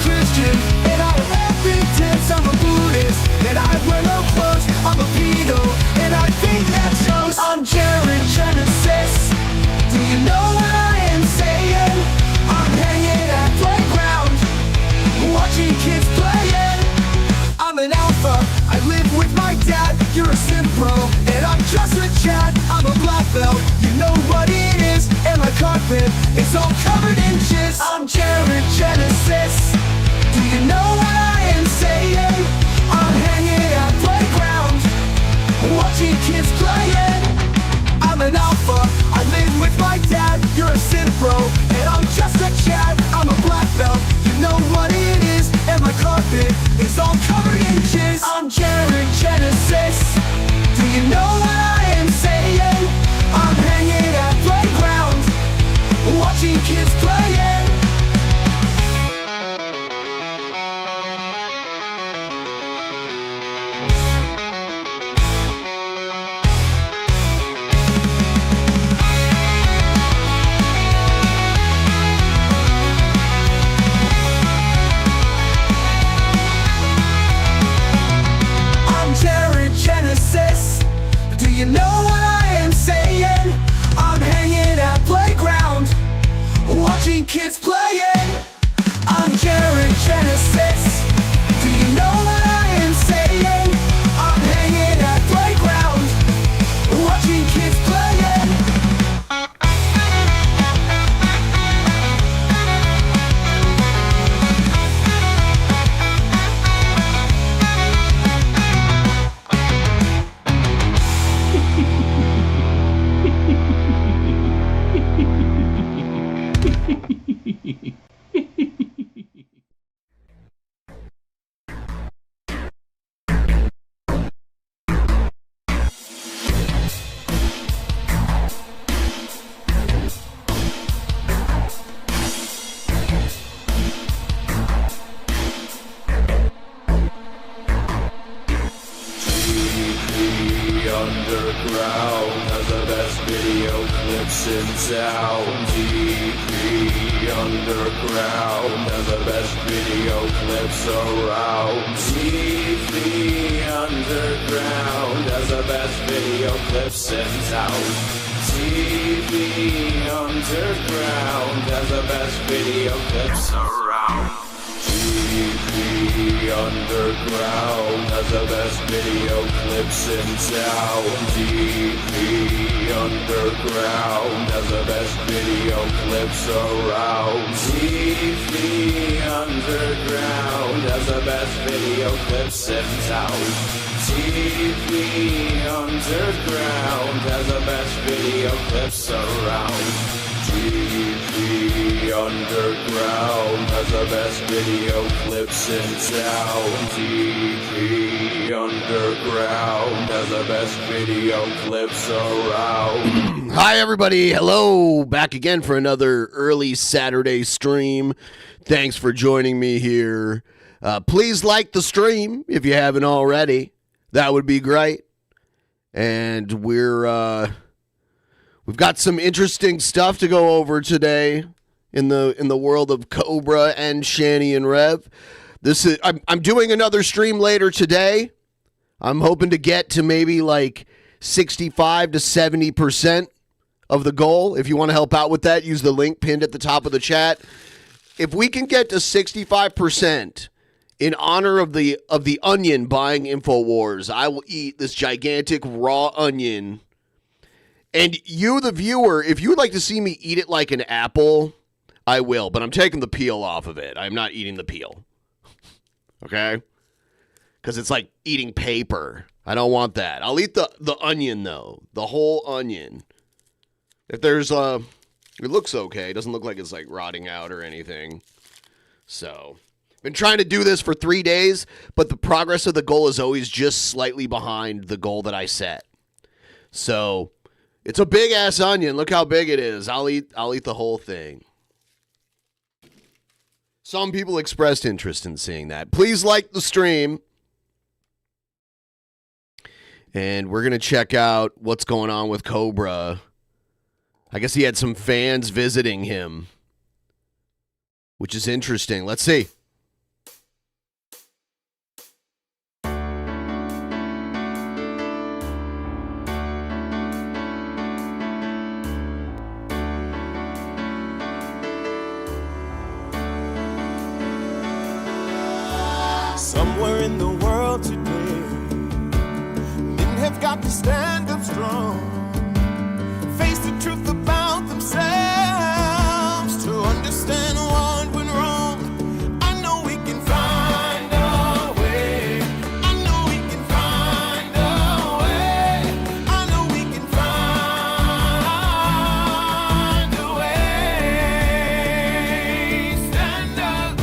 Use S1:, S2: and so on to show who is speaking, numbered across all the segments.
S1: Christian, and I wear big tits. I'm a Buddhist, and I wear no clothes. I'm a pedo, and I think that shows. I'm Jared Genesis. Do you know what I am saying? I'm hanging at playground, watching kids playing. I'm an alpha, I live with my dad. You're a sim pro, and I'm just a Chad. I'm a black belt, you know what it is. And my carpet is all covered in jizz. I'm Jared Genesis. Do you know what I am saying? I'm hanging at playground, watching kids playing. I'm an alpha, I live with my dad. You're a sim pro, and I'm just a Chad. I'm a black belt, you know what it is. And my carpet is all covered in jizz. I'm Jared Genesis. Do you know what I am saying? I'm hanging at playground, watching kids playing. Genesis. Do you know what I am saying? I'm hanging at playground, watching kids playing. I'm Jared Genesis. Do you know what I am saying? I'm hanging at playground, watching kids playing.
S2: Underground has the best video clips in town. TV Underground has the best video clips around. TV Underground has the best video clips in town. TV Underground has the best video clips around. TV Underground has the best video clips in town. TV Underground has the best video clips around. TV Underground has the best video clips in town. TV Underground has the best video clips around. TV Underground has the best video clips in town. TV Underground has the best video clips around.
S3: Hi, everybody. Hello. Back again for another early Saturday stream. Thanks for joining me here. Please like the stream if you haven't already. That would be great. And we've got some interesting stuff to go over today in the world of Cobra and Shanny and Rev. I'm doing another stream later today. I'm hoping to get to maybe like 65 to 70% of the goal. If you want to help out with that, use the link pinned at the top of the chat. If we can get to 65% in honor of the onion buying InfoWars, I will eat this gigantic raw onion. And you, the viewer, if you would like to see me eat it like an apple, I will. But I'm taking the peel off of it. I'm not eating the peel. Okay? Because it's like eating paper. I don't want that. I'll eat the onion, though. The whole onion. If there's it looks okay. It doesn't look like it's like rotting out or anything. So, been trying to do this for 3 days, but the progress of the goal is always just slightly behind the goal that I set. So, it's a big ass onion. Look how big it is. I'll eat the whole thing. Some people expressed interest in seeing that. Please like the stream. And we're going to check out what's going on with Cobra. I guess he had some fans visiting him, which is interesting. Let's see.
S1: They've got to stand up strong, face the truth about themselves, to understand what went wrong. I know we can find a way. I know we can find a way. I know we can find a way. Stand up.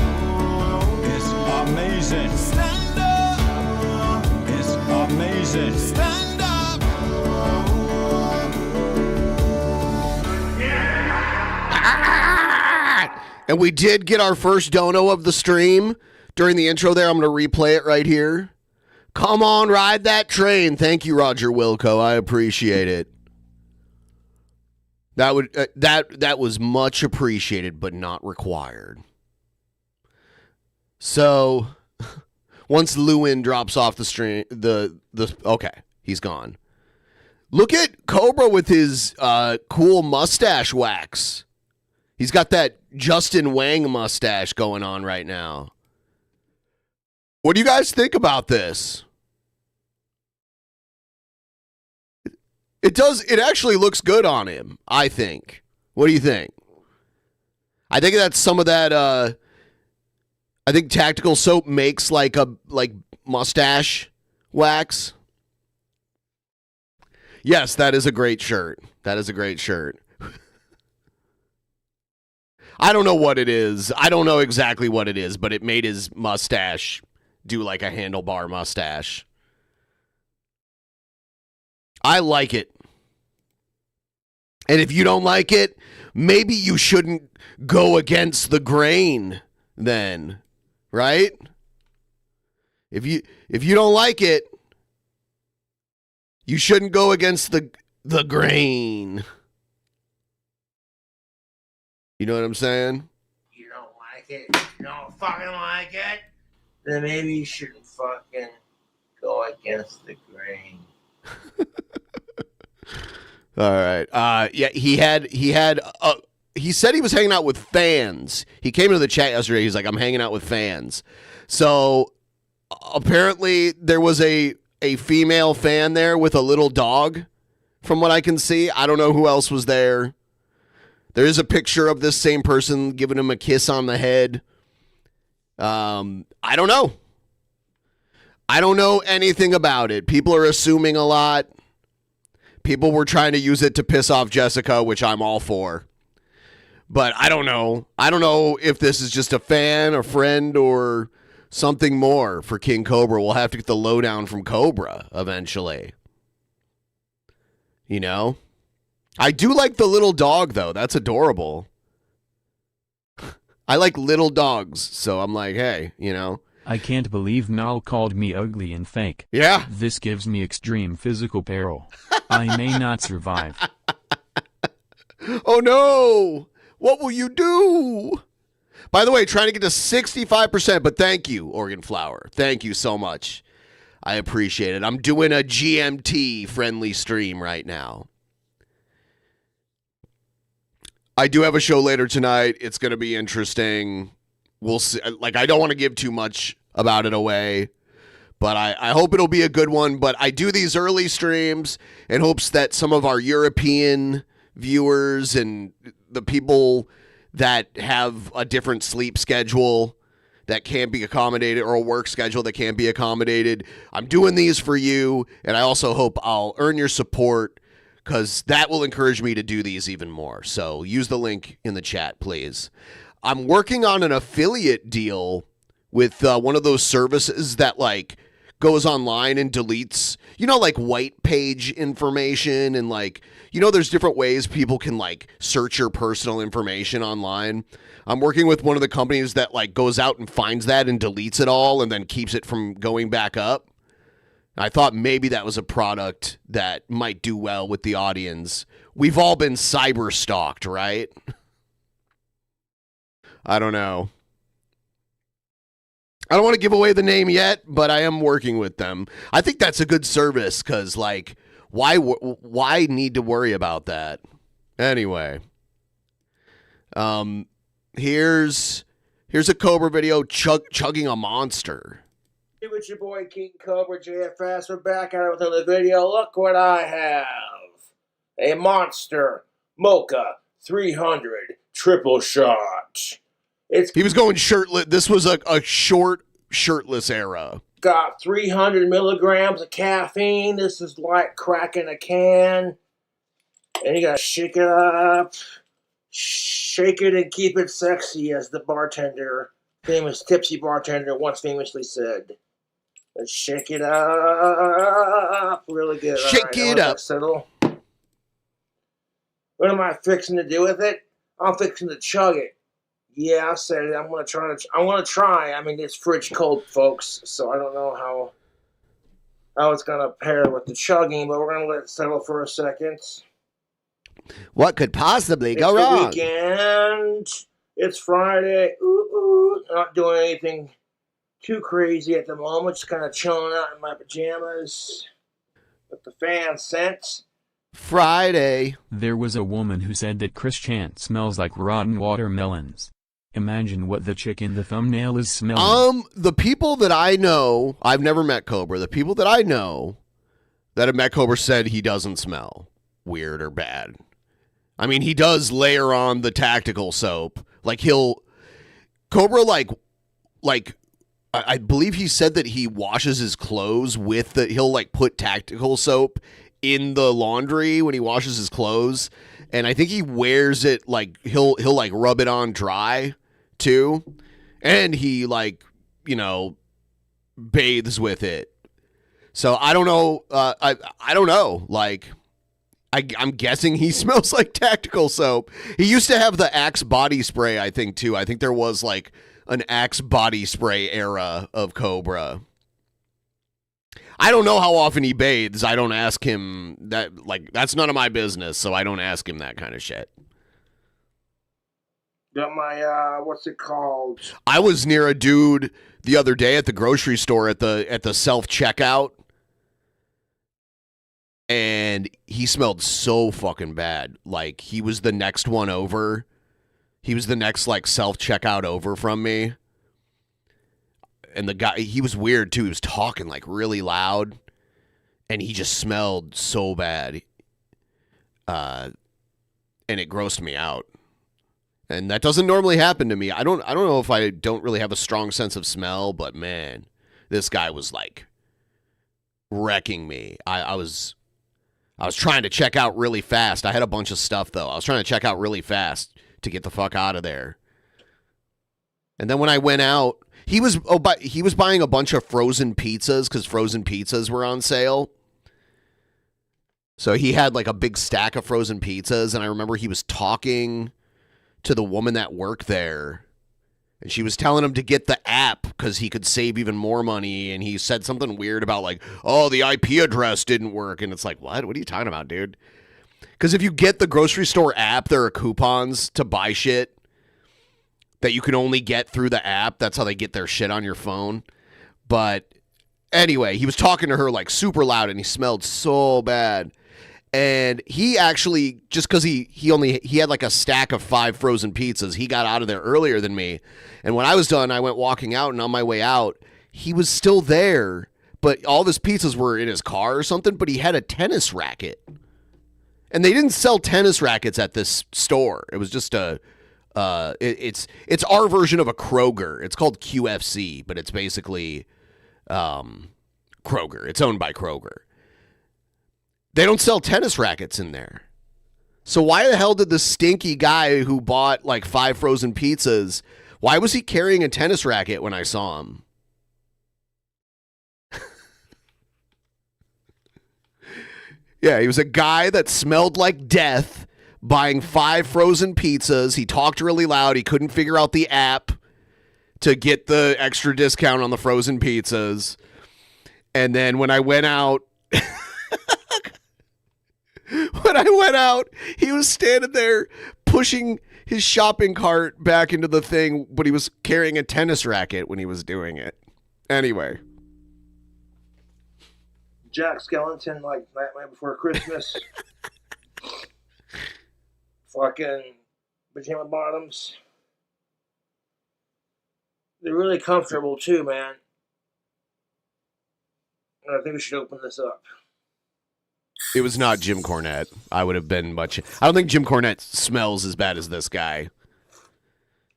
S4: It's amazing.
S1: Stand up.
S4: It's amazing.
S1: Stand up.
S3: And we did get our first dono of the stream during the intro there. I'm going to replay it right here. Come on, ride that train. Thank you, Roger Wilco. I appreciate it. That was much appreciated, but not required. So, once Lewin drops off the stream, okay, he's gone. Look at Cobra with his cool mustache wax. He's got that Justin Wang mustache going on right now. What do you guys think about this? It actually looks good on him, I think. What do you think? I think that's some of that, I think Tactical Soap makes like mustache wax. Yes, that is a great shirt. That is a great shirt. I don't know what it is. I don't know exactly what it is, but it made his mustache do like a handlebar mustache. I like it. And if you don't like it, maybe you shouldn't go against the grain then, right? If you don't like it, you shouldn't go against the grain. You know what I'm saying?
S5: You don't like it, you don't fucking like it, then maybe you shouldn't fucking go against the grain.
S3: All right. Yeah, he said he was hanging out with fans. He came into the chat yesterday. He's like, I'm hanging out with fans. So apparently there was a female fan there with a little dog, from what I can see. I don't know who else was there. There is a picture of this same person giving him a kiss on the head. I don't know. I don't know anything about it. People are assuming a lot. People were trying to use it to piss off Jessica, which I'm all for. But I don't know. I don't know if this is just a fan, a friend, or something more for King Cobra. We'll have to get the lowdown from Cobra eventually. You know? I do like the little dog, though. That's adorable. I like little dogs, so I'm like, hey, you know.
S6: I can't believe Nal called me ugly and fake.
S3: Yeah.
S6: This gives me extreme physical peril. I may not survive.
S3: Oh, no. What will you do? By the way, trying to get to 65%, but thank you, Oregon Flower. Thank you so much. I appreciate it. I'm doing a GMT-friendly stream right now. I do have a show later tonight. It's going to be interesting. We'll see. Like, I don't want to give too much about it away, but I hope it'll be a good one. But I do these early streams in hopes that some of our European viewers and the people that have a different sleep schedule that can't be accommodated, or a work schedule that can't be accommodated, I'm doing these for you, and I also hope I'll earn your support, because that will encourage me to do these even more. So use the link in the chat, please. I'm working on an affiliate deal with one of those services that like goes online and deletes, you know, like white page information, and like, you know, there's different ways people can like search your personal information online. I'm working with one of the companies that like goes out and finds that and deletes it all and then keeps it from going back up. I thought maybe that was a product that might do well with the audience. We've all been cyber stalked, right? I don't know. I don't want to give away the name yet, but I am working with them. I think that's a good service because, like, why need to worry about that? Anyway, here's a Cobra video chugging a monster.
S5: Hey, with your boy KingCobraJFS. We're back at it with another video. Look what I have. A Monster Mocha 300 triple shot. It's
S3: He was going shirtless. This was a short shirtless era.
S5: got 300 milligrams of caffeine. This is like cracking a can. And you gotta shake it up. Shake it and keep it sexy, as the bartender, famous tipsy bartender, once famously said. Let's shake it up. Really good.
S3: Shake
S5: All right,
S3: it up.
S5: Settle. What am I fixing to do with it? I'm fixing to chug it. Yeah, I said it. I'm gonna try. I mean, it's fridge cold, folks, so I don't know how it's gonna pair with the chugging, but we're gonna let it settle for a second.
S3: What could possibly go
S5: It's the
S3: wrong?
S5: weekend. It's Friday. Ooh. Not doing anything too crazy at the moment. Just kind of chilling out in my pajamas with the fan sent.
S3: Friday.
S6: There was a woman who said that Chris Chant smells like rotten watermelons. Imagine what the chick in the thumbnail is smelling.
S3: The people that I know, I've never met Cobra. The people that I know that have met Cobra said he doesn't smell weird or bad. I mean, he does layer on the tactical soap. Like Cobra, I believe he said that he washes his clothes with he'll like put tactical soap in the laundry when he washes his clothes. And I think he wears it like he'll like rub it on dry too. And he bathes with it. So I don't know. I don't know. Like, I'm guessing he smells like tactical soap. He used to have the Axe body spray, I think, too. I think there was like an Axe body spray era of Cobra. I don't know how often he bathes. I don't ask him that. Like, that's none of my business, so I don't ask him that kind of shit.
S5: Got my what's it called?
S3: I was near a dude the other day at the grocery store at the self-checkout. And he smelled so fucking bad. Like, he was the next one over. He was the next, like, self-checkout over from me. And the guy, he was weird, too. He was talking, like, really loud. And he just smelled so bad. And it grossed me out. And that doesn't normally happen to me. I don't know if I don't really have a strong sense of smell, but, man, this guy was, like, wrecking me. I was trying to check out really fast. I had a bunch of stuff, though. I was trying to check out really fast to get the fuck out of there. And then when I went out, he was buying a bunch of frozen pizzas because frozen pizzas were on sale. So he had like a big stack of frozen pizzas, and I remember he was talking to the woman that worked there. And she was telling him to get the app because he could save even more money. And he said something weird about like, oh, the IP address didn't work. And it's like, what? What are you talking about, dude? Because if you get the grocery store app, there are coupons to buy shit that you can only get through the app. That's how they get their shit on your phone. But anyway, he was talking to her like super loud and he smelled so bad. And he actually, just because he had like a stack of 5 frozen pizzas, he got out of there earlier than me. And when I was done, I went walking out, and on my way out, he was still there, but all of his pizzas were in his car or something, but he had a tennis racket. And they didn't sell tennis rackets at this store. It was just it's our version of a Kroger. It's called QFC, but it's basically Kroger. It's owned by Kroger. They don't sell tennis rackets in there. So why the hell did the stinky guy who bought like 5 frozen pizzas, why was he carrying a tennis racket when I saw him? Yeah, he was a guy that smelled like death, buying 5 frozen pizzas. He talked really loud. He couldn't figure out the app to get the extra discount on the frozen pizzas. And then when I went out, he was standing there pushing his shopping cart back into the thing, but he was carrying a tennis racket when he was doing it. Anyway.
S5: Jack Skellington, like Nightmare Before Christmas. Fucking pajama bottoms. They're really comfortable too, man. I think we should open this up.
S3: It was not Jim Cornette. I would have been much. I don't think Jim Cornette smells as bad as this guy.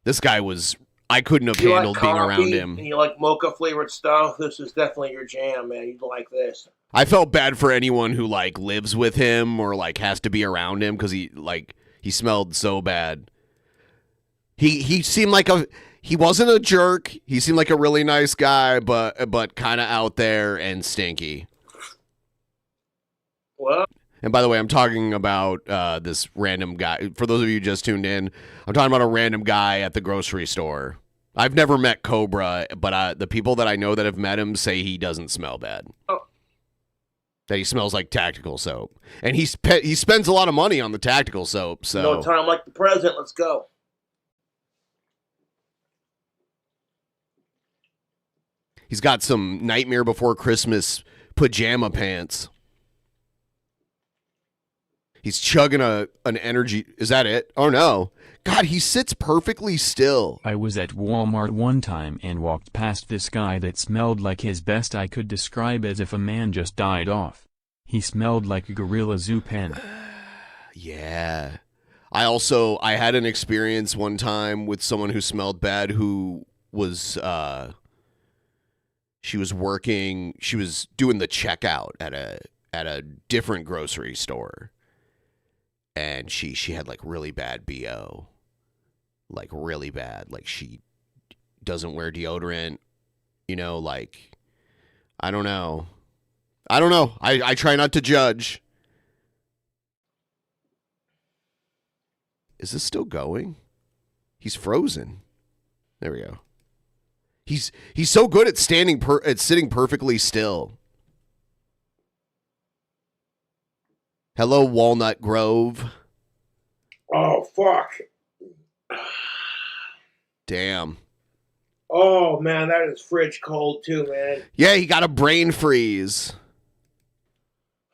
S3: This guy was. I couldn't have handled being around him.
S5: And you like mocha flavored stuff. This is definitely your jam, man. You'd like this.
S3: I felt bad for anyone who like lives with him or like has to be around him because he smelled so bad. He seemed like he wasn't a jerk. He seemed like a really nice guy, but kind of out there and stinky.
S5: Well,
S3: and by the way, I'm talking about this random guy. For those of you who just tuned in, I'm talking about a random guy at the grocery store. I've never met Cobra, but the people that I know that have met him say he doesn't smell bad.
S5: Oh.
S3: That he smells like tactical soap. And he spends a lot of money on the tactical soap. So
S5: no time like the present. Let's go.
S3: He's got some Nightmare Before Christmas pajama pants. He's chugging an energy. Is that it? Oh, no. God, he sits perfectly still.
S6: I was at Walmart one time and walked past this guy that smelled like his best I could describe as if a man just died off. He smelled like a gorilla zoo pen.
S3: Yeah. I had an experience one time with someone who smelled bad who was, she was doing the checkout at a different grocery store. And she had like really bad BO. Like really bad. Like she doesn't wear deodorant. You know, like I don't know. I try not to judge. Is this still going? He's frozen. There we go. He's so good at sitting perfectly still. Hello, Walnut Grove.
S5: Oh, fuck.
S3: Damn.
S5: Oh, man, that is fridge cold, too, man.
S3: Yeah, he got a brain freeze.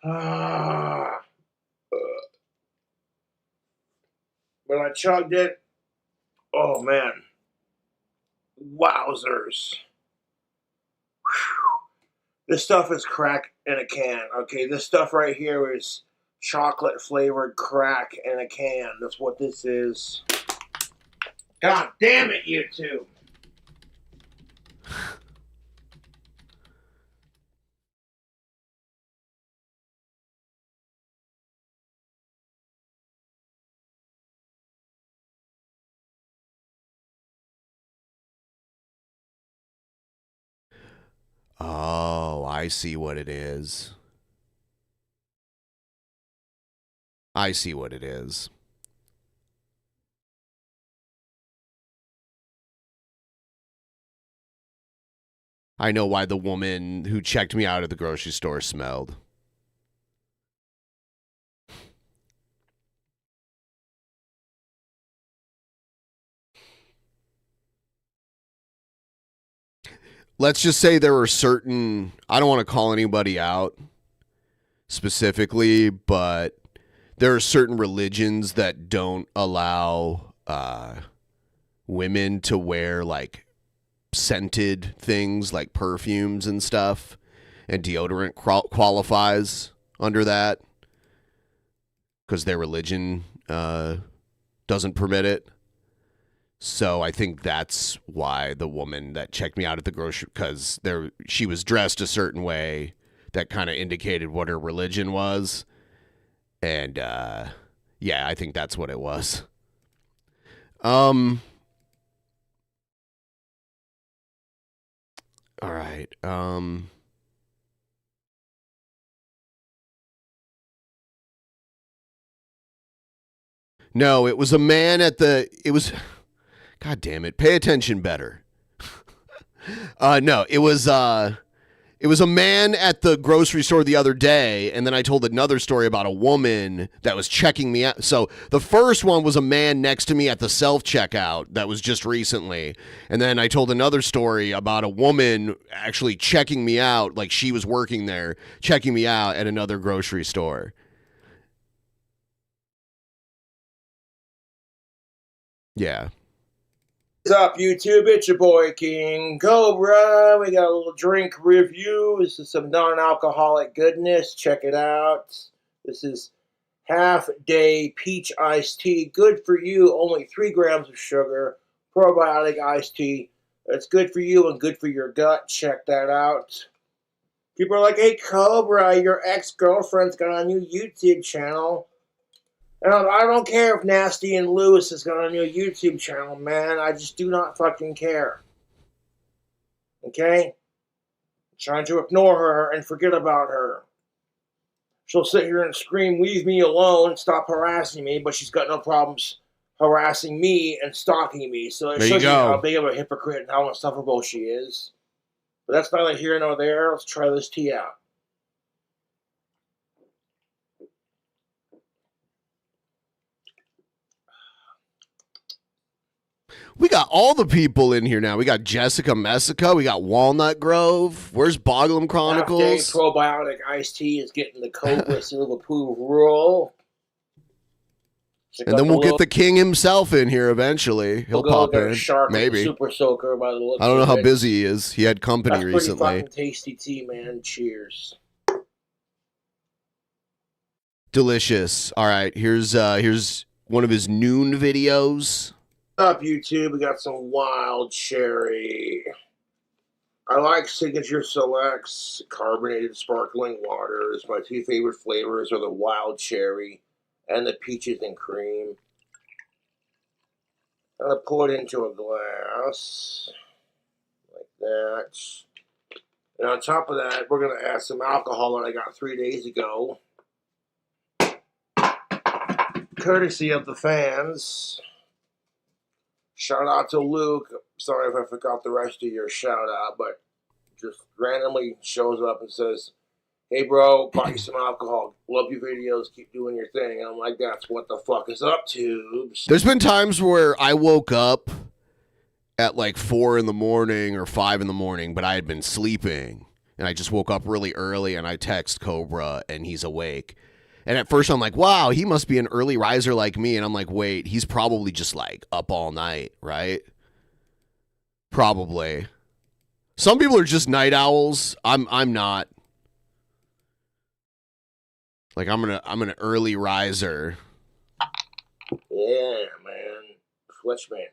S5: Ah. When I chugged it, oh, man. Wowzers. Whew. This stuff is crack in a can, okay? This stuff right here is chocolate-flavored crack in a can. That's what this is. God damn it, you two.
S3: Oh, I see what it is. I see what it is. I know why the woman who checked me out at the grocery store smelled. Let's just say there are certain, I don't want to call anybody out specifically, but there are certain religions that don't allow women to wear like scented things like perfumes and stuff, and deodorant qualifies under that because their religion doesn't permit it. So I think that's why the woman that checked me out at the grocery, because she was dressed a certain way that kind of indicated what her religion was. And yeah, I think that's what it was. All right. No, it was a man at the, it was, God damn it, pay attention better. No, it was a man at the grocery store the other day, and then I told another story about a woman that was checking me out. So the first one was a man next to me at the self-checkout that was just recently. And then I told another story about a woman actually checking me out, like she was working there, checking me out at another grocery store. Yeah.
S5: What's up, YouTube? It's your boy King Cobra. We got a little drink review. This is some non-alcoholic goodness. Check it out. This is half-day peach iced tea. Good for you. Only 3 grams of sugar. Probiotic iced tea. It's good for you and good for your gut. Check that out. People are like, hey, Cobra, your ex-girlfriend's got a new YouTube channel. And I don't care if Nasty and Lewis has got a new YouTube channel, man. I just do not fucking care. Okay? I'm trying to ignore her and forget about her. She'll sit here and scream, leave me alone, stop harassing me, but she's got no problems harassing me and stalking me. So it
S3: There you
S5: shows you
S3: go.
S5: how big of a hypocrite and how insufferable she is. But that's neither here nor there. Let's try this tea out.
S3: We got all the people in here now. We got Jessica Messica. We got Walnut Grove. Where's Boglum
S5: Half-day
S3: Chronicles?
S5: probiotic iced tea is getting the Cobra seal of approval.
S3: And then we'll get the king himself in here eventually. He'll
S5: We'll
S3: pop
S5: go get a
S3: in.
S5: shark with a
S3: Maybe.
S5: super soaker by the looks
S3: I don't know
S5: of
S3: how
S5: it.
S3: busy he is. He had company
S5: That's
S3: recently.
S5: pretty fucking tasty tea, man. Cheers.
S3: Delicious. All right, here's one of his noon videos.
S5: What's up, YouTube? We got some wild cherry. I like Signature Selects carbonated sparkling waters. My 2 favorite flavors are the wild cherry and the peaches and cream. I'm gonna pour it into a glass like that. And on top of that, we're gonna add some alcohol that I got 3 days ago, courtesy of the fans. Shout out to Luke. Sorry if I forgot the rest of your shout out, but just randomly shows up and says, hey bro, bought you some alcohol. Love your videos. Keep doing your thing. And I'm like, that's what the fuck is up, tubes.
S3: There's been times where I woke up at like 4 in the morning or 5 in the morning, but I had been sleeping. And I just woke up really early and I text Cobra and he's awake. And at first I'm like, wow, he must be an early riser like me. And I'm like, wait, he's probably just like up all night, right? Probably. Some people are just night owls. I'm not. Like I'm an early riser.
S5: Yeah, man. Fletchmans.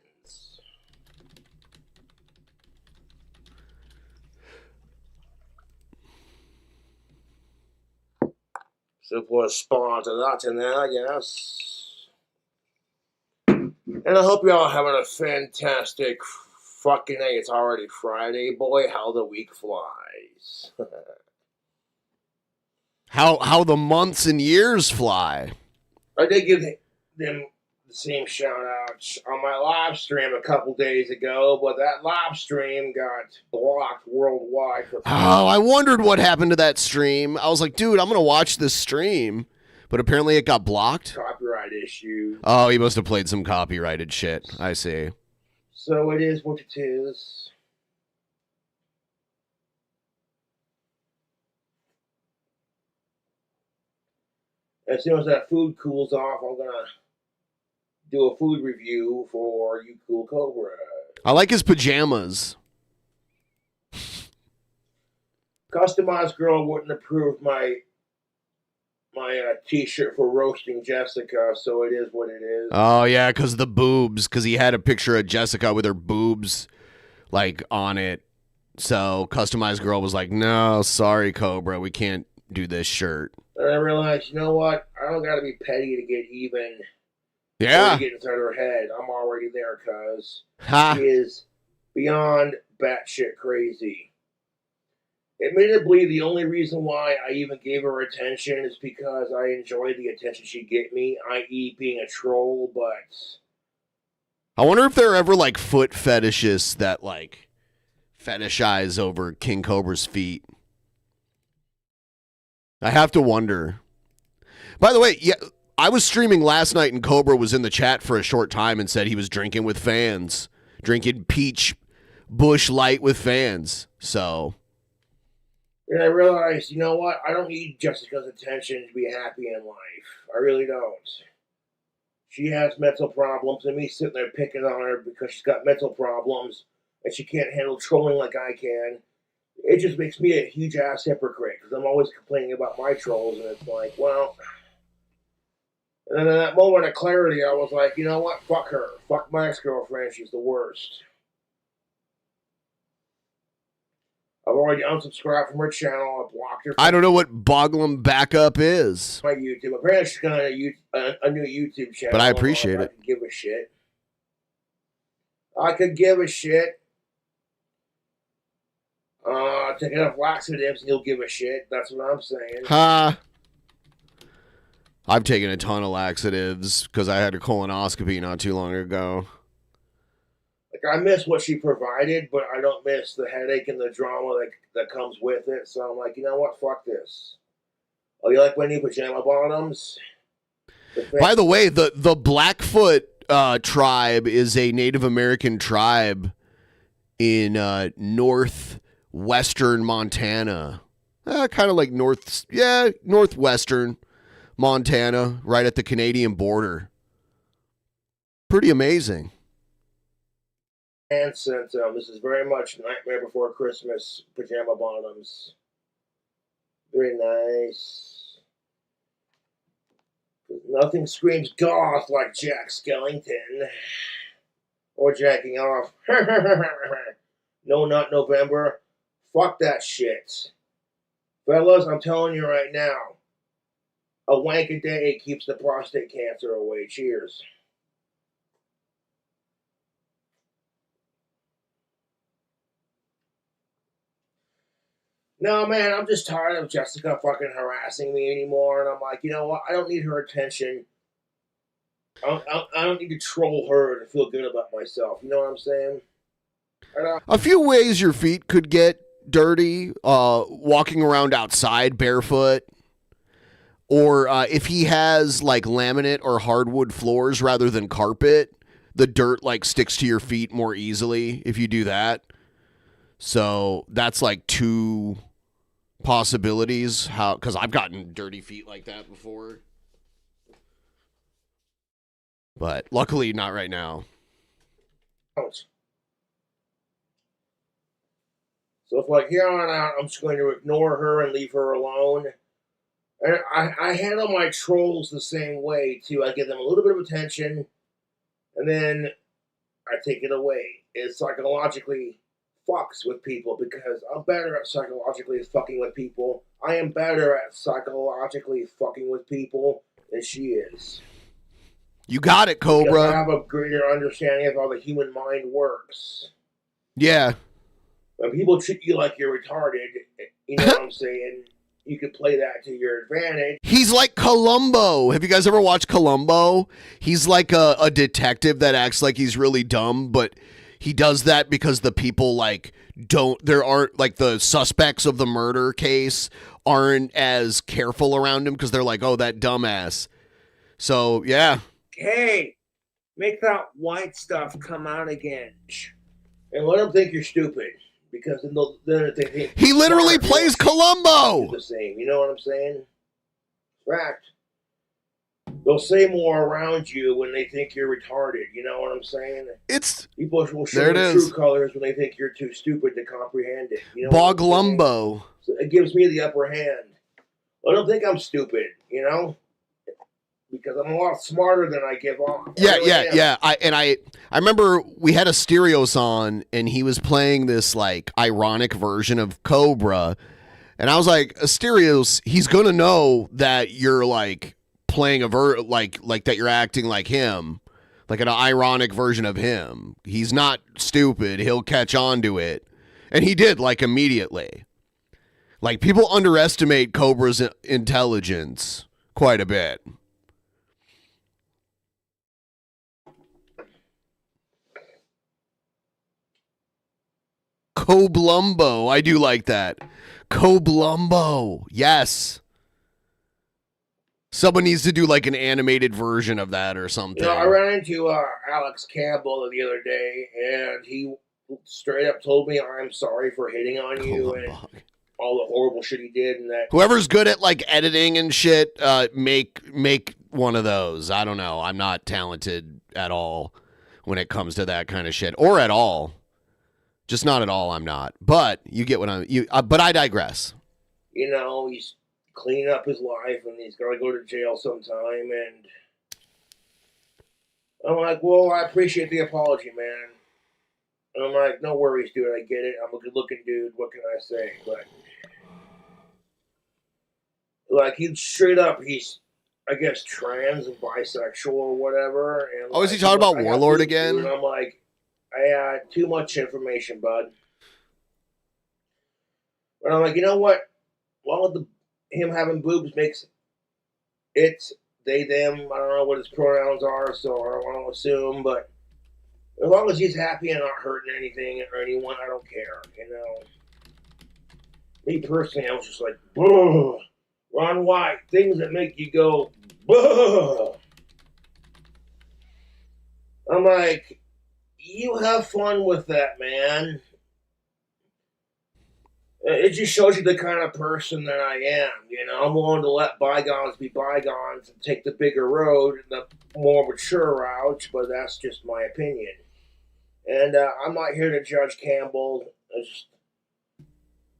S5: So put a spawn to that in there, I guess. And I hope you all having a fantastic fucking day. It's already Friday. Boy, how the week flies.
S3: How the months and years fly.
S5: I did give them the same shout out on my live stream a couple days ago, but that live stream got blocked worldwide for
S3: Oh, I wondered what happened to that stream. I was like, dude, I'm going to watch this stream. But apparently it got blocked.
S5: copyright issue.
S3: Oh, he must have played some copyrighted shit. I see.
S5: So it is what it is. As soon as that food cools off, I'm gonna do a food review for You Cool Cobra.
S3: I like his pajamas.
S5: Customized girl wouldn't approve my t-shirt for roasting Jessica, so it is what it is.
S3: Oh, yeah, because the boobs. Because he had a picture of Jessica with her boobs, like, on it. So Customized Girl was like, no, sorry, Cobra. We can't do this shirt.
S5: And I realized, you know what? I don't gotta be petty to get even.
S3: Yeah.
S5: To get inside her head. I'm already there, cuz.
S3: Ha.
S5: She is beyond batshit crazy. Admittedly, the only reason why I even gave her attention is because I enjoy the attention she get me, i.e. being a troll, but...
S3: I wonder if there are ever, like, foot fetishists that, like, fetishize over King Cobra's feet. I have to wonder. By the way, yeah, I was streaming last night and Cobra was in the chat for a short time and said he was drinking with fans. Drinking peach Bush Light with fans. So...
S5: And I realized, you know what? I don't need Jessica's attention to be happy in life. I really don't. she has mental problems, and me sitting there picking on her because she's got mental problems and she can't handle trolling like I can. It just makes me a huge ass hypocrite because I'm always complaining about my trolls, and it's like, well. And then in that moment of clarity, I was like, you know what? Fuck her. Fuck my ex-girlfriend. She's the worst. I've already unsubscribed from her channel. I blocked her.
S3: I don't know what Boglum Backup is.
S5: My YouTube. Apparently, she's got a new YouTube channel.
S3: But I appreciate it.
S5: I could give a shit. I could give a shit. Take enough laxatives and he'll give a shit. That's what I'm saying.
S3: Ha! I've taken a ton of laxatives because I had a colonoscopy not too long ago.
S5: Like, I miss what she provided, but I don't miss the headache and the drama that comes with it. So I'm like, you know what? Fuck this. Oh, you like my new pajama bottoms?
S3: By the way, the Blackfoot tribe is a Native American tribe in northwestern Montana. Kind of like northwestern Montana, right at the Canadian border. Pretty amazing.
S5: And sent this is very much Nightmare Before Christmas pajama bottoms. Very nice. Nothing screams goth like Jack Skellington. Or jacking off. No Nut November. Fuck that shit. Fellas, I'm telling you right now. A wank a day keeps the prostate cancer away. Cheers. No, man, I'm just tired of Jessica fucking harassing me anymore. And I'm like, you know what? I don't need her attention. I don't need to troll her to feel good about myself. You know what I'm saying?
S3: A few ways your feet could get dirty. Walking around outside barefoot. Or if he has like laminate or hardwood floors rather than carpet, the dirt like sticks to your feet more easily if you do that. So that's like two possibilities. Because I've gotten dirty feet like that before. But luckily not right now.
S5: So if like here on out, I'm just going to ignore her and leave her alone. And I handle my trolls the same way, too. I give them a little bit of attention, and then I take it away. It psychologically fucks with people because I'm better at psychologically fucking with people. I am better at psychologically fucking with people than she is.
S3: You got it, Cobra.
S5: Because I have a greater understanding of how the human mind works.
S3: Yeah.
S5: When people treat you like you're retarded, you know what I'm saying? You could play that to your advantage.
S3: He's like Columbo. Have you guys ever watched Columbo? He's like a detective that acts like he's really dumb, but he does that because the people like there aren't like the suspects of the murder case aren't as careful around him because they're like, oh, that dumbass. So, yeah.
S5: Hey, make that white stuff come out again. And let them think you're stupid. Because then they think
S3: he literally plays Columbo.
S5: The same, you know what I'm saying? Fact. They'll say more around you when they think you're retarded. You know what I'm saying?
S3: There
S5: People will show their true colors when they think you're too stupid to comprehend it. You know
S3: Boglumbo.
S5: So it gives me the upper hand. Let them think I'm stupid. You know. Because I'm a lot smarter than I give off.
S3: Yeah. I remember we had Asterios on, and he was playing this like ironic version of Cobra, and I was like, Asterios, he's gonna know that you're like playing like that you're acting like him, like an ironic version of him. He's not stupid. He'll catch on to it, and he did like immediately. Like people underestimate Cobra's intelligence quite a bit. Coblumbo. I do like that. Coblumbo. Yes. Someone needs to do like an animated version of that or something.
S5: You know, I ran into Alex Campbell the other day, and he straight up told me, I'm sorry for hitting on you and all the horrible shit he did. And that
S3: whoever's good at like editing and shit, make one of those. I don't know. I'm not talented at all when it comes to that kind of shit, or at all. Just not at all. I'm not. But you get what I'm. But I digress.
S5: You know, he's cleaning up his life, and he's got to go to jail sometime. And I'm like, well, I appreciate the apology, man. And I'm like, no worries, dude. I get it. I'm a good-looking dude. What can I say? But like, he's straight up. He's, I guess, trans and bisexual or whatever. And
S3: oh, is he talking about Warlord again?
S5: And I'm like, I had too much information, bud. But I'm like, you know what? Well, him having boobs makes it they, them. I don't know what his pronouns are, so I don't want to assume. But as long as he's happy and not hurting anything or anyone, I don't care. You know. Me personally, I was just like, "Buh." Ron White, things that make you go, "Buh." I'm like, you have fun with that, man. It just shows you the kind of person that I am. You know, I'm willing to let bygones be bygones and take the bigger road, the more mature route, but that's just my opinion. And I'm not here to judge Campbell. I just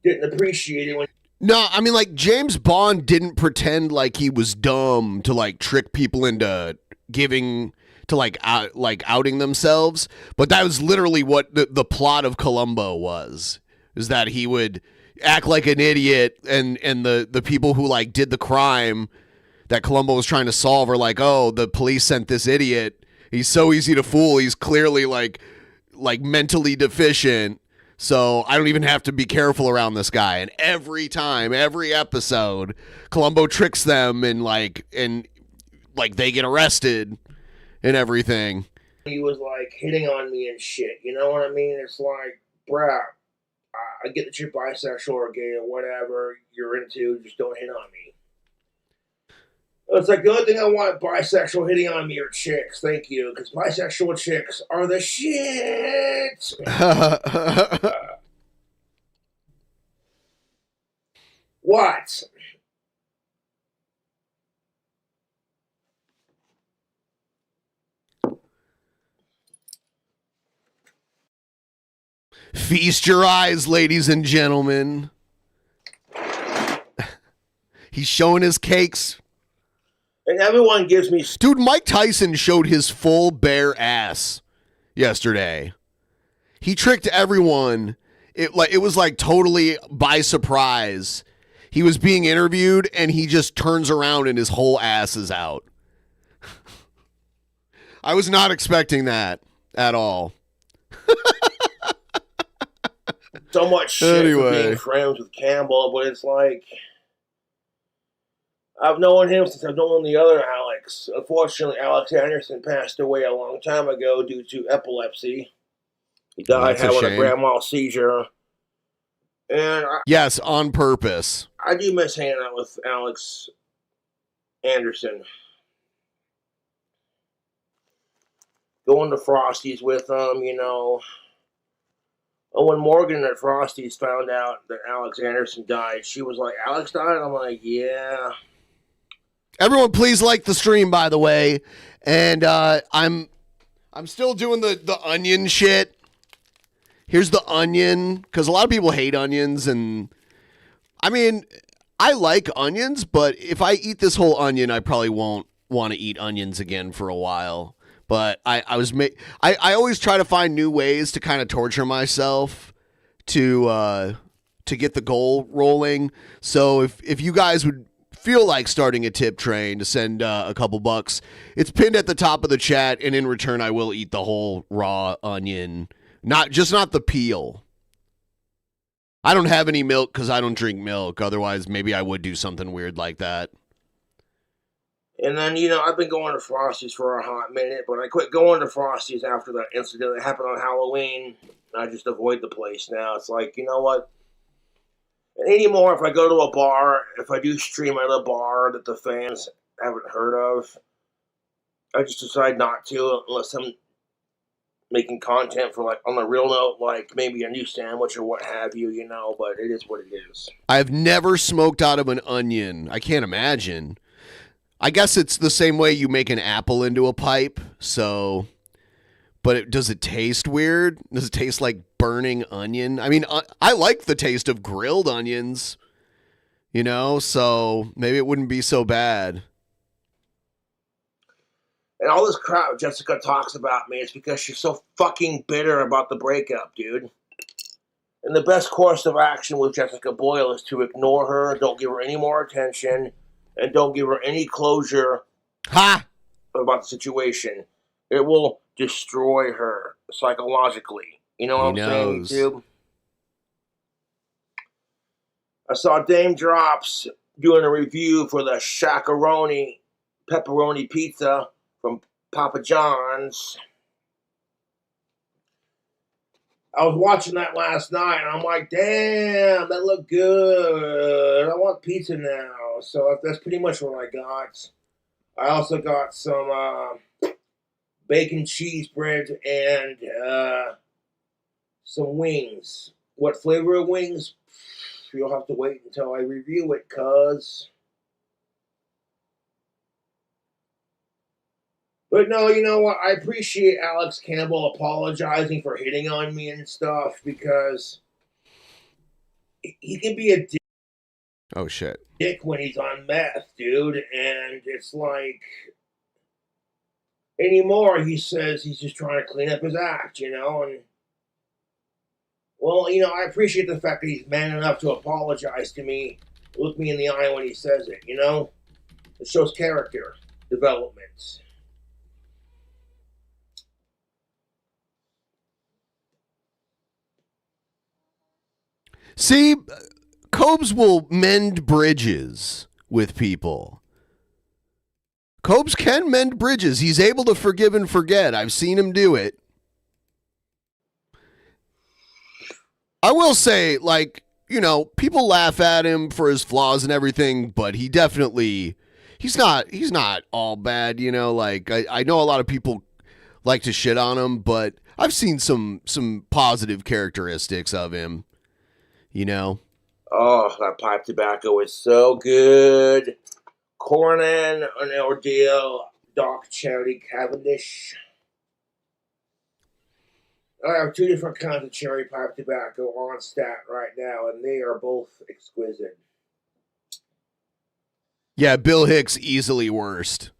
S5: didn't appreciate it when.
S3: No, I mean, like, James Bond didn't pretend like he was dumb to, like, trick people into giving, to, like outing themselves. But that was literally what the plot of Columbo was, is that he would act like an idiot, and the people who, like, did the crime that Columbo was trying to solve are like, oh, the police sent this idiot. He's so easy to fool. He's clearly, like mentally deficient. So I don't even have to be careful around this guy. And every time, every episode, Columbo tricks them and they get arrested and everything.
S5: He was like hitting on me and shit. You know what I mean? It's like, bruh, I get that you're bisexual or gay or whatever you're into, just don't hit on me. It's like the only thing I want bisexual hitting on me are chicks. Thank you, because bisexual chicks are the shit. What?
S3: Feast your eyes, ladies and gentlemen. He's showing his cakes.
S5: And everyone gives me...
S3: Dude, Mike Tyson showed his full bare ass yesterday. He tricked everyone. It was like totally by surprise. He was being interviewed and he just turns around and his whole ass is out. I was not expecting that at all.
S5: So much shit for being friends with Campbell, but it's like... I've known him since I've known the other Alex. Unfortunately, Alex Anderson passed away a long time ago due to epilepsy. He died having a grand mal seizure. And
S3: yes, on purpose.
S5: I do miss hanging out with Alex Anderson. Going to Frosty's with him, you know. And when Morgan at Frosty's found out that Alex Anderson died, she was like, Alex died? I'm like, yeah.
S3: Everyone, please like the stream, by the way. And I'm still doing the onion shit. Here's the onion, because a lot of people hate onions, and I mean, I like onions, but if I eat this whole onion, I probably won't want to eat onions again for a while. But I always try to find new ways to kind of torture myself to get the goal rolling. So if you guys would feel like starting a tip train to send a couple bucks, it's pinned at the top of the chat, and in return I will eat the whole raw onion, not the peel. I don't have any milk because I don't drink milk. Otherwise maybe I would do something weird like that.
S5: And then, you know, I've been going to Frosty's for a hot minute, but I quit going to Frosty's after that incident that happened on Halloween. I just avoid the place now. It's like, you know what? Anymore, if I go to a bar, if I do stream at a bar that the fans haven't heard of, I just decide not to unless I'm making content for, like, on the real note, like maybe a new sandwich or what have you, you know, but it is what it is.
S3: I've never smoked out of an onion. I can't imagine. I guess it's the same way you make an apple into a pipe. So, but does it taste weird? Does it taste like burning onion? I mean, I like the taste of grilled onions, you know, so maybe it wouldn't be so bad.
S5: And all this crap Jessica talks about me is because she's so fucking bitter about the breakup, dude. And the best course of action with Jessica Boyle is to ignore her, don't give her any more attention, and don't give her any closure
S3: Ha!
S5: about the situation. It will destroy her psychologically. You know what
S3: He
S5: I'm saying,
S3: knows.
S5: YouTube? I saw Dame Drops doing a review for the Shakaroni pepperoni pizza from Papa John's. I was watching that last night, and I'm like, damn, that looked good. I want pizza now. So that's pretty much what I got. I also got some bacon cheese bread and some wings. What flavor of wings? You'll have to wait until I review it, cuz. But no, you know what? I appreciate Alex Campbell apologizing for hitting on me and stuff, because he can be a
S3: Oh, shit.
S5: dick when he's on meth, dude. And it's like, anymore, he says he's just trying to clean up his act, you know? And, well, you know, I appreciate the fact that he's man enough to apologize to me, look me in the eye when he says it, you know? It shows character development.
S3: See, Cobes will mend bridges with people. Cobes can mend bridges. He's able to forgive and forget. I've seen him do it. I will say, like, you know, people laugh at him for his flaws and everything, but he definitely, he's not all bad, you know? Like, I know a lot of people like to shit on him, but I've seen some positive characteristics of him, you know?
S5: Oh, that pipe tobacco is so good. Cornan, an ordeal, Doc Cherry Cavendish. I have two different kinds of cherry pipe tobacco on stat right now, and they are both exquisite.
S3: Yeah, Bill Hicks easily worst.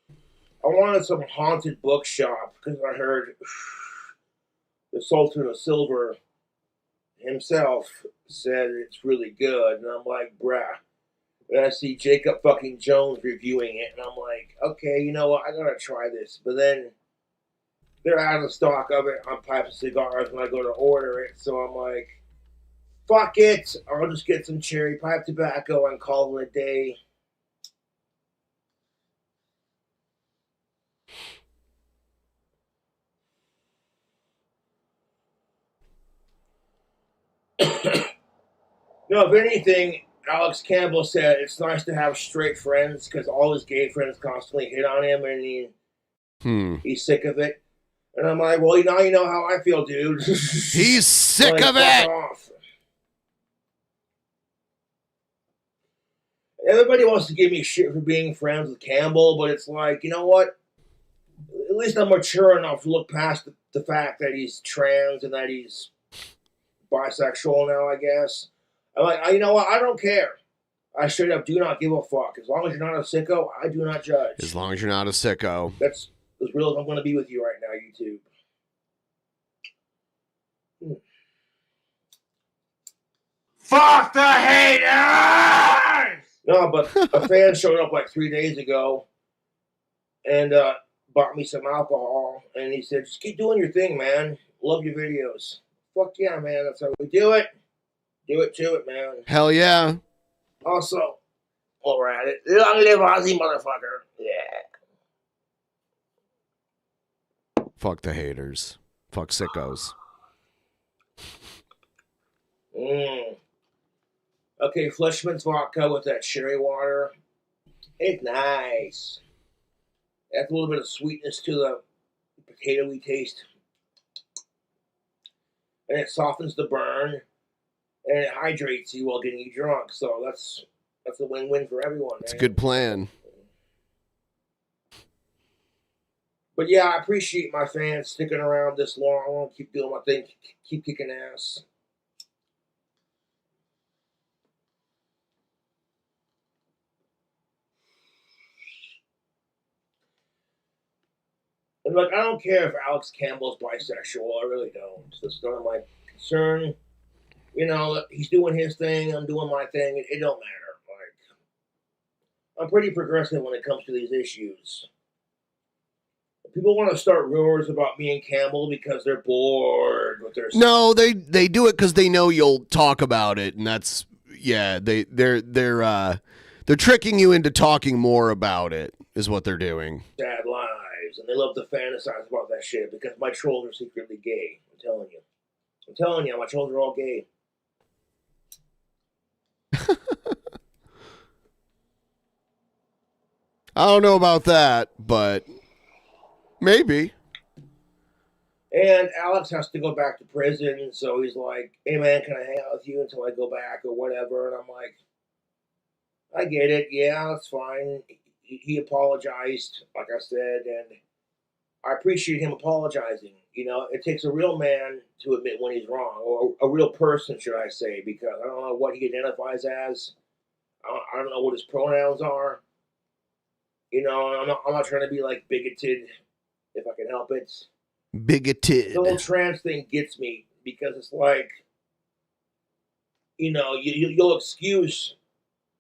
S5: I wanted some haunted bookshop because I heard the Sultan of Silver himself said it's really good, and I'm like, bruh. And I see Jacob fucking Jones reviewing it, and I'm like, okay, you know what? I gotta try this. But then they're out of stock of it on pipe and cigars when I go to order it, so I'm like, fuck it. I'll just get some cherry pipe tobacco and call it a day. No, if anything, Alex Campbell said it's nice to have straight friends because all his gay friends constantly hit on him, and he's sick of it. And I'm like, well, now you know how I feel, dude.
S3: He's sick
S5: like,
S3: of it.
S5: Off. Everybody wants to give me shit for being friends with Campbell, but it's like, you know what? At least I'm mature enough to look past the fact that he's trans and that he's bisexual now, I guess. I'm like, you know what? I don't care. I straight up do not give a fuck. As long as you're not a sicko, I do not judge.
S3: As long as you're not a sicko.
S5: That's as real as I'm going to be with you right now, YouTube. Fuck the haters! No, but a fan showed up like 3 days ago and bought me some alcohol, and he said, just keep doing your thing, man. Love your videos. Fuck yeah, man. That's how we do it. Do it to it, man.
S3: Hell yeah.
S5: Also, while we're at it, long live Ozzy, motherfucker. Yeah.
S3: Fuck the haters. Fuck sickos.
S5: Okay, Fleischmann's vodka with that cherry water. It's nice. Adds a little bit of sweetness to the potatoey taste. And it softens the burn. And it hydrates you while getting you drunk. So that's That's a win-win for everyone.
S3: It's a
S5: man.
S3: good plan.
S5: But yeah, I appreciate my fans sticking around this long. I want to keep doing my thing, keep kicking ass. And like, I don't care if Alex Campbell's bisexual. I really don't. That's none of my concern. You know, he's doing his thing. I'm doing my thing. It don't matter. Like, I'm pretty progressive when it comes to these issues. People want to start rumors about me and Campbell because they're bored with their.
S3: No, they do it because they know you'll talk about it, and that's they're tricking you into talking more about it is what they're doing.
S5: Sad lives, and they love to fantasize about that shit because my trolls are secretly gay. I'm telling you, my trolls are all gay.
S3: I don't know about that, but maybe.
S5: And Alex has to go back to prison, so he's like, "Hey man, can I hang out with you until I go back or whatever?" And I'm like, "I get it. Yeah, that's fine." He apologized, like I said, and I appreciate him apologizing. You know, it takes a real man to admit when he's wrong, or a real person, should I say, because I don't know what he identifies as. I don't know what his pronouns are. You know, I'm not trying to be like bigoted, if I can help it.
S3: Bigoted.
S5: The whole trans thing gets me because it's like, you know, you'll excuse,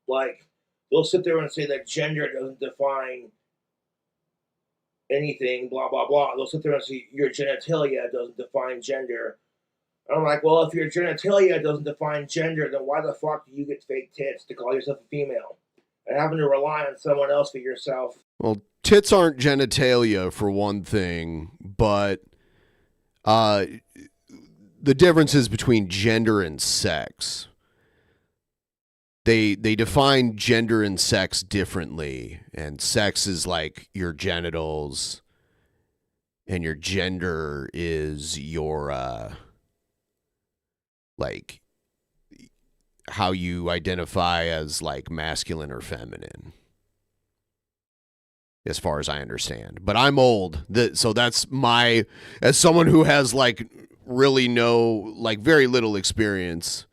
S5: like, they'll sit there and say that gender doesn't define anything, blah, blah, blah. They'll sit there and say your genitalia doesn't define gender. And I'm like, well, if your genitalia doesn't define gender, then why the fuck do you get fake tits to call yourself a female? And having to rely on someone else for yourself.
S3: Well, tits aren't genitalia for one thing, but the differences between gender and sex. They define gender and sex differently, and sex is like your genitals, and your gender is your like how you identify as like masculine or feminine, as far as I understand. But I'm old, so that's my, as someone who has like really very little experience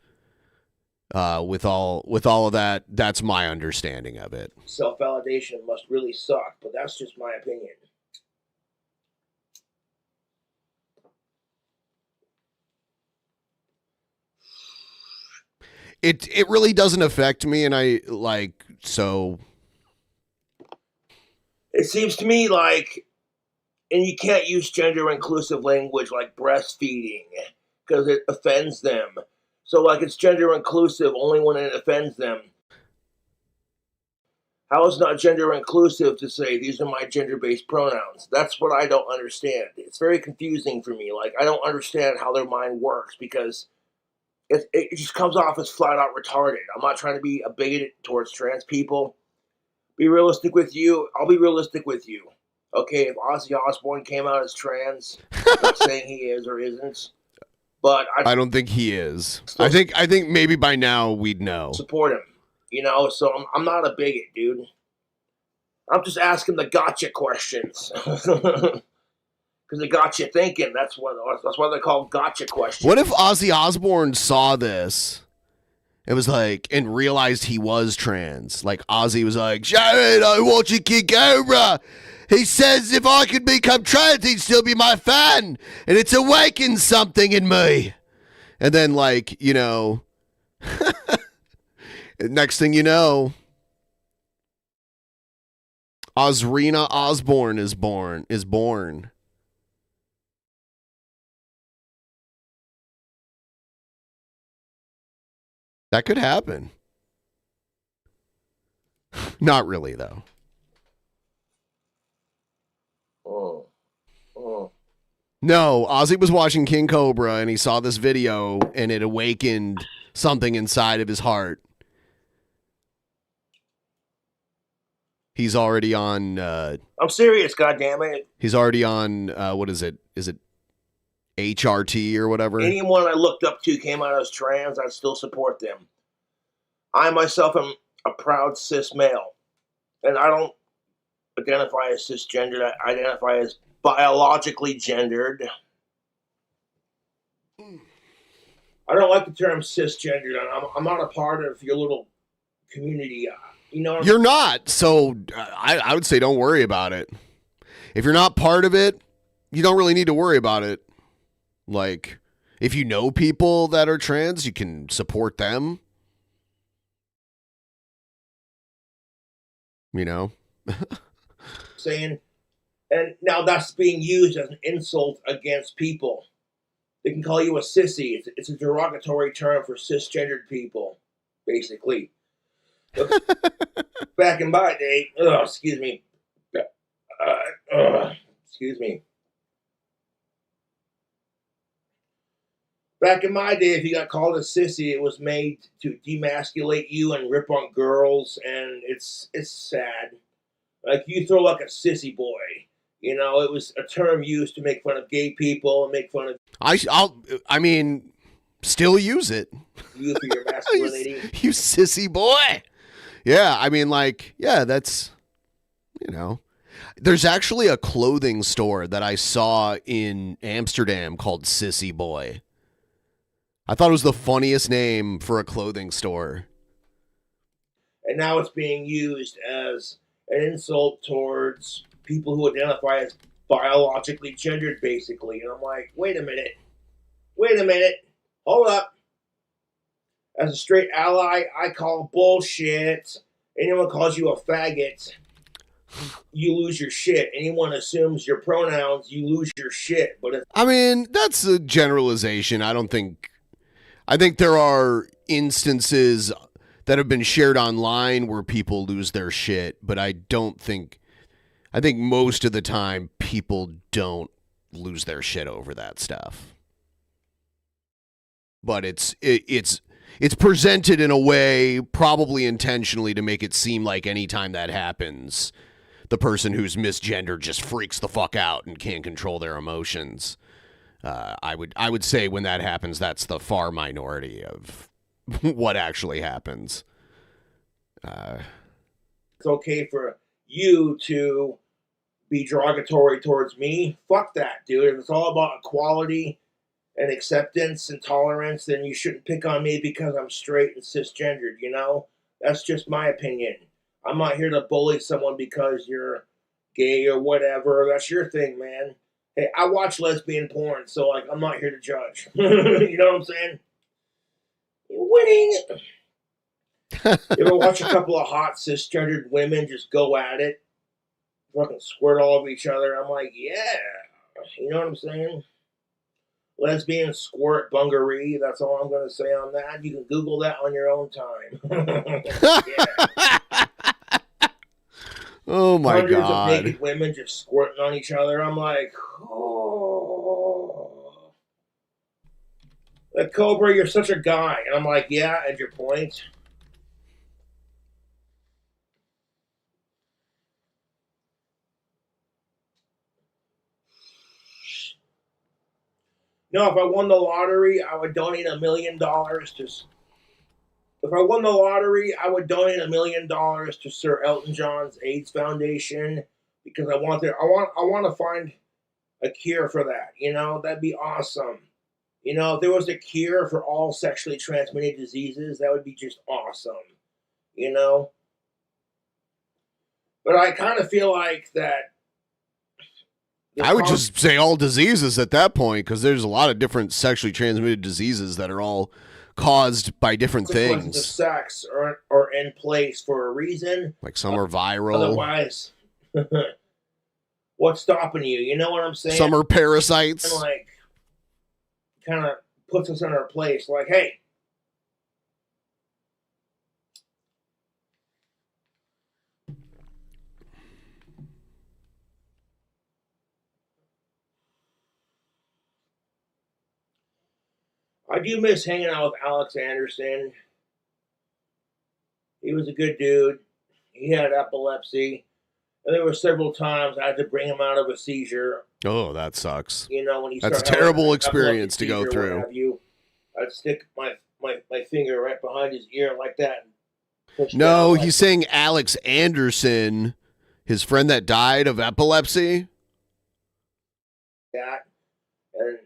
S3: with all of that, that's my understanding of it.
S5: Self-validation must really suck, but that's just my opinion.
S3: It really doesn't affect me, and I like, so
S5: It seems to me like, and you can't use gender inclusive language like breastfeeding because it offends them. So like it's gender inclusive only when it offends them. How is it not gender inclusive to say these are my gender-based pronouns? That's what I don't understand. It's very confusing for me. Like, I don't understand how their mind works because it just comes off as flat out retarded. I'm not trying to be a bigot towards trans people. Be realistic with you. I'll be realistic with you. Okay, if Ozzy Osbourne came out as trans, I'm not saying he is or isn't, but
S3: I don't think he is. I think maybe by now we'd know.
S5: Support him, you know. So I'm not a bigot, dude. I'm just asking the gotcha questions because they got you thinking. That's why they're called gotcha questions.
S3: What if Ozzy Osbourne saw this? It was like, and realized he was trans. Like, Ozzy was like, Jared, I watch you King Cobra. He says if I could become trans, he'd still be my fan. And it's awakened something in me. And then, like, you know, next thing you know, Ozrina Osbourne is born. That could happen. Not really, though. No, Ozzy was watching King Cobra and he saw this video and it awakened something inside of his heart. He's already on...
S5: I'm serious, goddammit.
S3: He's already on, what is it? Is it HRT or whatever?
S5: Anyone I looked up to came out as trans, I'd still support them. I myself am a proud cis male. And I don't identify as cisgendered. I identify as biologically gendered. I don't like the term cisgendered. I'm not a part of your little community. You know,
S3: You're not, so I would say don't worry about it. If you're not part of it, you don't really need to worry about it. Like, if you know people that are trans, you can support them. You know?
S5: saying, and now that's being used as an insult against people. They can call you a sissy. It's a derogatory term for cisgendered people, basically. Back in my day, excuse me. Excuse me. Back in my day, if you got called a sissy, it was made to demasculate you and rip on girls, and it's sad. Like, you throw like a sissy boy. You know, it was a term used to make fun of gay people and make fun of
S3: I mean, still use it.
S5: you for your masculinity.
S3: You sissy boy. Yeah, I mean, like, yeah, that's, you know. There's actually a clothing store that I saw in Amsterdam called Sissy Boy. I thought it was the funniest name for a clothing store.
S5: And now it's being used as an insult towards people who identify as biologically gendered, basically. And I'm like, wait a minute, hold up. As a straight ally, I call bullshit. Anyone calls you a faggot, you lose your shit. Anyone assumes your pronouns, you lose your shit. But
S3: I mean, that's a generalization. I think there are instances that have been shared online where people lose their shit, but I think most of the time people don't lose their shit over that stuff. But it's presented in a way, probably intentionally, to make it seem like anytime that happens, the person who's misgendered just freaks the fuck out and can't control their emotions. I would say when that happens, that's the far minority of what actually happens.
S5: it's okay for you to be derogatory towards me. Fuck that, dude. If it's all about equality and acceptance and tolerance, then you shouldn't pick on me because I'm straight and cisgendered, you know? That's just my opinion. I'm not here to bully someone because you're gay or whatever. That's your thing, man. Hey, I watch lesbian porn, so, like, I'm not here to judge. You know what I'm saying? You're winning. You ever watch a couple of hot cisgendered women just go at it? Fucking squirt all over each other. I'm like, yeah. You know what I'm saying? Lesbian squirt bungaree. That's all I'm going to say on that. You can Google that on your own time.
S3: Oh my
S5: Hundreds
S3: God.
S5: of naked women just squirting on each other. I'm like, oh. Like, Cobra, you're such a guy. And I'm like, yeah, at your point. No, if I won the lottery, I would donate $1 million to. If I won the lottery, I would donate $1 million to Sir Elton John's AIDS Foundation because I want to find a cure for that. You know, that'd be awesome. You know, if there was a cure for all sexually transmitted diseases, that would be just awesome. You know, but I kind of feel like that.
S3: I would just say all diseases at that point, because there's a lot of different sexually transmitted diseases that are all caused by different things.
S5: Of sex are in place for a reason.
S3: Like some are viral.
S5: Otherwise, what's stopping you? You know what I'm saying?
S3: Some are parasites.
S5: And like, kind of puts us in our place. Like, hey. I do miss hanging out with Alex Anderson. He was a good dude. He had epilepsy. And there were several times I had to bring him out of a seizure.
S3: Oh, that sucks.
S5: You know, when he
S3: That's a terrible experience to go through.
S5: I'd stick my finger right behind his ear like that. pushed
S3: No,
S5: down,
S3: he's saying Alex Anderson, his friend that died of epilepsy.
S5: that, and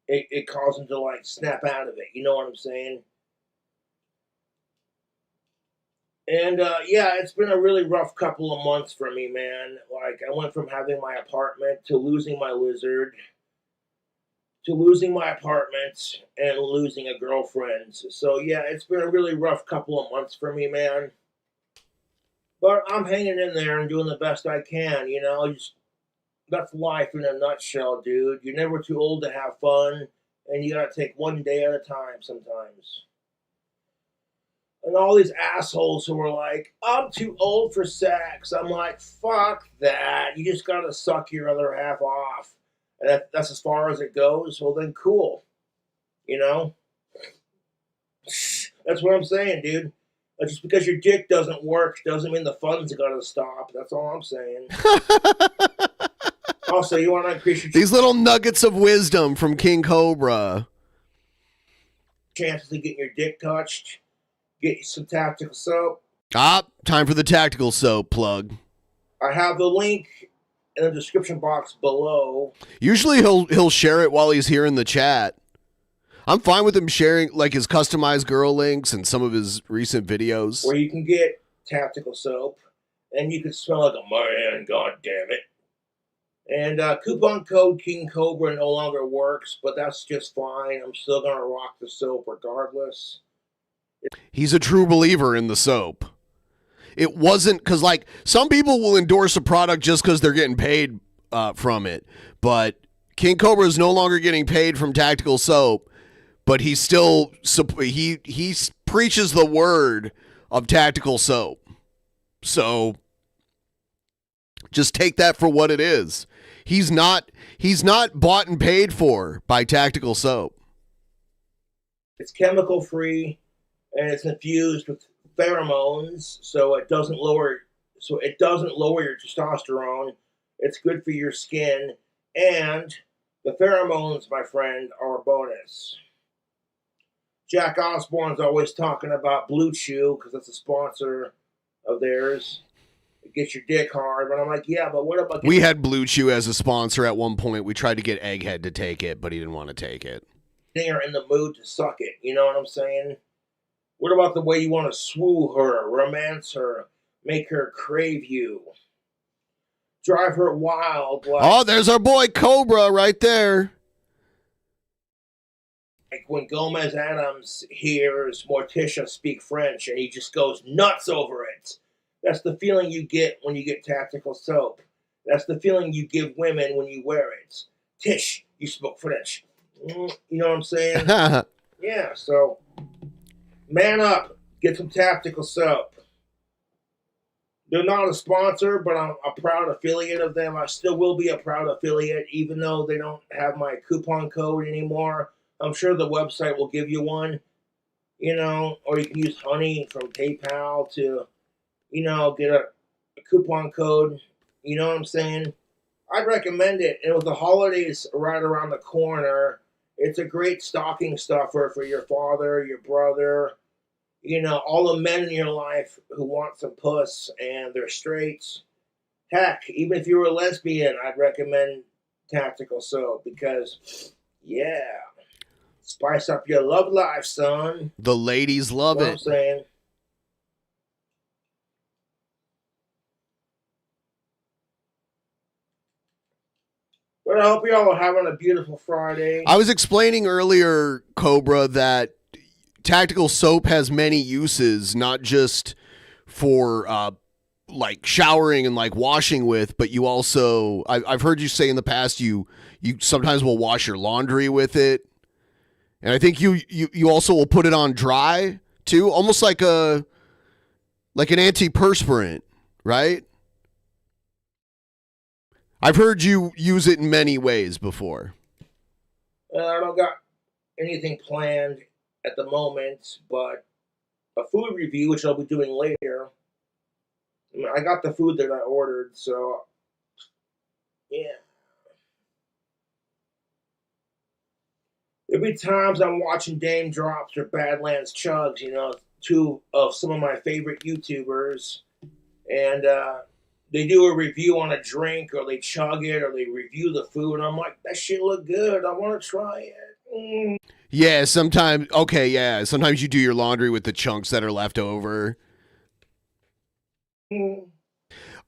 S5: it caused him to like snap out of it. You know what I'm saying? And yeah, it's been a really rough couple of months for me, man. Like I went from having my apartment to losing my lizard to losing my apartment and losing a girlfriend. So yeah, it's been a really rough couple of months for me, man. But I'm hanging in there and doing the best I can, you know. Just that's life in a nutshell, dude. You're never too old to have fun, and you gotta take one day at a time sometimes. And all these assholes who are like, I'm too old for sex. I'm like, fuck that. You just gotta suck your other half off. And that's as far as it goes. Well, then cool. You know? That's what I'm saying, dude. Just because your dick doesn't work doesn't mean the fun's gotta stop. That's all I'm saying. Also, you want to increase your
S3: These little nuggets of wisdom from King Cobra.
S5: chances of getting your dick touched? Get you some tactical soap.
S3: Time for the tactical soap plug.
S5: I have the link in the description box below.
S3: Usually he'll share it while he's here in the chat. I'm fine with him sharing like his customized girl links and some of his recent videos.
S5: Where you can get tactical soap, and you can smell like a man, god damn it. And coupon code King Cobra no longer works, but that's just fine. I'm still gonna rock the soap regardless.
S3: He's a true believer in the soap. It wasn't because like some people will endorse a product just because they're getting paid from it, but King Cobra is no longer getting paid from tactical soap. But he still he preaches the word of tactical soap. So just take that for what it is. He's not bought and paid for by tactical soap.
S5: It's chemical free and it's infused with pheromones, so it doesn't lower your testosterone. It's good for your skin, and the pheromones, my friend, are a bonus. Jack Osborne's always talking about Blue Chew because that's a sponsor of theirs. It gets your dick hard, but I'm like, yeah, but what about?
S3: We had Blue Chew as a sponsor at one point. We tried to get Egghead to take it, but he didn't want to take it.
S5: Getting her in the mood to suck it. You know what I'm saying? What about the way you want to swoo her, romance her, make her crave you, drive her wild?
S3: Like, there's our boy Cobra right there.
S5: Like when Gomez Adams hears Morticia speak French and he just goes nuts over it. That's the feeling you get when you get tactical soap. That's the feeling you give women when you wear it. Tish, you spoke French. You know what I'm saying? Yeah, so man up. Get some tactical soap. They're not a sponsor, but I'm a proud affiliate of them. I still will be a proud affiliate, even though they don't have my coupon code anymore. I'm sure the website will give you one, you know, or you can use Honey from PayPal to, you know, get a coupon code. You know what I'm saying? I'd recommend it. And with the holidays right around the corner, it's a great stocking stuffer for your father, your brother, you know, all the men in your life who want some puss and they're straights. Heck, even if you were a lesbian, I'd recommend tactical soap because, yeah. Spice up your love life, son.
S3: The ladies love it.
S5: I'm saying. But I hope y'all are having a beautiful Friday.
S3: I was explaining earlier, Cobra, that tactical soap has many uses, not just for like showering and like washing with, but you also, I've heard you say in the past, you sometimes will wash your laundry with it. And I think you also will put it on dry too, almost like an antiperspirant, right? I've heard you use it in many ways before.
S5: I don't got anything planned at the moment, but a food review, which I'll be doing later. I got the food that I ordered, so yeah. There'll be times I'm watching Dame Drops or Badlands Chugs, you know, two of some of my favorite YouTubers, and they do a review on a drink, or they chug it, or they review the food, and I'm like, that shit look good. I want to try it.
S3: Yeah, sometimes. Okay, yeah. Sometimes you do your laundry with the chunks that are left over.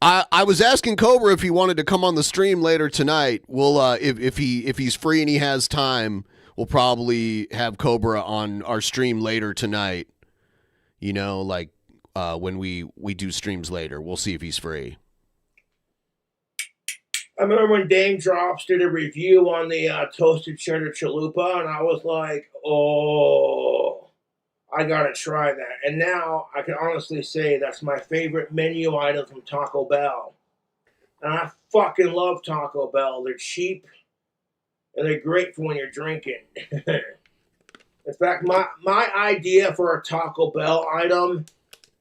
S3: I was asking Cobra if he wanted to come on the stream later tonight. We'll if he's free and he has time, we'll probably have Cobra on our stream later tonight. You know, like when we do streams later. We'll see if he's free.
S5: I remember when Dame Drops did a review on the toasted cheddar chalupa, and I was like, oh, I gotta try that. And now I can honestly say that's my favorite menu item from Taco Bell. And I fucking love Taco Bell. They're cheap, and they're great for when you're drinking. In fact, my idea for a Taco Bell item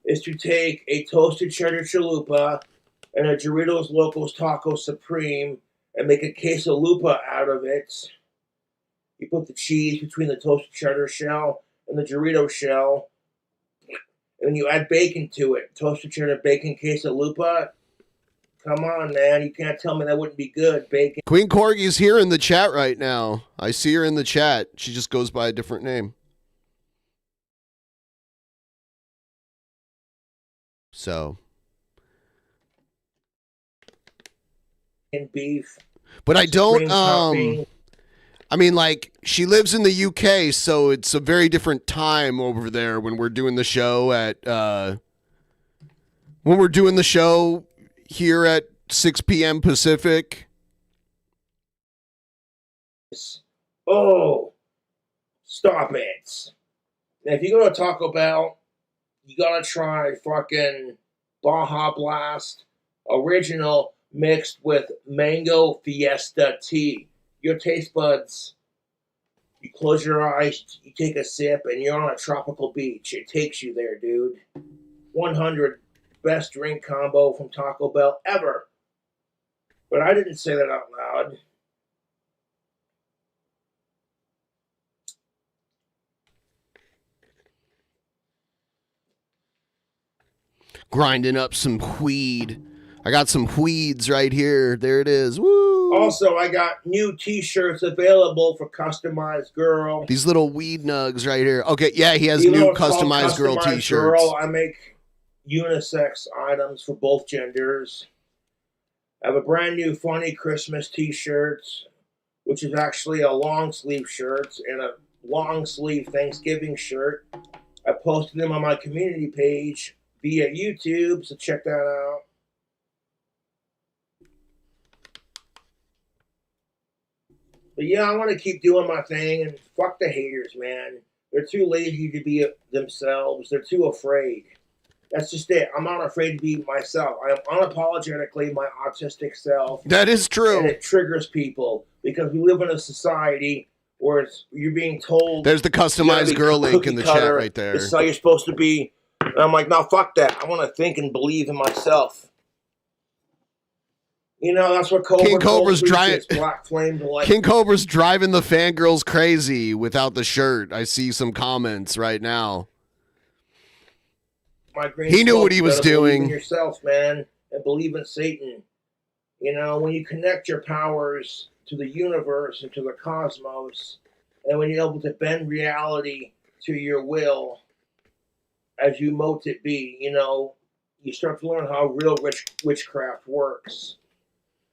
S5: is to take a toasted cheddar chalupa and a Doritos Locos Taco Supreme and make a quesalupa out of it. You put the cheese between the toasted cheddar shell and the Dorito shell, and then you add bacon to it. Toasted cheddar bacon quesalupa. Come on, man. You can't tell me that wouldn't be good. Bacon.
S3: Queen Corgi's here in the chat right now. I see her in the chat. She just goes by a different name. So.
S5: And beef.
S3: But I don't,
S5: topping.
S3: I mean, like, she lives in the UK, so it's a very different time over there when we're doing the show at, when we're doing the show here at 6 p.m. Pacific.
S5: Oh, stop it. Now, if you go to Taco Bell, you gotta try fucking Baja Blast original mixed with mango fiesta tea. Your taste buds, you close your eyes, you take a sip, and you're on a tropical beach. It takes you there, dude. 100 best drink combo from Taco Bell ever. But I didn't say that out loud.
S3: Grinding up some weed. I got some weeds right here. There it is. Woo!
S5: Also, I got new t-shirts available for customized girl.
S3: These little weed nugs right here. Okay, yeah, he has new customized girl t-shirts.
S5: Girl, I make unisex items for both genders. I have a brand new funny Christmas t-shirt, which is actually a long sleeve shirt, and a long sleeve Thanksgiving shirt. I posted them on my community page via YouTube, so check that out. But yeah, I want to keep doing my thing, and fuck the haters, man. They're too lazy to be themselves. They're too afraid. That's just it. I'm not afraid to be myself. I am unapologetically my autistic self.
S3: That is true.
S5: And it triggers people because we live in a society where you're being told.
S3: There's the customized girl link in the chat right there.
S5: This is how you're supposed to be. And I'm like, no, fuck that. I want to think and believe in myself. You know, that's what
S3: King Cobra's driving.
S5: Black flame to light.
S3: King Cobra's driving the fangirls crazy without the shirt. I see some comments right now. He knew what he was doing.
S5: Believe in yourself, man, and believe in Satan. You know, when you connect your powers to the universe and to the cosmos, and when you're able to bend reality to your will, as you mote it be, you know, you start to learn how real witchcraft works.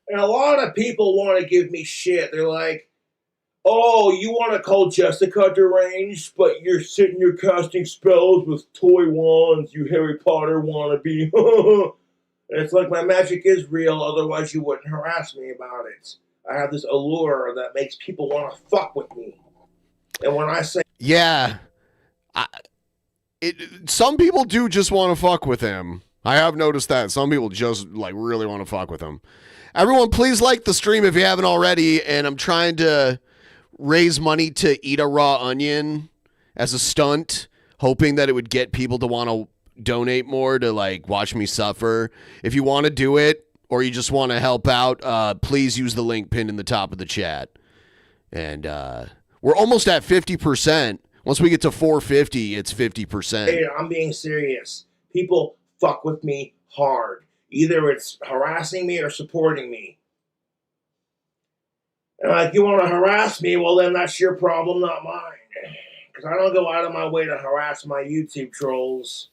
S5: And a lot of people want to give me shit. They're like, oh, you want to call Jessica deranged, but you're sitting here casting spells with toy wands, you Harry Potter wannabe. And it's like, my magic is real, otherwise you wouldn't harass me about it. I have this allure that makes people want to fuck with me. And when I say...
S3: Yeah. Some people do just want to fuck with him. I have noticed that. Some people just, like, really want to fuck with him. Everyone, please like the stream if you haven't already. And I'm trying to raise money to eat a raw onion as a stunt, hoping that it would get people to want to donate more to, like, watch me suffer. If you want to do it or you just want to help out, please use the link pinned in the top of the chat. And we're almost at 50%. Once we get to 450, it's 50%.
S5: Hey, I'm being serious. People fuck with me hard. Either it's harassing me or supporting me. And like, you want to harass me? Well, then that's your problem, not mine. Because I don't go out of my way to harass my YouTube trolls.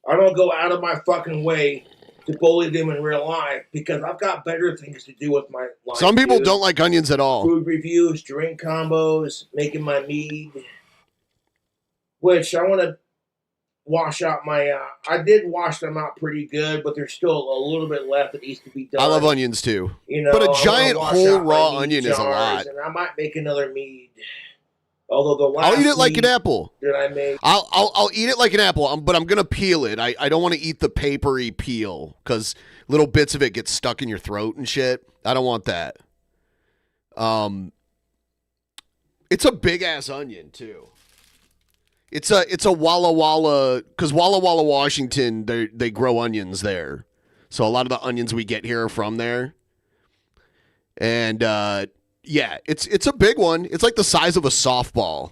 S5: I don't go out of my fucking way to bully them in real life because I've got better things to do with my life.
S3: Some people don't like onions at all.
S5: Food reviews, drink combos, making my mead. Which I want to wash out my... I did wash them out pretty good, but there's still a little bit left that needs to be done.
S3: I love onions too.
S5: You know,
S3: but a giant whole raw onion is a lot.
S5: And I might make another mead. Although the last
S3: I'll eat it like an apple.
S5: That I made,
S3: I'll eat it like an apple, but I'm gonna peel it. I don't want to eat the papery peel because little bits of it get stuck in your throat and shit. I don't want that. It's a big ass onion too. It's a Walla Walla, because Walla Walla, Washington, they grow onions there, so a lot of the onions we get here are from there. And yeah, it's a big one. It's like the size of a softball.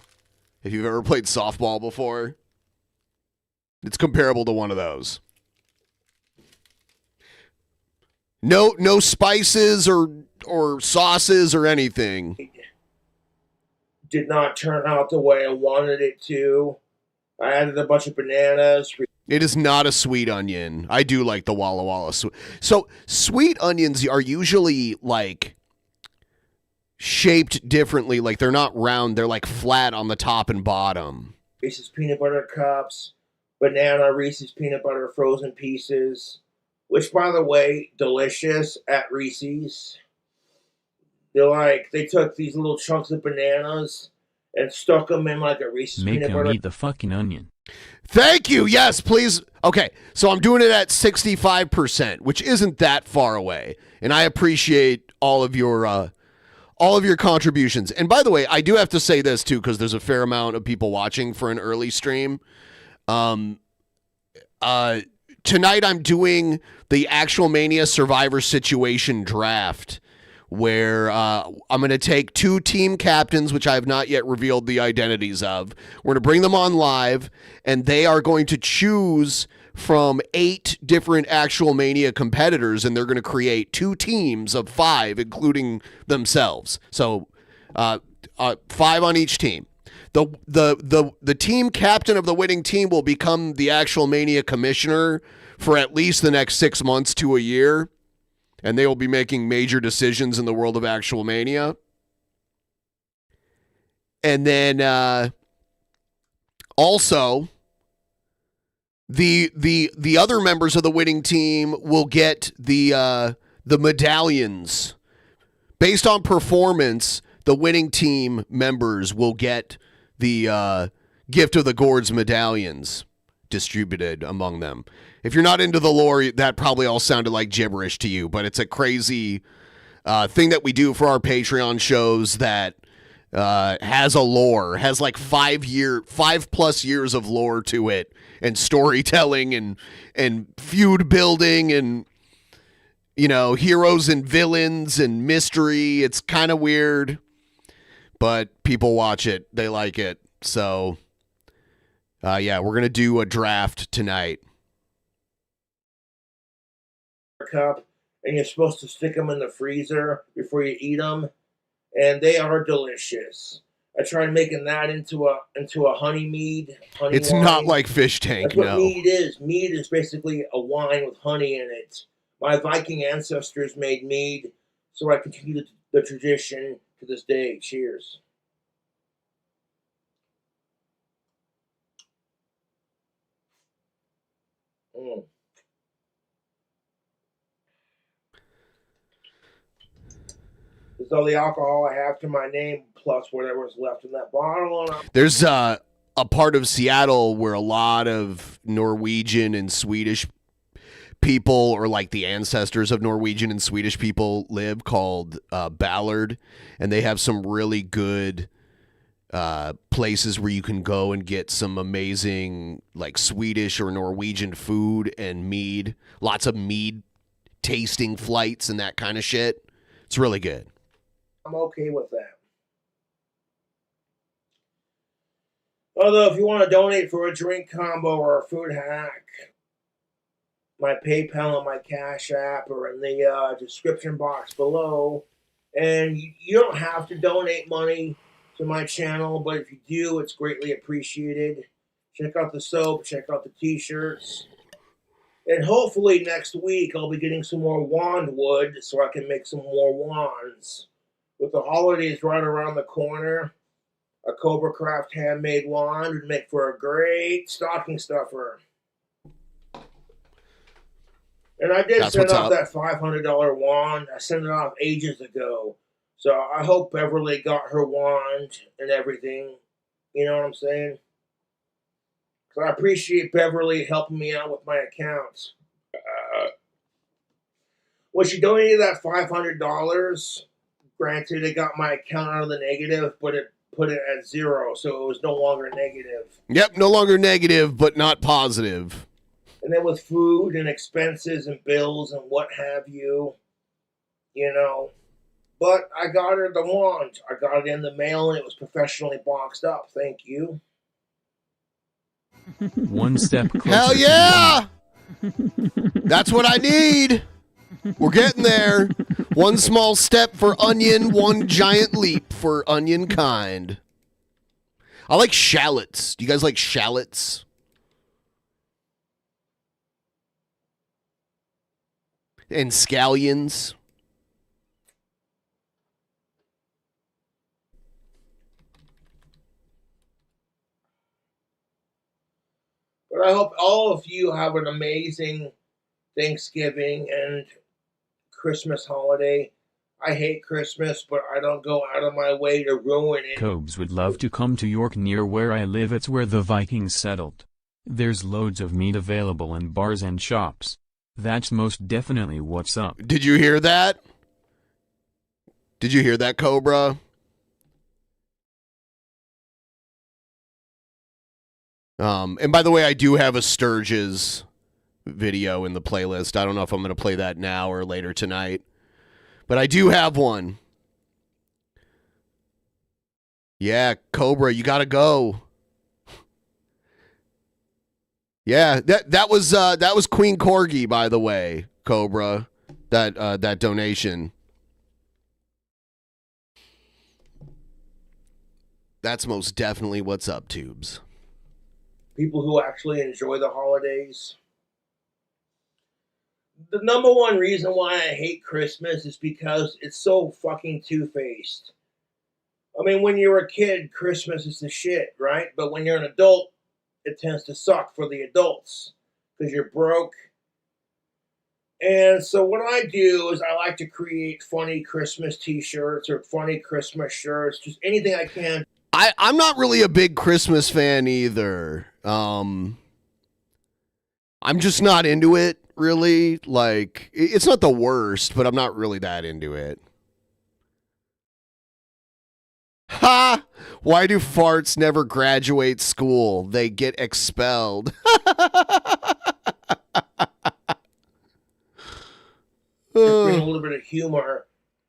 S3: If you've ever played softball before, it's comparable to one of those. No spices or sauces or anything.
S5: did not turn out the way I wanted it to. I added a bunch of bananas.
S3: It is not a sweet onion. I do like the Walla Walla. So sweet onions are usually like shaped differently. Like they're not round. They're like flat on the top and bottom.
S5: Reese's peanut butter cups, banana Reese's peanut butter frozen pieces, which by the way, delicious at Reese's. They took these little chunks of bananas and stuck them in like a Reese's
S6: Make
S5: peanut
S6: him
S5: butter.
S6: eat the fucking onion.
S3: Thank you. Yes, please. Okay, so I'm doing it at 65%, which isn't that far away, and I appreciate all of your contributions. And by the way, I do have to say this too, because there's a fair amount of people watching for an early stream. Tonight I'm doing the Actual Mania Survivor Situation Draft, where I'm going to take 2 team captains, which I have not yet revealed the identities of. We're going to bring them on live, and they are going to choose from 8 different Actual Mania competitors, and they're going to create 2 teams of 5, including themselves. So 5 on each team. The team captain of the winning team will become the Actual Mania commissioner for at least the next 6 months to a year. And they will be making major decisions in the world of Actual Mania. And then also the other members of the winning team will get the medallions. Based on performance, the winning team members will get the Gift of the Gourds medallions distributed among them. If you're not into the lore, that probably all sounded like gibberish to you, but it's a crazy thing that we do for our Patreon shows that has a lore, has like 5+ years of lore to it, and storytelling and feud building and, you know, heroes and villains and mystery. It's kind of weird, but people watch it. They like it. So, yeah, we're going to do a draft tonight.
S5: Cup, and you're supposed to stick them in the freezer before you eat them, and they are delicious. I tried making that into a honey mead.
S3: It's
S5: wine.
S3: not like fish tank.
S5: That's what
S3: No,
S5: mead is. Mead is basically a wine with honey in it. My Viking ancestors made mead, so I continue the tradition to this day. Cheers. This is all the alcohol I have to my name, plus whatever's left in that bottle.
S3: there's a part of Seattle where a lot of Norwegian and Swedish people, or like the ancestors of Norwegian and Swedish people, live, called Ballard, and they have some really good places where you can go and get some amazing like Swedish or Norwegian food and mead. Lots of mead tasting flights and that kind of shit. It's really good.
S5: I'm okay with that. Although, if you want to donate for a drink combo or a food hack, my PayPal and my Cash App are in the description box below. And you don't have to donate money to my channel, but if you do, it's greatly appreciated. Check out the soap, check out the t-shirts. And hopefully next week I'll be getting some more wand wood so I can make some more wands. With the holidays right around the corner, a Cobra Craft handmade wand would make for a great stocking stuffer. And I did send off that $500 wand. I sent it off ages ago. So I hope Beverly got her wand and everything. You know what I'm saying? So I appreciate Beverly helping me out with my accounts. When she donated that $500, granted, it got my account out of the negative, but it put it at zero, so it was no longer negative.
S3: Yep, no longer negative, but not positive.
S5: And then with food and expenses and bills and what have you, you know. But I got her the wand. I got it in the mail and it was professionally boxed up. Thank you.
S6: One step closer.
S3: Hell yeah! That's what I need. We're getting there. One small step for onion, one giant leap for onion kind. I like shallots. Do you guys like shallots? And scallions.
S5: But I hope all of you have an amazing Thanksgiving and Christmas holiday. I hate Christmas, but I don't go out of my way to ruin it.
S6: Cobes would love to come to York near where I live. It's where the Vikings settled. There's loads of meat available in bars and shops. That's most definitely what's up.
S3: Did you hear that? Did you hear that, Cobra? And by the way, I do have a Sturges video in the playlist. I don't know if I'm going to play that now or later tonight. But I do have one. Yeah, Cobra, you got to go. Yeah, that was Queen Corgi, by the way, Cobra. That donation. That's most definitely what's up, Tubes.
S5: People who actually enjoy the holidays. The number one reason why I hate Christmas is because it's so fucking two-faced. I mean, when you're a kid, Christmas is the shit, right? But when you're an adult, it tends to suck for the adults because you're broke. And so what I do is I like to create funny Christmas t-shirts or funny Christmas shirts, just anything I can.
S3: I'm not really a big Christmas fan either. I'm just not into it, really. Like, it's not the worst, but I'm not really that into it. Ha! Why do farts never graduate school? They get expelled.
S5: Bring a little bit of humor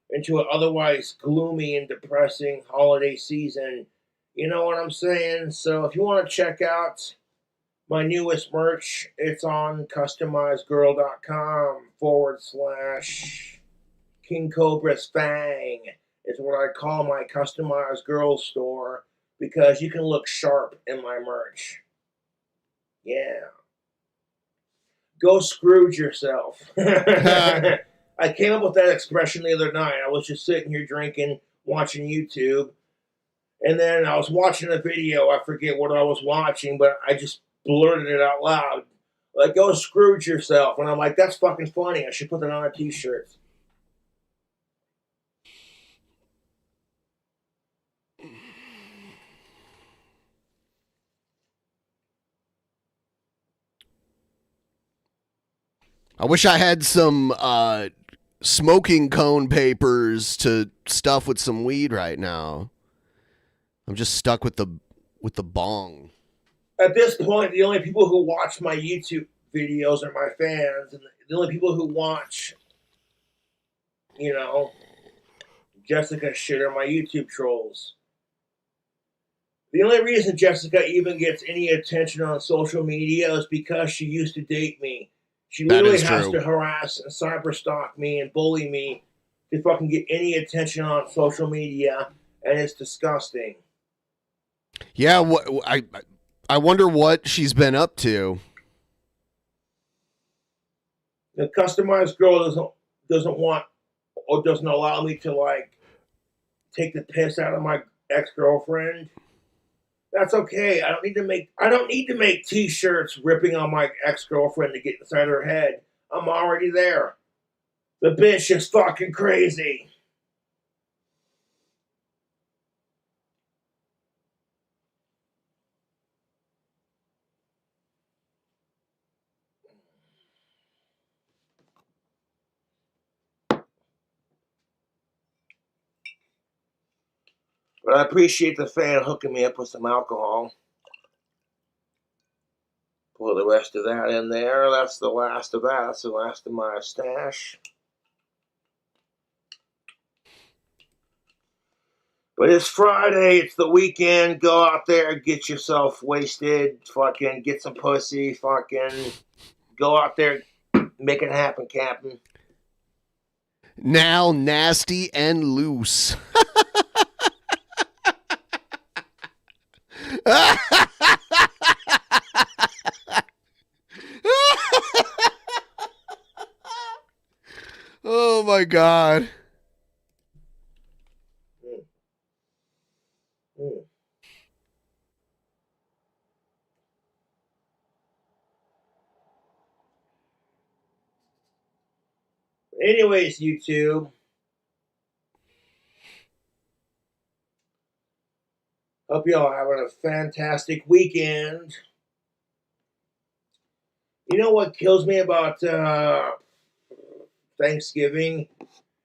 S5: into an otherwise gloomy and depressing holiday season. You know what I'm saying? So if you want to check out my newest merch, it's on customizedgirl.com/King Cobra's Fang. It's what I call my customized girl store because you can look sharp in my merch. Yeah. Go Scrooge yourself. I came up with that expression the other night. I was just sitting here drinking, watching YouTube, and then I was watching a video. I forget what I was watching, but I just blurted it out loud. Like, go Scrooge yourself. And I'm like, that's fucking funny. I should put that on a t-shirt.
S3: I wish I had some smoking cone papers to stuff with some weed right now. I'm just stuck with the bong.
S5: At this point, the only people who watch my YouTube videos are my fans, and the only people who watch, you know, Jessica shit are my YouTube trolls. The only reason Jessica even gets any attention on social media is because she used to date me. She
S3: That
S5: literally
S3: is
S5: has
S3: true.
S5: to harass and cyberstalk me and bully me to fucking get any attention on social media, and it's disgusting.
S3: Yeah, I wonder what she's been up to.
S5: The customized girl doesn't want or doesn't allow me to like take the piss out of my ex-girlfriend. That's okay. I don't need to make t-shirts ripping on my ex-girlfriend to get inside her head. I'm already there. The bitch is fucking crazy. But I appreciate the fan hooking me up with some alcohol. Pour the rest of that in there. That's the last of that. That's the last of my stash. But it's Friday, it's the weekend. Go out there, get yourself wasted, fucking get some pussy, fucking go out there, make it happen, Captain.
S3: Now nasty and loose. Oh my god.
S5: Anyways, YouTube. Hope y'all having a fantastic weekend. You know what kills me about Thanksgiving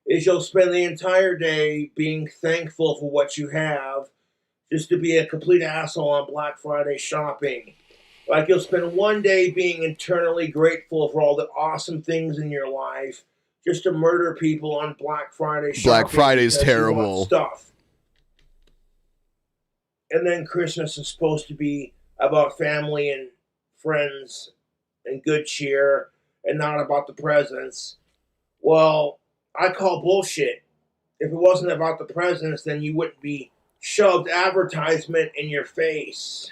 S5: is you'll spend the entire day being thankful for what you have, just to be a complete asshole on Black Friday shopping. Like you'll spend one day being internally grateful for all the awesome things in your life, just to murder people on Black Friday shopping.
S3: Black Friday's
S5: because you want
S3: terrible.
S5: stuff. And then Christmas is supposed to be about family and friends and good cheer and not about the presents. Well, I call bullshit. If it wasn't about the presents, then you wouldn't be shoved advertisement in your face.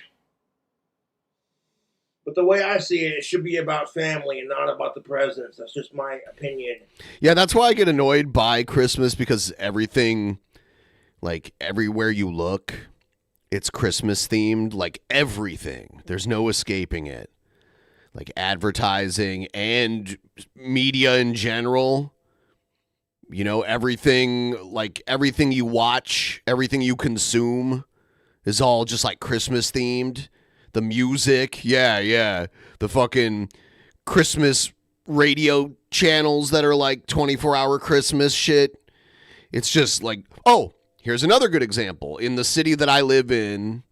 S5: But the way I see it, it should be about family and not about the presents. That's just my opinion.
S3: Yeah, that's why I get annoyed by Christmas, because everything, like everywhere you look, it's Christmas themed. Like everything. There's no escaping it. Like advertising and media in general. You know, everything, like everything you watch, everything you consume is all just like Christmas themed. The music, yeah. The fucking Christmas radio channels that are like 24-hour Christmas shit. It's just like, oh, here's another good example. In the city that I live in,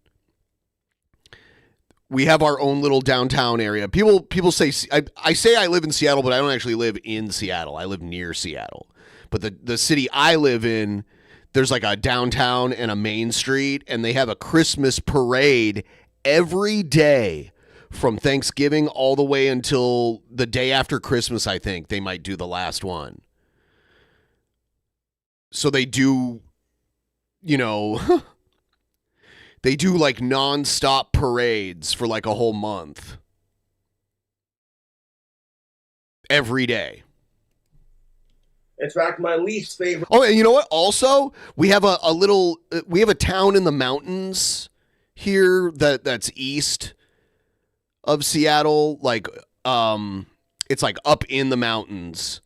S3: we have our own little downtown area. People say, I say I live in Seattle, but I don't actually live in Seattle. I live near Seattle. But the city I live in, there's like a downtown and a main street, and they have a Christmas parade every day from Thanksgiving all the way until the day after Christmas, I think. They might do the last one. So they do, you know, they do like nonstop parades for like a whole month. Every day.
S5: In fact, my least favorite.
S3: Oh, and you know what? Also, we have we have a town in the mountains here that's east of Seattle. Like, it's like up in the mountains,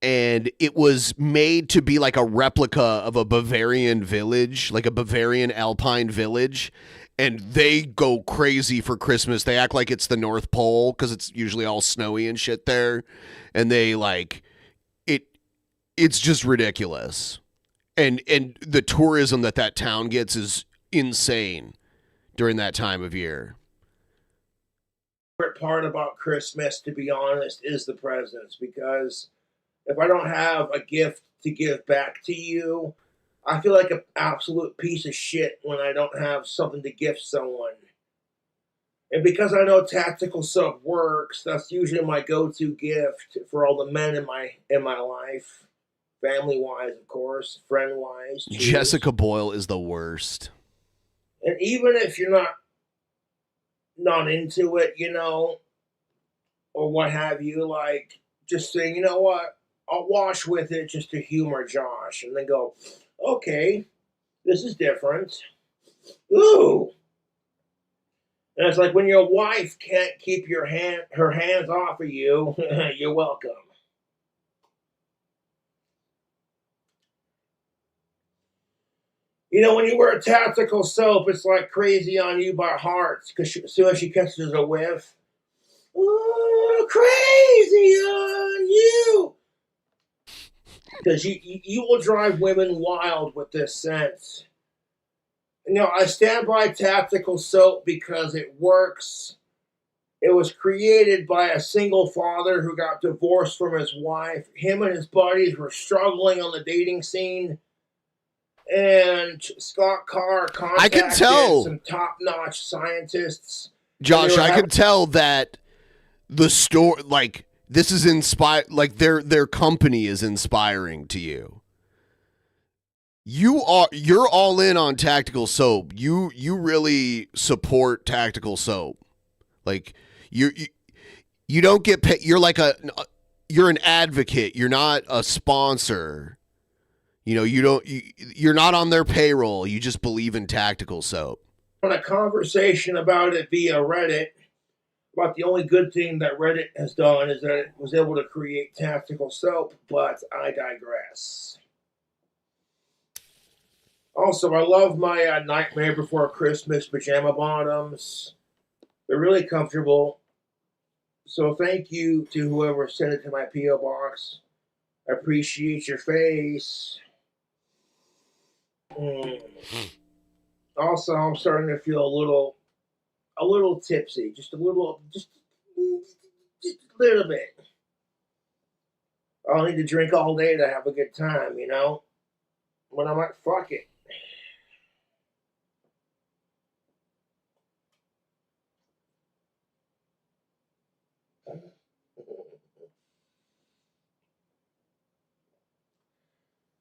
S3: and it was made to be like a replica of a Bavarian village, like a Bavarian alpine village. And they go crazy for Christmas. They act like it's the North Pole because it's usually all snowy and shit there, and they like. It's just ridiculous. And the tourism that town gets is insane during that time of year.
S5: Favorite part about Christmas, to be honest, is the presents. Because if I don't have a gift to give back to you, I feel like an absolute piece of shit when I don't have something to gift someone. And because I know tactical soap works, that's usually my go-to gift for all the men in my life, family-wise, of course, friend-wise. Too.
S3: Jessica Boyle is the worst.
S5: And even if you're not into it, you know, or what have you, like just saying, you know what, I'll wash with it just to humor Josh, and then go, okay, this is different. Ooh. And it's like when your wife can't keep her hands off of you, you're welcome. You know, when you wear tactical soap, it's like Crazy on You by Hearts, because as soon as she catches a whiff, oh, crazy on you. Because you will drive women wild with this scent. You know, I stand by tactical soap because it works. It was created by a single father who got divorced from his wife. Him and his buddies were struggling on the dating scene. And Scott Carr contacted some top-notch scientists.
S3: Josh, I can tell that the store, like, this is inspired, like, their company is inspiring to you. You're all in on tactical soap. You really support tactical soap. Like you don't get paid. You're an advocate. You're not a sponsor. You know, you're not on their payroll. You just believe in tactical soap.
S5: On a conversation about it via Reddit, about the only good thing that Reddit has done is that it was able to create tactical soap, but I digress. Also, I love my Nightmare Before Christmas pajama bottoms. They're really comfortable. So thank you to whoever sent it to my P.O. box. I appreciate your face. Also, I'm starting to feel a little tipsy. Just a little bit. I'll need to drink all day to have a good time, you know? But I'm like, fuck it.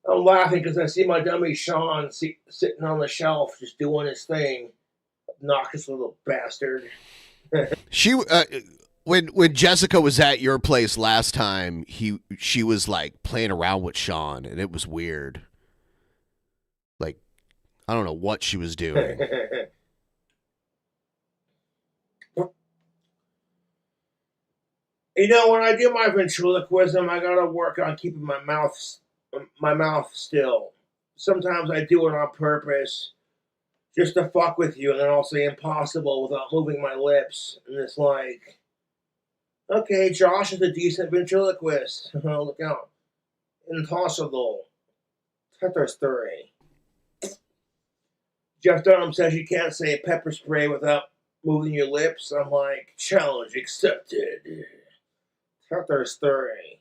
S5: I'm laughing because I see my dummy Sean sitting on the shelf just doing his thing. Obnoxious little bastard.
S3: When Jessica was at your place last time, she was like playing around with Sean, and it was weird. Like, I don't know what she was doing.
S5: You know, when I do my ventriloquism, I gotta work on keeping my mouth still. Sometimes I do it on purpose, just to fuck with you, and then I'll say impossible without moving my lips. And it's like, okay, Josh is a decent ventriloquist. Look out. Impossible. Tether story. Jeff Dunham says you can't say pepper spray without moving your lips. I'm like, challenge accepted. Tether story.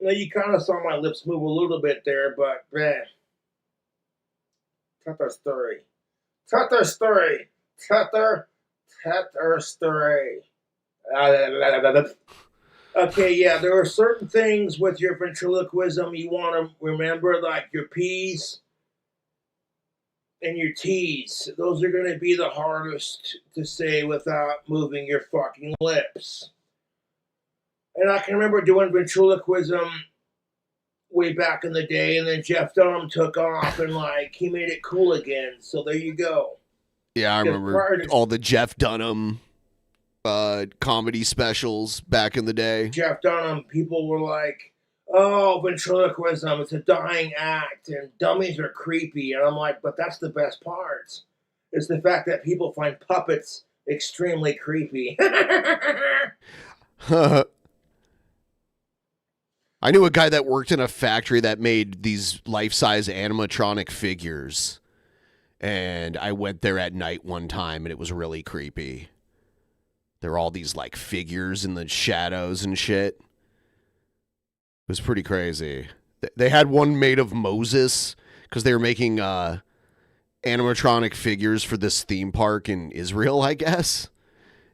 S5: Now, you kind of saw my lips move a little bit there, but Tether story. Tether story. Tether story. Okay, yeah, there are certain things with your ventriloquism you want to remember, like your P's and your T's. Those are going to be the hardest to say without moving your fucking lips. And I can remember doing ventriloquism way back in the day, and then Jeff Dunham took off and, like, he made it cool again. So there you go.
S3: Yeah, I remember all the Jeff Dunham comedy specials back in the day.
S5: Jeff Dunham, people were like, oh, ventriloquism, it's a dying act, and dummies are creepy. And I'm like, but that's the best part. It's the fact that people find puppets extremely creepy.
S3: I knew a guy that worked in a factory that made these life-size animatronic figures. And I went there at night one time, and it was really creepy. There were all these, like, figures in the shadows and shit. It was pretty crazy. They had one made of Moses because they were making animatronic figures for this theme park in Israel, I guess.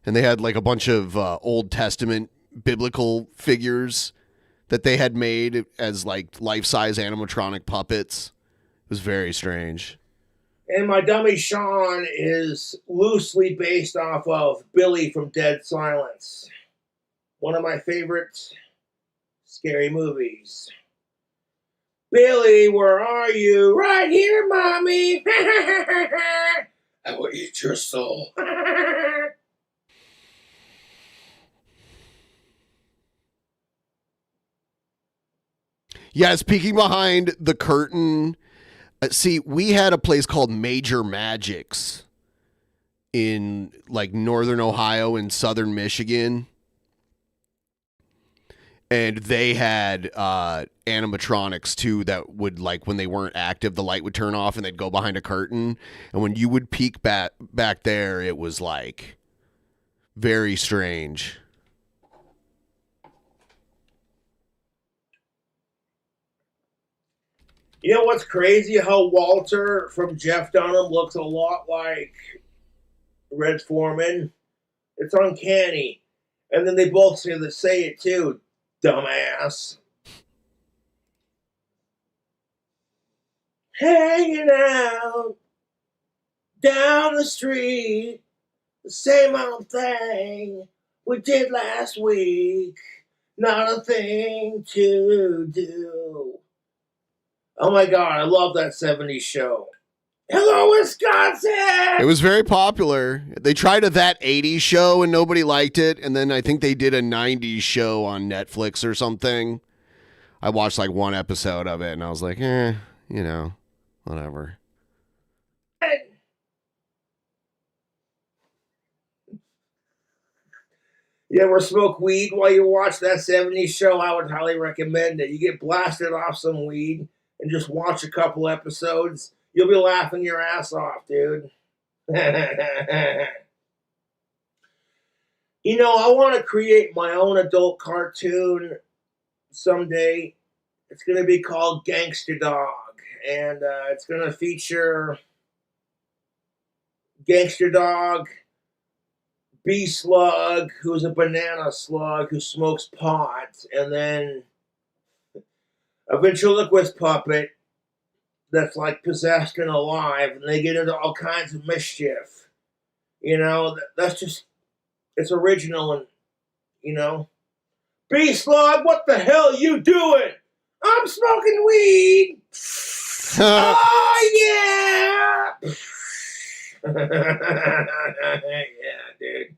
S3: And they had like a bunch of Old Testament biblical figures that they had made as like life-size animatronic puppets. It was very strange.
S5: And my dummy Sean is loosely based off of Billy from Dead Silence. One of my favorite scary movies. Billy, where are you? Right here, Mommy. I will eat your soul.
S3: Yes, peeking behind the curtain. See, we had a place called Major Magics in like northern Ohio and southern Michigan. And they had animatronics too that would, like, when they weren't active, the light would turn off and they'd go behind a curtain. And when you would peek back there, it was like very strange.
S5: You know what's crazy? How Walter from Jeff Dunham looks a lot like Red Foreman. It's uncanny. And then they both say it too, dumbass. Hanging out down the street, the same old thing we did last week. Not a thing to do. Oh my God, I love that 70s show. Hello, Wisconsin!
S3: It was very popular. They tried that 80s show and nobody liked it. And then I think they did a 90s show on Netflix or something. I watched like one episode of it and I was like, you know, whatever.
S5: You ever smoke weed while you watch that 70s show? I would highly recommend it. You get blasted off some weed and just watch a couple episodes. You'll be laughing your ass off, dude. You know, I want to create my own adult cartoon someday. It's going to be called Gangster Dog. And it's going to feature Gangster Dog, B-Slug, who's a banana slug who smokes pot, and then a ventriloquist puppet that's like possessed and alive, and they get into all kinds of mischief. You know, that's just, it's original, and, you know. B-Slug, what the hell you doing? I'm smoking weed. Oh, yeah. Yeah, dude.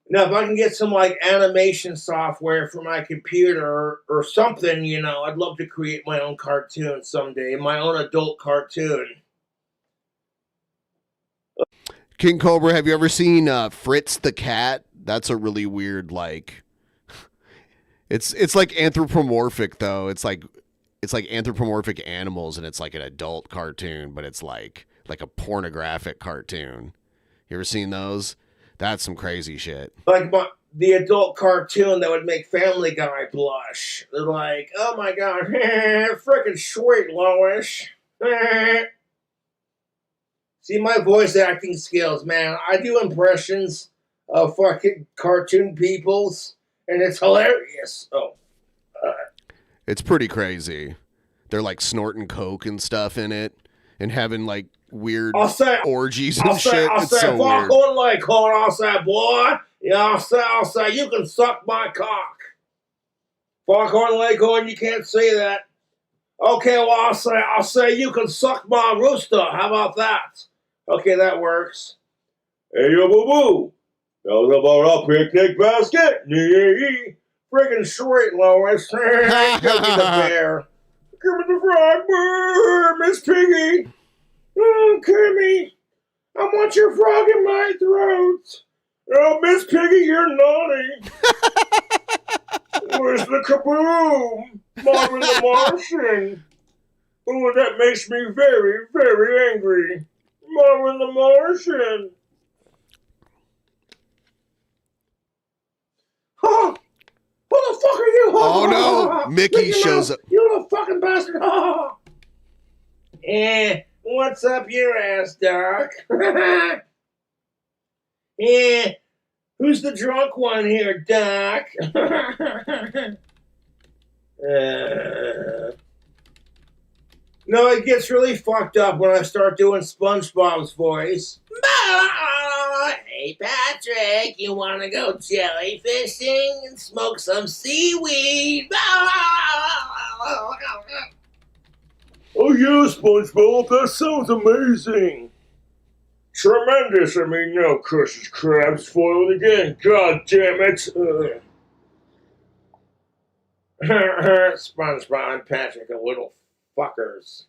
S5: Now, if I can get some like animation software for my computer or something, you know, I'd love to create my own cartoon someday, my own adult cartoon.
S3: King Cobra, have you ever seen Fritz the Cat? That's a really weird, like, it's like anthropomorphic though. It's like anthropomorphic animals, and it's like an adult cartoon, but it's like a pornographic cartoon. You ever seen those? That's some crazy shit.
S5: Like the adult cartoon that would make Family Guy blush. They're like, oh my God, frickin' sweet, Lois. See, my voice acting skills, man. I do impressions of fucking cartoon peoples, and it's hilarious. Oh.
S3: It's pretty crazy. They're like snorting coke and stuff in it, and having like weird orgies and shit.
S5: I'll say,
S3: so weird.
S5: Foghorn Leghorn, I'll say, boy, yeah, I'll say, you can suck my cock. Foghorn Leghorn, you can't say that. Okay, well, I'll say, you can suck my rooster. How about that? Okay, that works. Hey, yo, boo-boo. Tell us about a picnic basket. Nee. Friggin' sweet, Lois. Give me the bear. Give me the frog. Miss Piggy. Oh, Kimmy, I want your frog in my throat. Oh, Miss Piggy, you're naughty. Where's the kaboom? Marvin the Martian. Oh, that makes me very, very angry. Marvin the Martian. Huh? Who the fuck are you, huh?
S3: Oh no, Mickey shows up.
S5: You little fucking bastard! Oh. What's up your ass, Doc? Who's the drunk one here, Doc? No, it gets really fucked up when I start doing SpongeBob's voice. Hey, Patrick, you want to go jellyfishing and smoke some seaweed? Oh, yeah, SpongeBob, that sounds amazing. Tremendous, I mean, no, curses crabs foiled again. God damn it. SpongeBob and Patrick are little fuckers.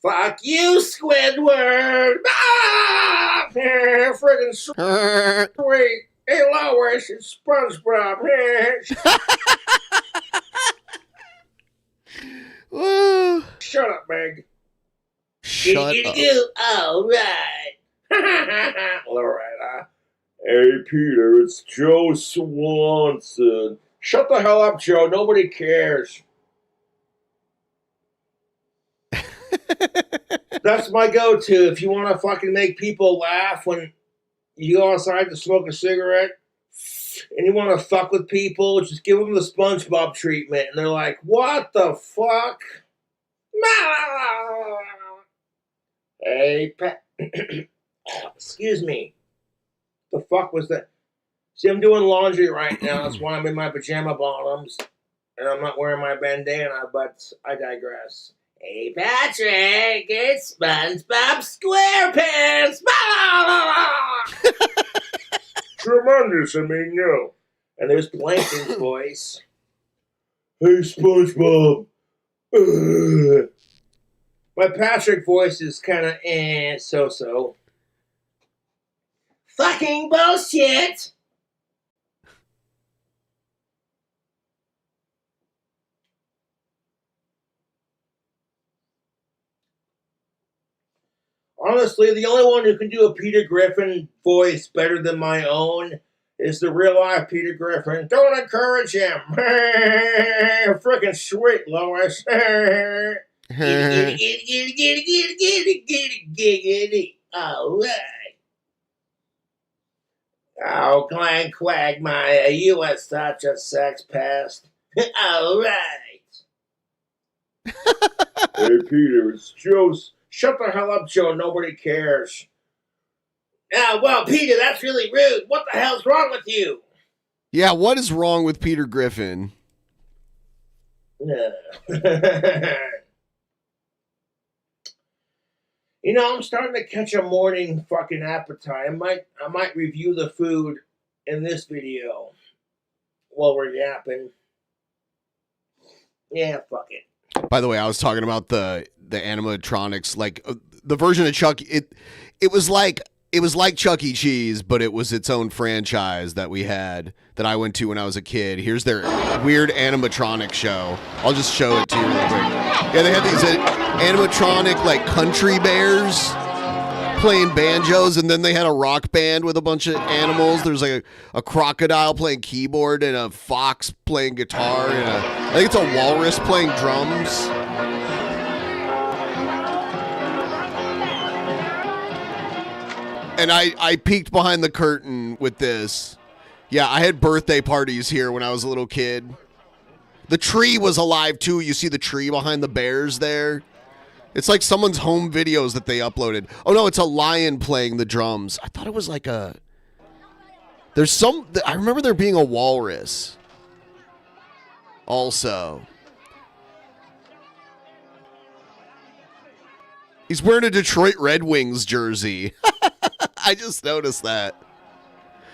S5: Fuck you, Squidward! Ah! Friggin' sweet. Hey, Lois, it's SpongeBob. Shut up, Meg.
S3: Shut up.
S5: All right. Loretta. Hey, Peter, it's Joe Swanson. Shut the hell up, Joe. Nobody cares. That's my go-to. If you want to fucking make people laugh when you go outside to smoke a cigarette and you want to fuck with people, just give them the SpongeBob treatment. And they're like, what the fuck? Hey, excuse me. The fuck was that? See, I'm doing laundry right now. That's why I'm in my pajama bottoms. And I'm not wearing my bandana, but I digress. Hey, Patrick, it's SpongeBob SquarePants! Tremendous, I mean, no. And there's Plankton's voice. Hey, SpongeBob. My Patrick voice is kind of so-so. Fucking bullshit! Honestly, the only one who can do a Peter Griffin voice better than my own is the real-life Peter Griffin. Don't encourage him. Frickin' sweet, Lois. All right. Oh, Clang Quagmire, you are such a sex pest. All right. Hey, Peter, it's Joe's. Shut the hell up, Joe. Nobody cares. Well, Peter, that's really rude. What the hell's wrong with you?
S3: Yeah, what is wrong with Peter Griffin?
S5: You know, I'm starting to catch a morning fucking appetite. I might review the food in this video while we're yapping. Yeah, fuck it.
S3: By the way, I was talking about the animatronics, like the version of Chuck. It was like Chuck E. Cheese, but it was its own franchise that we had that I went to when I was a kid. Here's their weird animatronic show. I'll just show it to you really quick. Yeah, they had these animatronic like country bears playing banjos, and then they had a rock band with a bunch of animals. There's like a crocodile playing keyboard and a fox playing guitar, and I think it's a walrus playing drums. And I peeked behind the curtain with this. Yeah, I had birthday parties here when I was a little kid. The tree was alive too. You see the tree behind the bears there? It's like someone's home videos that they uploaded. Oh no, it's a lion playing the drums. I thought it was like I remember there being a walrus also. He's wearing a Detroit Red Wings jersey. I just noticed that.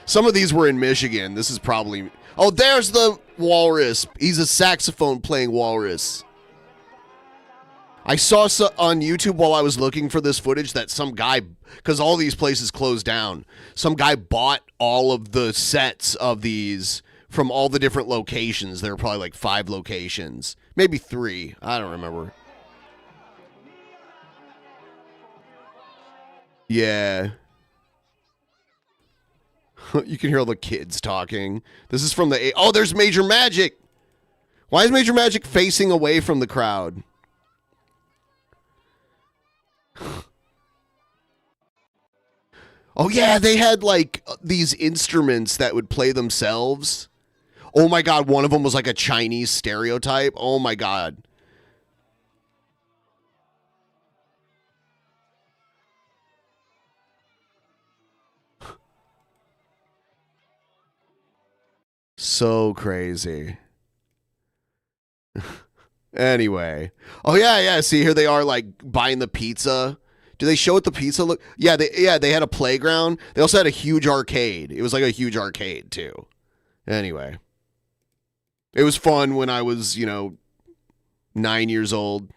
S3: Some of these were in Michigan. This is probably... Oh, there's the walrus. He's a saxophone playing walrus. I saw on YouTube while I was looking for this footage that some guy, because all these places closed down, some guy bought all of the sets of these from all the different locations. There were probably like 5 locations. Maybe 3. I don't remember. Yeah. You can hear all the kids talking. This is from the... Oh, there's Major Magic. Why is Major Magic facing away from the crowd? Oh, yeah, they had, like, these instruments that would play themselves. Oh, my God, one of them was like a Chinese stereotype. Oh, my God. So crazy. Anyway. Oh, yeah. See, here they are, like, buying the pizza. Do they show what the pizza look? Yeah, they had a playground. They also had a huge arcade. It was like a huge arcade, too. Anyway. It was fun when I was, 9 years old.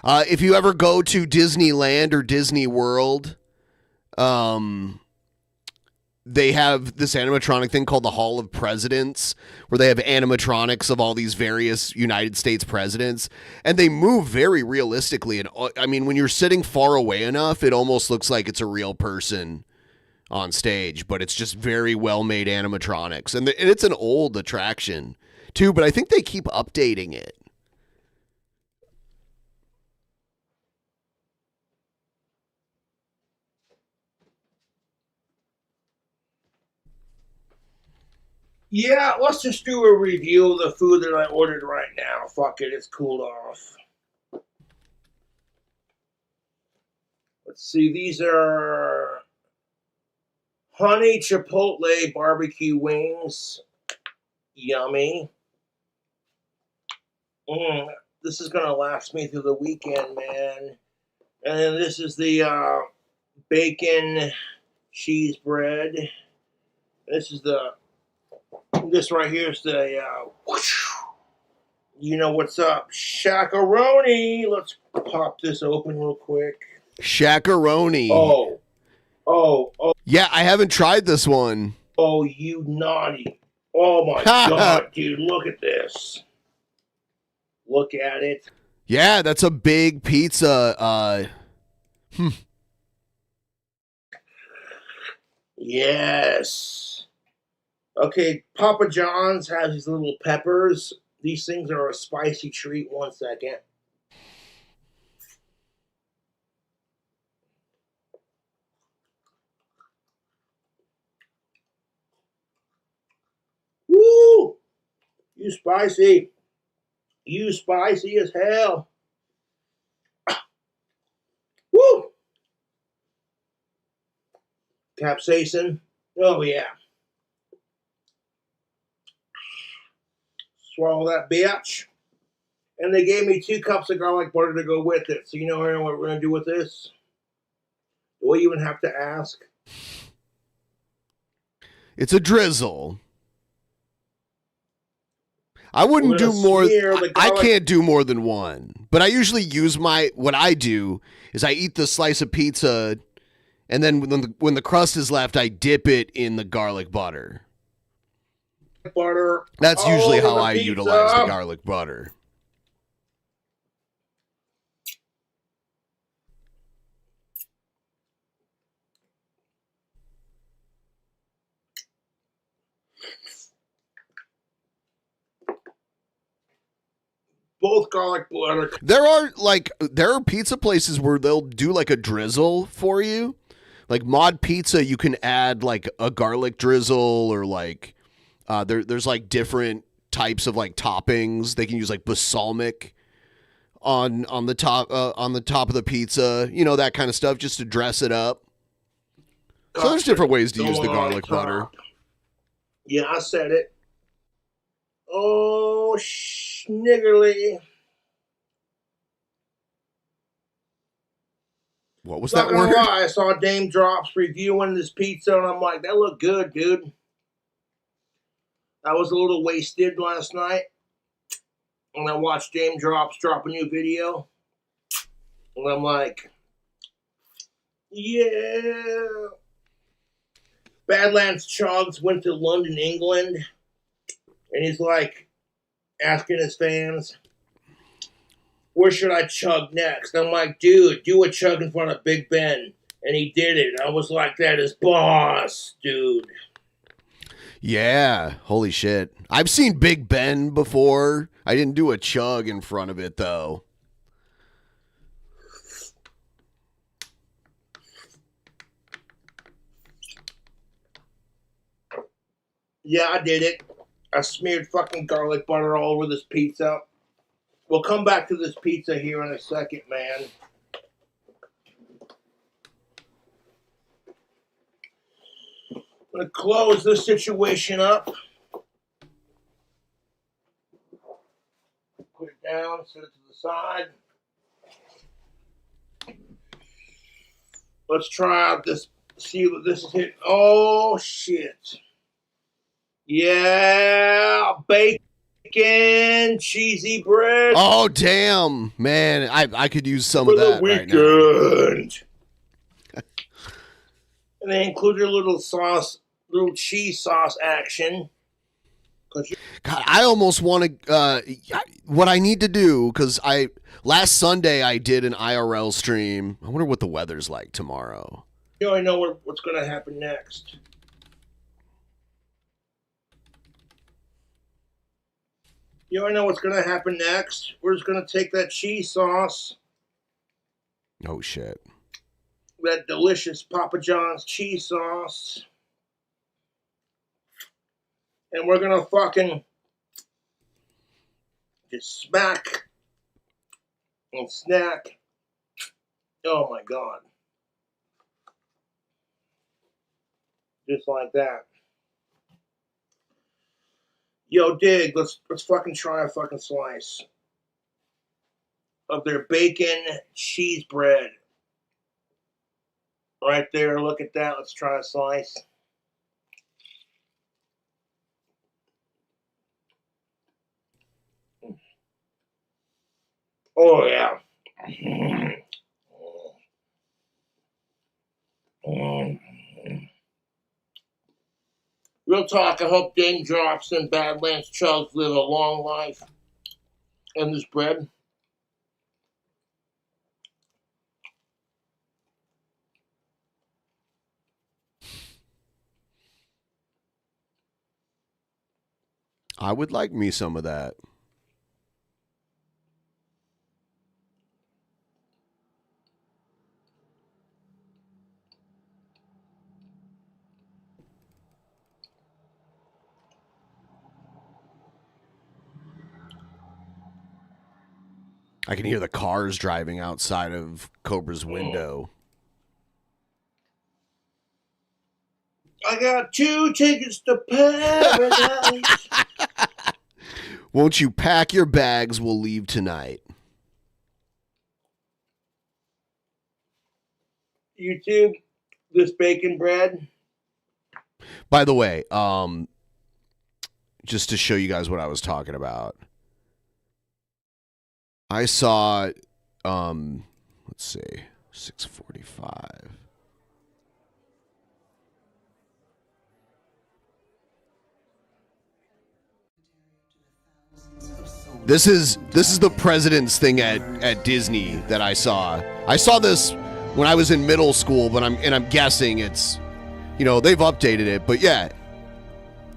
S3: If you ever go to Disneyland or Disney World, they have this animatronic thing called the Hall of Presidents, where they have animatronics of all these various United States presidents, and they move very realistically. And I mean, when you're sitting far away enough, it almost looks like it's a real person on stage, but it's just very well-made animatronics. And it's an old attraction, too, but I think they keep updating it.
S5: Yeah, let's just do a review of the food that I ordered right now. Fuck it, it's cooled off. Let's see, these are honey chipotle barbecue wings. Yummy. This is going to last me through the weekend, man. And then this is the bacon cheese bread. This right here is the, you know what's up, shakaroni. Let's pop this open real quick.
S3: Shakaroni.
S5: Oh.
S3: Yeah, I haven't tried this one.
S5: Oh, you naughty. Oh my God, dude, look at this. Look at it.
S3: Yeah, that's a big pizza.
S5: Yes. Okay, Papa John's has these little peppers. These things are a spicy treat. 1 second. Woo! You spicy. You spicy as hell. Woo! Capsaicin. Oh, yeah. Swallow that bitch. And they gave me 2 cups of garlic butter to go with it. So you know what we're going to do with this? Do we even have to ask?
S3: It's a drizzle. I wouldn't do more. I can't do more than one. But I usually use what I do is I eat the slice of pizza, and then when the crust is left, I dip it in the garlic butter. That's usually how I utilize the garlic butter.
S5: Both garlic butter.
S3: There are pizza places where they'll do like a drizzle for you. Like Mod Pizza, you can add like a garlic drizzle, or like there's like different types of like toppings. They can use like balsamic on the top of the pizza, that kind of stuff, just to dress it up. So there's different ways to use the garlic butter.
S5: Yeah, I said it. Oh, sniggerly.
S3: What was
S5: Not
S3: that
S5: gonna
S3: word?
S5: lie, I saw Dame Drops reviewing this pizza, and I'm like, that looked good, dude. I was a little wasted last night, and I watched Dame Drops drop a new video, and I'm like, yeah. Badlands Chugs went to London, England, and he's like, asking his fans, where should I chug next? I'm like, dude, do a chug in front of Big Ben. And he did it. I was like, that is boss, dude.
S3: Yeah, holy shit. I've seen Big Ben before. I didn't do a chug in front of it, though.
S5: Yeah, I did it. I smeared fucking garlic butter all over this pizza. We'll come back to this pizza here in a second, man. I'm going to close this situation up. Put it down, set it to the side. Let's try out this, see what this is hitting. Oh, shit. Yeah, bacon, cheesy bread.
S3: Oh, damn. Man, I could use some
S5: for
S3: of that
S5: the weekend. Right now. And they included a little sauce, little cheese sauce action.
S3: God, I almost want to, what I need to do, because last Sunday I did an IRL stream. I wonder what the weather's like tomorrow.
S5: You already know what's going to happen next. You already know what's going to happen next. We're just going to take that cheese sauce.
S3: Oh, shit.
S5: That delicious Papa John's cheese sauce. And we're going to fucking just smack and snack. Oh, my God. Just like that. Yo, Dig, let's fucking try a fucking slice of their bacon cheese bread. Right there, look at that. Let's try a slice. Oh, yeah. Real talk, I hope Dame Drops and Badlands Chugs live a long life. And this bread.
S3: I would like me some of that. I can hear the cars driving outside of Cobra's window.
S5: I got 2 tickets to paradise.
S3: Won't you pack your bags? We'll leave tonight.
S5: YouTube, this bacon bread.
S3: By the way, just to show you guys what I was talking about. I saw, let's see, 6:45. This is the president's thing at Disney that I saw. I saw this when I was in middle school, but I'm guessing it's, they've updated it, but yeah.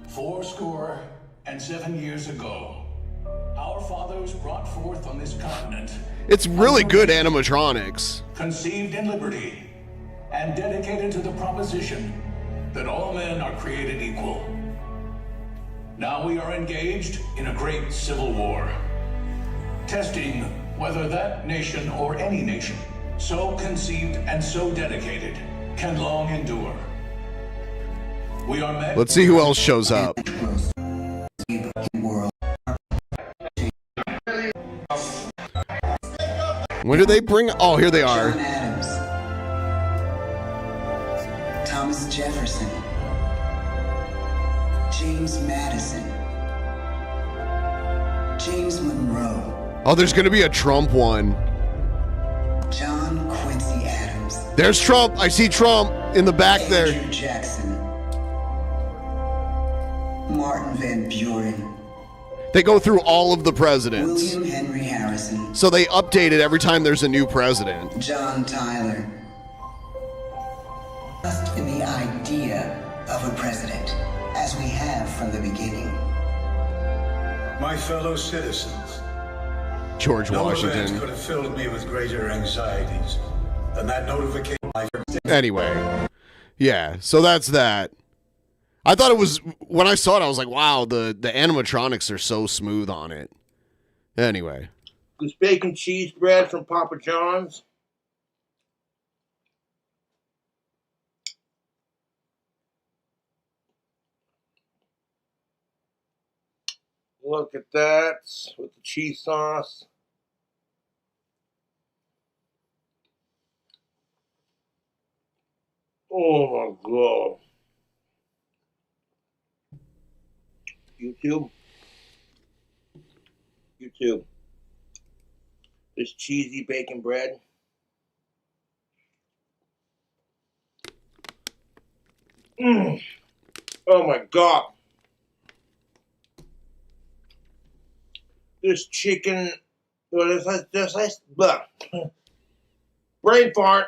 S7: 77 years ago, our fathers brought forth on this continent.
S3: It's really good animatronics.
S7: Conceived in liberty and dedicated to the proposition that all men are created equal. Now we are engaged in a great civil war, testing whether that nation or any nation, so conceived and so dedicated, can long endure. We are met.
S3: Let's see who else shows up. When do they bring? Oh, here they are.
S8: John Adams, Thomas Jefferson, James Madison, James Monroe.
S3: Oh, there's going to be a Trump one.
S8: John Quincy Adams.
S3: There's Trump. I see Trump in the back there.
S8: Andrew Jackson. Martin Van Buren.
S3: They go through all of the presidents.
S8: William Henry Harrison.
S3: So they update it every time there's a new president.
S8: John Tyler. Trust in the idea of a president, as we have from the beginning.
S9: My fellow citizens,
S3: George
S9: no event
S3: Washington.
S9: could have filled me with greater anxieties than that notification.
S3: Anyway, yeah, so that's that. I thought it was, when I saw it, I was like, wow, the animatronics are so smooth on it. Anyway.
S5: This bacon cheese bread from Papa John's. Look at that with the cheese sauce. Oh my God. YouTube. This cheesy bacon bread. Oh my God. This chicken, brain fart.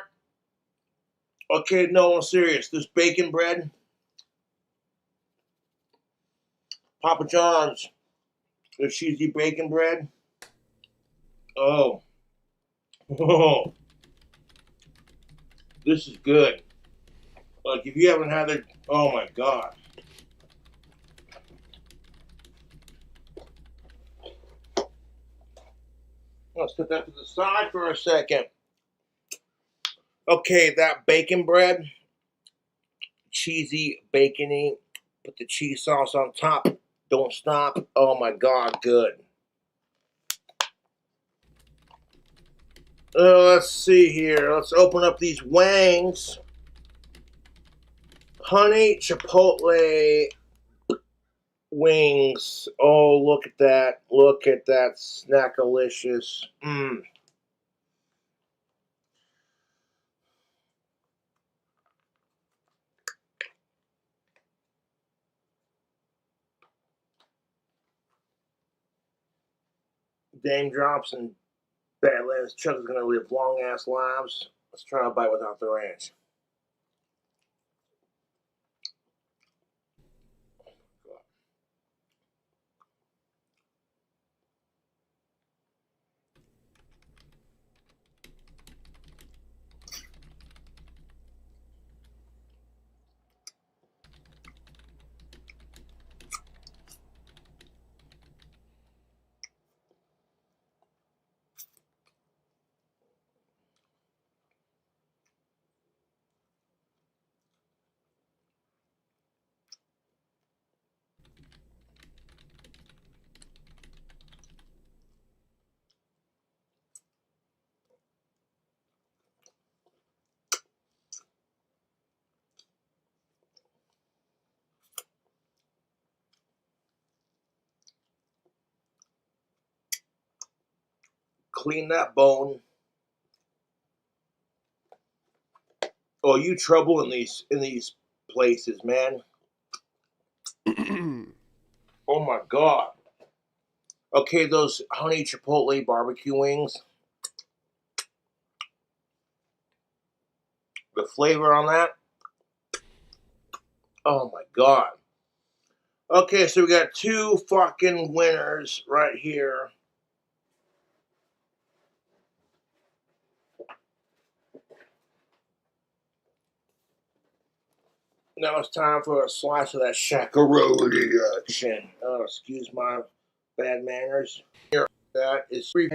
S5: Okay, no, I'm serious. This bacon bread, Papa John's, the cheesy bacon bread. Oh, this is good. Like if you haven't had it, oh my God. Let's put that to the side for a second. Okay, that bacon bread, cheesy, bacony, put the cheese sauce on top. Don't stop. Oh my God, good. Let's see here. Let's open up these wangs. Honey chipotle wings. Oh, look at that. Look at that. Snackalicious. Dame drops and Badlands Chuck is going to live long ass lives. Let's try a bite without the ranch. Clean that bone. Oh, you trouble in these places, man. Oh my God. Okay, those honey chipotle barbecue wings. The flavor on that. Oh my God. Okay, so we got two fucking winners right here. Now it's time for a slice of that shakaroli action. Oh, excuse my bad manners. Here, that is free.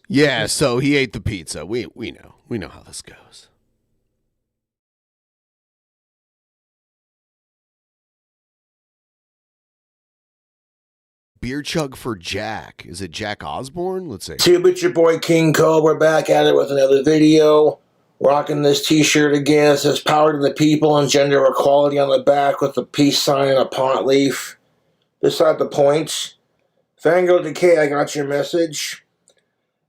S3: Yeah, so he ate the pizza. We know. We know how this goes. Beer chug for Jack. Is it Jack Osborne? Let's see.
S5: Tube, it's your boy King Cobra back at it with another video. Rocking this t-shirt again. It says power to the people and gender equality on the back with a peace sign and a pot leaf. Beside the points. Fango Decay, I got your message.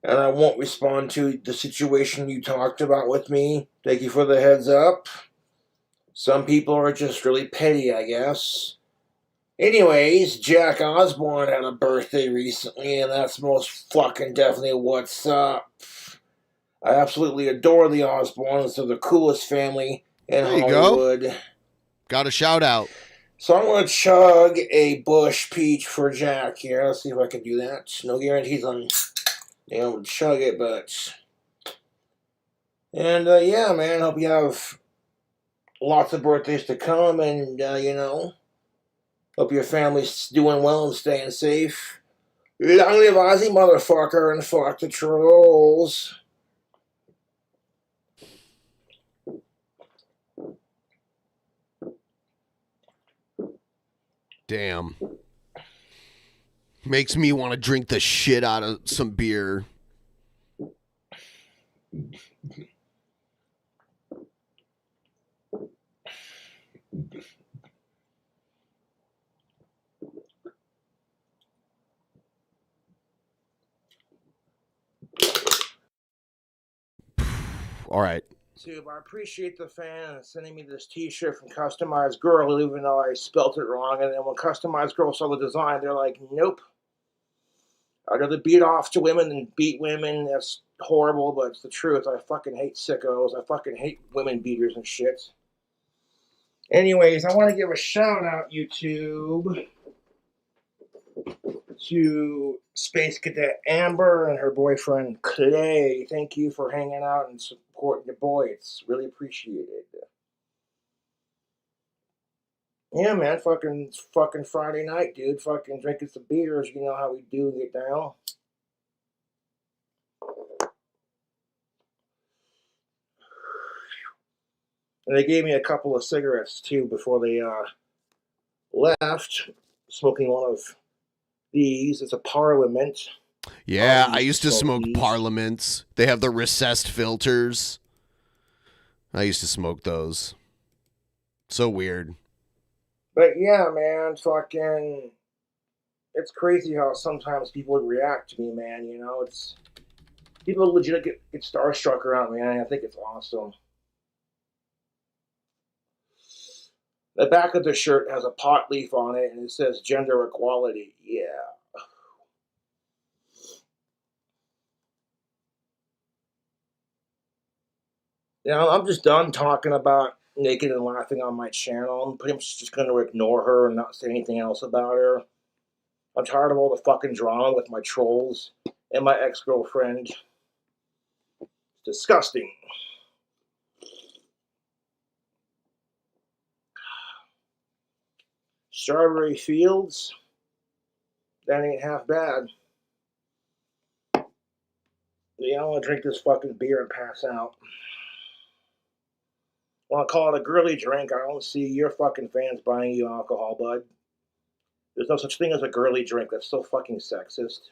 S5: And I won't respond to the situation you talked about with me. Thank you for the heads up. Some people are just really petty, I guess. Anyways, Jack Osborne had a birthday recently, and that's most fucking definitely what's up. I absolutely adore the Osbornes. They're the coolest family in
S3: There you go.
S5: Hollywood.
S3: Got a shout out.
S5: So I'm gonna chug a Bush Peach for Jack here. Let's see if I can do that. No guarantees on being able to chug it, but and yeah, man. Hope you have lots of birthdays to come, and hope your family's doing well and staying safe. Long live Ozzy, motherfucker, and fuck the trolls.
S3: Damn. Makes me want to drink the shit out of some beer. All right.
S5: Tube, I appreciate the fan sending me this t-shirt from Customized Girl, even though I spelt it wrong. And then when Customized Girl saw the design, they're like, nope. I'd rather beat off to women than beat women. That's horrible, but it's the truth. I fucking hate sickos. I fucking hate women beaters and shit. Anyways, I want to give a shout out, YouTube, to Space Cadet Amber and her boyfriend Clay. Thank you for hanging out and supporting your boy. It's really appreciated. Yeah, man, fucking Friday night, dude. Fucking drinking some beers. You know how we do get down. And they gave me a couple of cigarettes too before they left. Smoking one of these. It's a Parliament.
S3: Yeah, I used to smoke Parliaments. They have the recessed filters. I used to smoke those. So weird.
S5: But yeah, man, fucking, it's crazy how sometimes people would react to me, man. You know, it's people legit get starstruck around me, and I think it's awesome. The back of the shirt has a pot leaf on it, and it says gender equality. Yeah. You know, I'm just done talking about Naked and Laughing on my channel. I'm pretty much just going to ignore her and not say anything else about her. I'm tired of all the fucking drama with my trolls and my ex-girlfriend. It's disgusting. Strawberry Fields, that ain't half bad. Yeah, I want to drink this fucking beer and pass out. Want to call it a girly drink? I don't see your fucking fans buying you alcohol, bud. There's no such thing as a girly drink. That's so fucking sexist.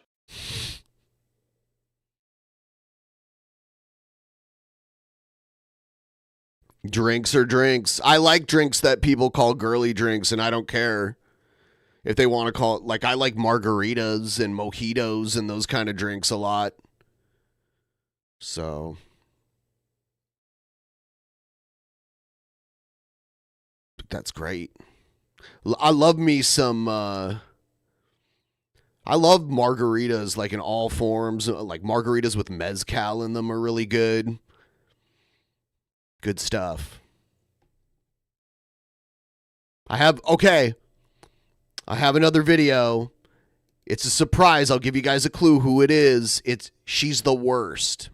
S3: Drinks are drinks. I like drinks that people call girly drinks, and I don't care if they want to call it. Like, I like margaritas and mojitos and those kind of drinks a lot. So, that's great. I love me some, I love margaritas, like in all forms. Like margaritas with mezcal in them are really good. Good stuff. I have another video. It's a surprise. I'll give you guys a clue who it is. She's the worst.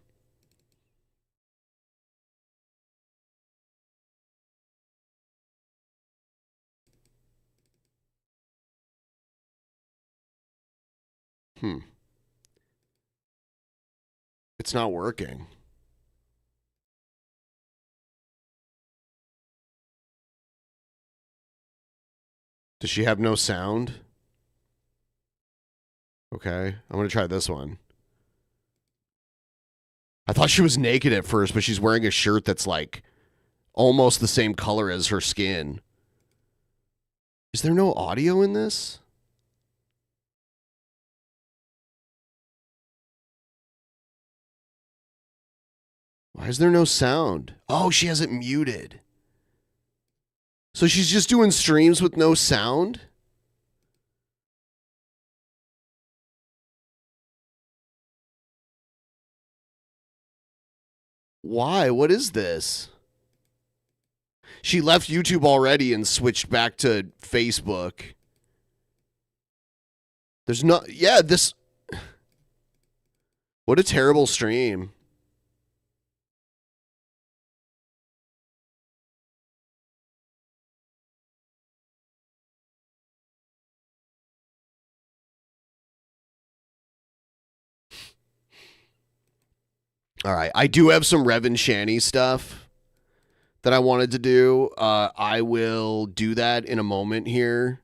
S3: It's not working. Does she have no sound? Okay, I'm going to try this one. I thought she was naked at first, but she's wearing a shirt that's like almost the same color as her skin. Is there no audio in this? Why is there no sound? Oh, she has it muted. So she's just doing streams with no sound? Why? What is this? She left YouTube already and switched back to Facebook. There's no... Yeah, this... What a terrible stream. All right, I do have some Rev and Shanny stuff that I wanted to do. I will do that in a moment here.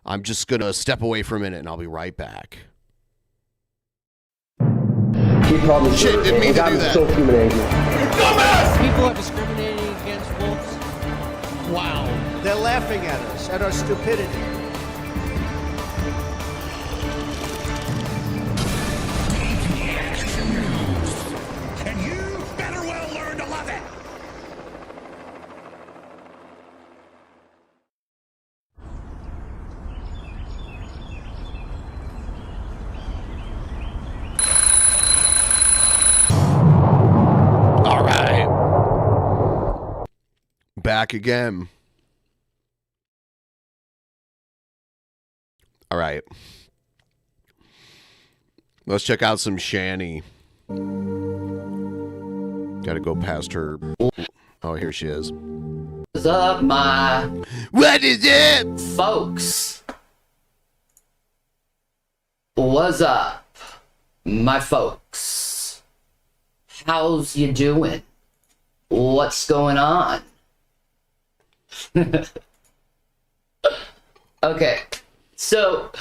S3: I'm just going to step away for a minute and I'll be right back. Shit, didn't mean to do that.
S10: So humiliating. People are discriminating against wolves. Wow.
S11: They're laughing at us, at our stupidity.
S7: And you better well learn to love it.
S3: All right. Back again. All right. Let's check out some Shanny. Gotta go past her. Oh, here she is.
S12: What's up, my...
S3: What is it?
S12: Folks. What's up, my folks? How's you doing? What's going on? Okay, so...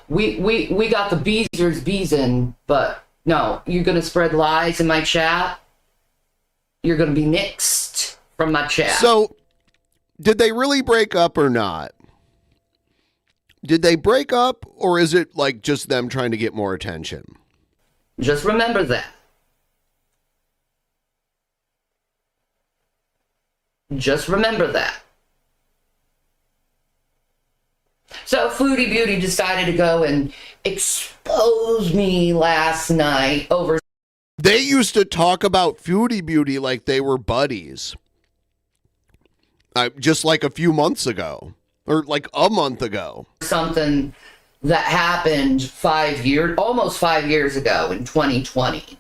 S12: We got the beezers beezing, but no, you're gonna spread lies in my chat. You're gonna be nixed from my chat.
S3: So, did they really break up or not? Did they break up, or is it like just them trying to get more attention?
S12: Just remember that. Just remember that. So Foodie Beauty decided to go and expose me last night over...
S3: They used to talk about Foodie Beauty like they were buddies. Just like a few months ago. Or like a month ago.
S12: Something that happened almost 5 years ago in 2020.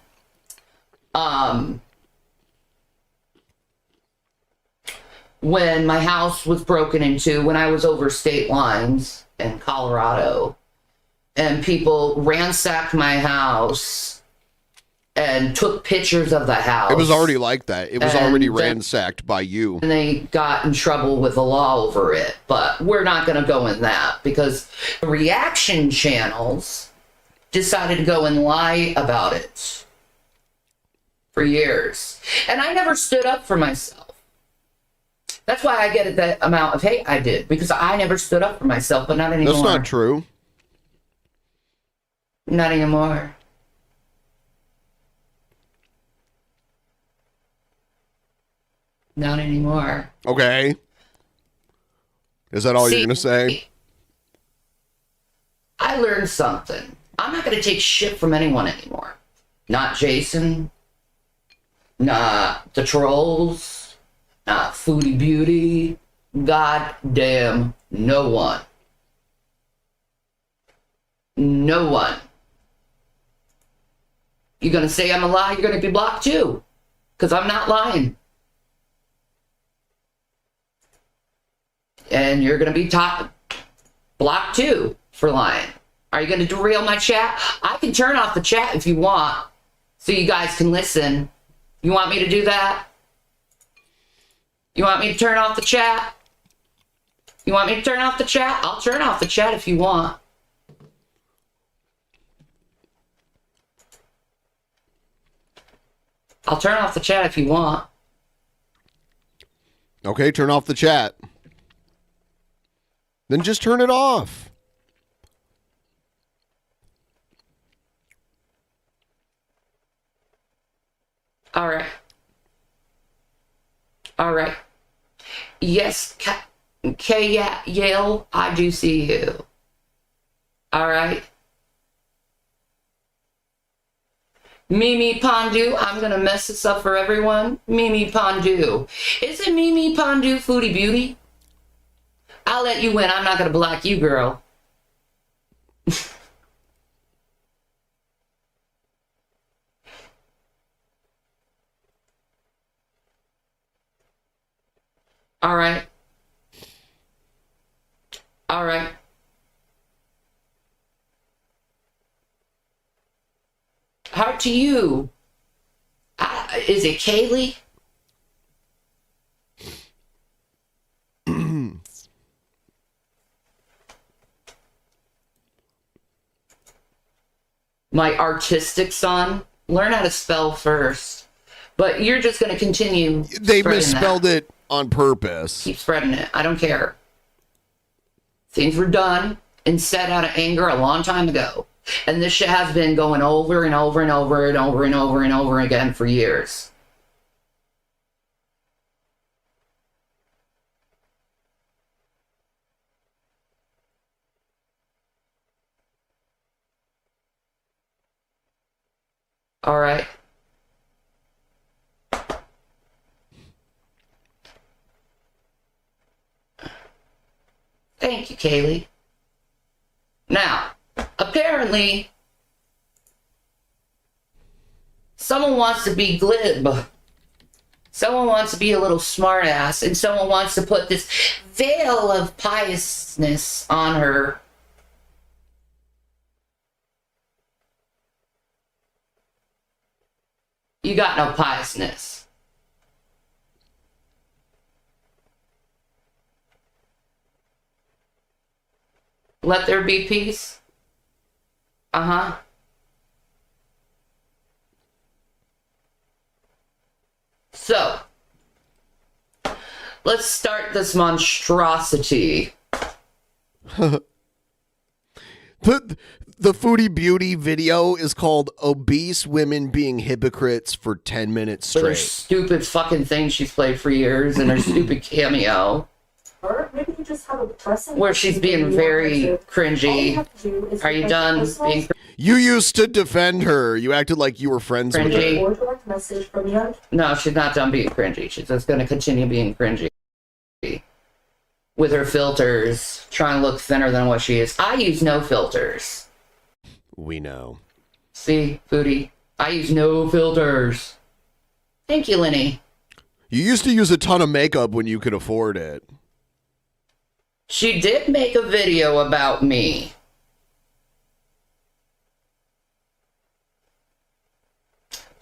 S12: When my house was broken into, when I was over state lines in Colorado, and people ransacked my house and took pictures of the house.
S3: It was already like that. It was already ransacked by you.
S12: And they got in trouble with the law over it. But we're not going to go in that because the reaction channels decided to go and lie about it for years. And I never stood up for myself. That's why I get that amount of hate I did, because I never stood up for myself, but not anymore.
S3: That's not true.
S12: Not anymore. Not anymore.
S3: Okay. Is that all you're going to say?
S12: I learned something. I'm not going to take shit from anyone anymore. Not Jason. Not the trolls. Not Foodie Beauty. Goddamn no one. No one. You're going to say I'm a lie, you're going to be blocked too. Because I'm not lying. And you're going to be blocked too for lying. Are you going to derail my chat? I can turn off the chat if you want, so you guys can listen. You want me to do that? You want me to turn off the chat? You want me to turn off the chat? I'll turn off the chat if you want. I'll turn off the chat if you want.
S3: Okay, turn off the chat. Then just turn it off.
S12: All right. All right. Yes, Yale, I do see you. All right. Mimi Pondu, I'm going to mess this up for everyone. Mimi Pondu. Is it Mimi Pondu Foodie Beauty? I'll let you win. I'm not going to block you, girl. All right. All right. Heart to you. Is it Kaylee? My artistic son. Learn how to spell first. But you're just going to continue.
S3: They misspelled it on purpose.
S12: Keep spreading it. I don't care. Things were done and said out of anger a long time ago. And this shit has been going over and over and over and over and over and over again for years. All right. Thank you, Kaylee. Now, apparently, someone wants to be glib. Someone wants to be a little smartass, and someone wants to put this veil of piousness on her. You got no piousness. Let there be peace. Uh-huh. So, let's start this monstrosity.
S3: The Foodie Beauty video is called Obese Women Being Hypocrites for 10 Minutes Straight.
S12: For her stupid fucking thing she's played for years and her stupid cameo.
S13: Or maybe you just have a depressing
S12: where she's being very cringy. Are you done being
S3: You used to defend her. You acted like you were friends with her.
S12: No, she's not done being cringy. She's just going to continue being cringy. With her filters, trying to look thinner than what she is. I use no filters.
S3: We know.
S12: See, Foodie, I use no filters. Thank you, Lenny.
S3: You used to use a ton of makeup when you could afford it.
S12: She did make a video about me.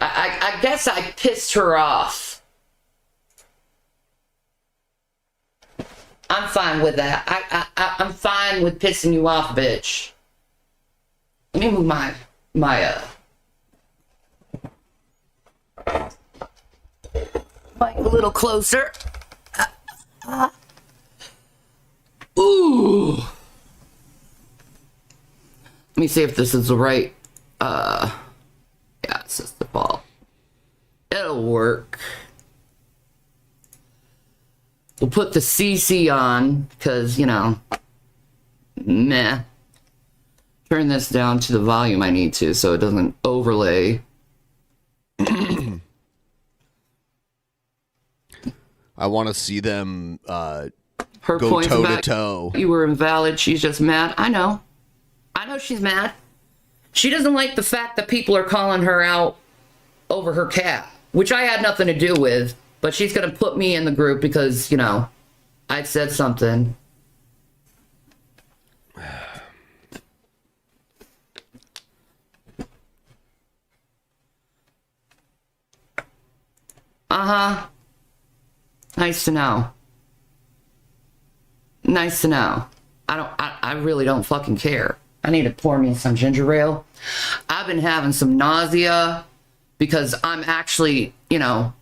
S12: I guess I pissed her off. I'm fine with that. I'm fine with pissing you off, bitch. Let me move my mic a little closer. Ooh. Let me see if this is the right, yeah, it's just the ball. It'll work. We'll put the CC on, because, you know, meh. Turn this down to the volume I need to, so it doesn't overlay.
S3: I want to see them
S12: Her
S3: go
S12: points
S3: toe
S12: about
S3: to toe.
S12: You were invalid. She's just mad. I know she's mad. She doesn't like the fact that people are calling her out over her cat, which I had nothing to do with, but she's going to put me in the group because, you know, I said something. Uh-huh. Nice to know. Nice to know. I really don't fucking care. I need to pour me some ginger ale. I've been having some nausea because I'm actually, you know,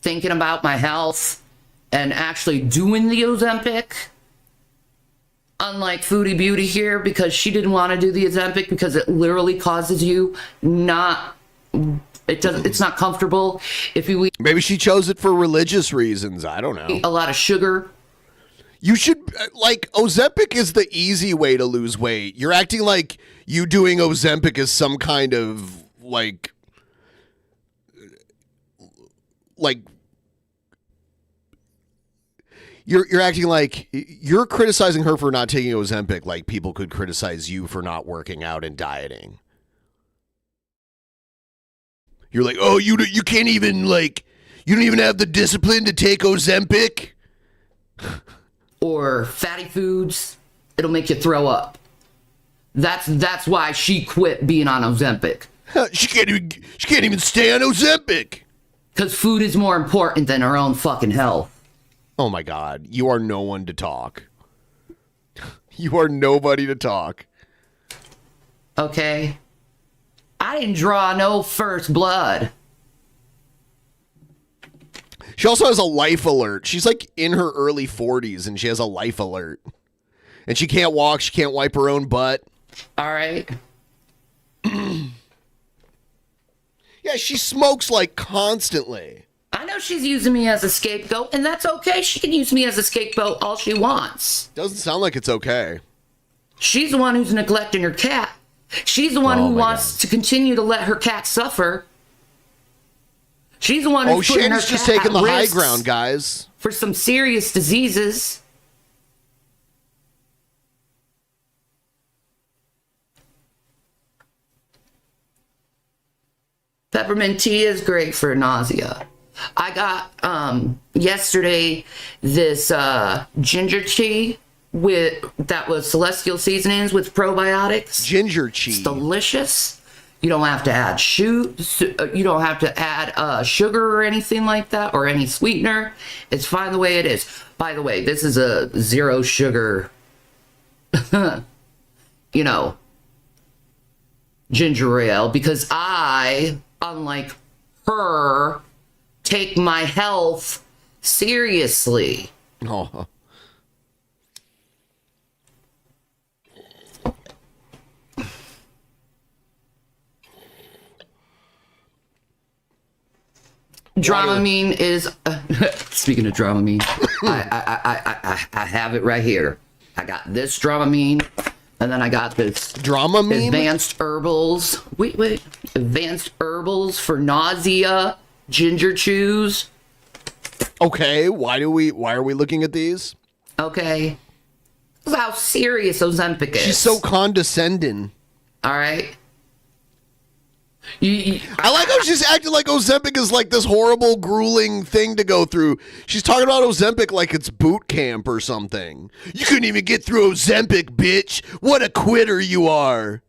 S12: thinking about my health and actually doing the Ozempic. Unlike Foodie Beauty here, because she didn't want to do the Ozempic because it literally causes you it's not comfortable if you eat.
S3: Maybe she chose it for religious reasons. I don't know.
S12: A lot of sugar.
S3: You should, like, Ozempic is the easy way to lose weight. You're acting like you doing Ozempic is some kind of, like you're acting like you're criticizing her for not taking Ozempic like people could criticize you for not working out and dieting. You're like, oh, you can't even, like, you don't even have the discipline to take Ozempic?
S12: Or fatty foods, it'll make you throw up. That's why she quit being on Ozempic.
S3: She can't even stay on Ozempic.
S12: Because food is more important than her own fucking health.
S3: Oh my God, you are no one to talk. You are nobody to talk.
S12: Okay? I didn't draw no first blood.
S3: She also has a life alert. She's like in her early 40s and she has a life alert. And she can't walk. She can't wipe her own butt.
S12: All right.
S3: Yeah, she smokes like constantly.
S12: I know she's using me as a scapegoat, and that's okay. She can use me as a scapegoat all she wants.
S3: Doesn't sound like it's okay.
S12: She's the one who's neglecting her cat. She's the one who wants to continue to let her cat suffer. She's the one who's putting her
S3: Shanny's just
S12: cat
S3: taking the
S12: at
S3: high
S12: risk
S3: ground, guys.
S12: for some serious diseases. Peppermint tea is great for nausea. I got yesterday this ginger tea that was celestial seasonings with probiotics.
S3: Ginger tea.
S12: It's delicious. You don't have to add you don't have to add sugar or anything like that, or any sweetener. It's fine the way it is. By the way, this is a 0 sugar, ginger ale, because I, unlike her, take my health seriously.
S3: Oh.
S12: Dramamine is speaking of Dramamine, I have it right here. I got this Dramamine, and then I got this
S3: Dramamine
S12: advanced herbals. Wait, advanced herbals for nausea, ginger chews.
S3: Okay, why are we looking at these?
S12: Okay, this is how serious Ozempic is.
S3: She's so condescending.
S12: All right.
S3: I like how she's acting like Ozempic is like this horrible, grueling thing to go through. She's talking about Ozempic like it's boot camp or something. You couldn't even get through Ozempic, bitch. What a quitter you are.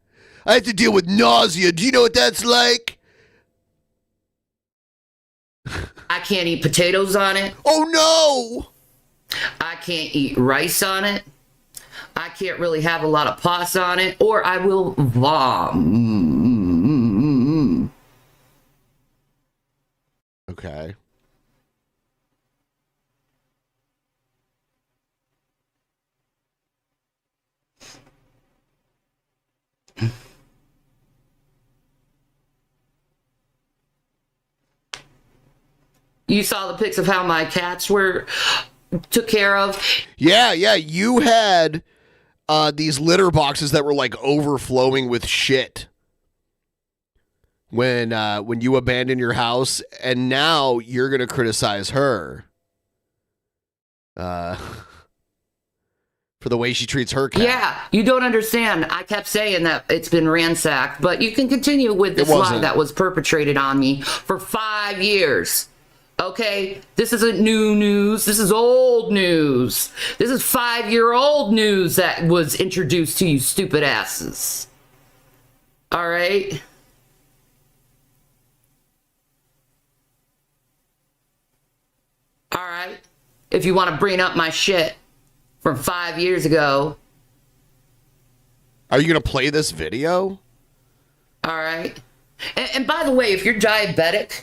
S3: I have to deal with nausea. Do you know what that's like?
S12: I can't eat potatoes on it.
S3: Oh, no.
S12: I can't eat rice on it. I can't really have a lot of pasta on it, or I will vom.
S3: Okay.
S12: You saw the pics of how my cats were took care of.
S3: Yeah. You had these litter boxes that were like overflowing with shit when you abandoned your house, and now you're gonna criticize her for the way she treats her cat.
S12: Yeah, you don't understand. I kept saying that it's been ransacked, but you can continue with this lie that was perpetrated on me for 5 years. Okay, this isn't new news. This is old news. This is 5-year-old news that was introduced to you stupid asses. All right? All right? If you want to bring up my shit from 5 years ago.
S3: Are you going to play this video?
S12: All right. And by the way, if you're diabetic,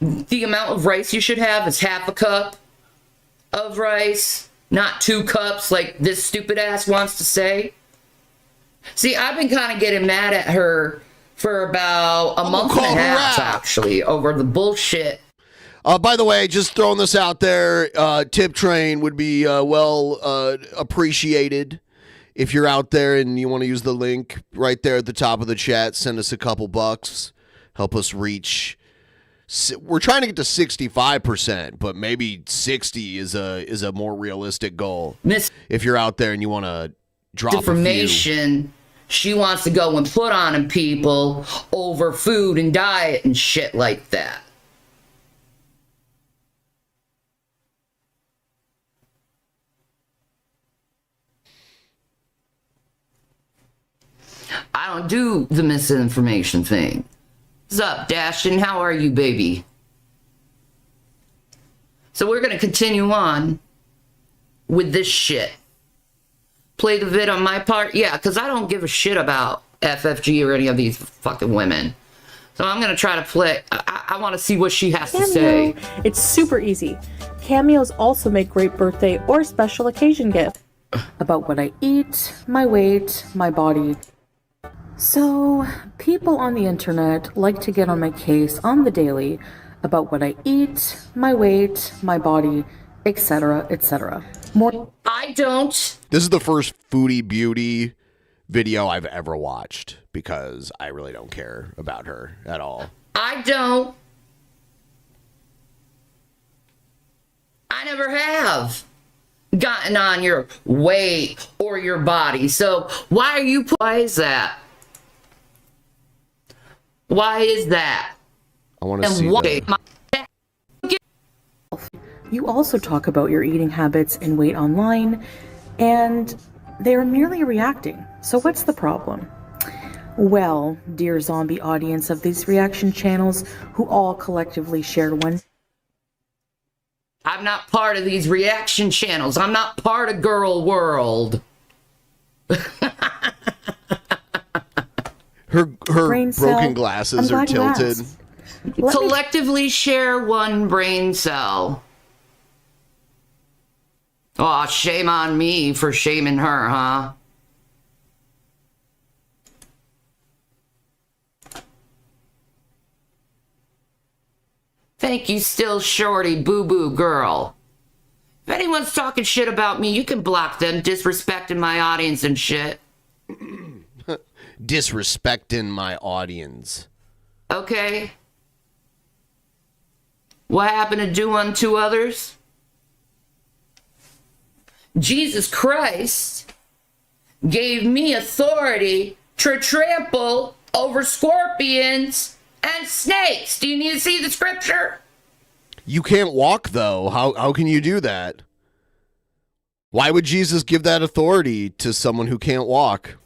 S12: the amount of rice you should have is half a cup of rice, not 2 cups like this stupid ass wants to say. See, I've been kind of getting mad at her for about a month and a half, actually, over the bullshit.
S3: By the way, just throwing this out there, tip train would be appreciated. If you're out there and you want to use the link right there at the top of the chat, send us a couple bucks. Help us reach. We're trying to get to 65%, but maybe 60 is a more realistic goal. If you're out there and you want to drop
S12: information she wants to go and put on people over food and diet and shit like that. I don't do the misinformation thing. What's up, Dashton? How are you, baby? So we're going to continue on with this shit. Play the vid on my part? Yeah, because I don't give a shit about FFG or any of these fucking women. So I'm going to try to play. I want to see what she has to say.
S14: It's super easy. Cameos also make great birthday or special occasion gifts. About what I eat, my weight, my body. So, people on the internet like to get on my case on the daily about what I eat, my weight, my body, etc., etc. More.
S12: I don't.
S3: This is the first Foodie Beauty video I've ever watched because I really don't care about her at all.
S12: I don't. I never have gotten on your weight or your body. So, why is that? Why is that?
S3: I want to see that.
S14: You also talk about your eating habits and weight online, and they are merely reacting. So what's the problem? Well, dear zombie audience of these reaction channels who all collectively share one.
S12: I'm not part of these reaction channels. I'm not part of Girl World.
S3: Her broken glasses are tilted.
S12: Collectively share one brain cell. Aw, shame on me for shaming her, huh? Thank you, still shorty, boo-boo girl. If anyone's talking shit about me, you can block them, disrespecting my audience and shit.
S3: Disrespecting my audience.
S12: Okay. What happened to do unto others? Jesus Christ gave me authority to trample over scorpions and snakes. Do you need to see the scripture?
S3: You can't walk, though. How can you do that? Why would Jesus give that authority to someone who can't walk?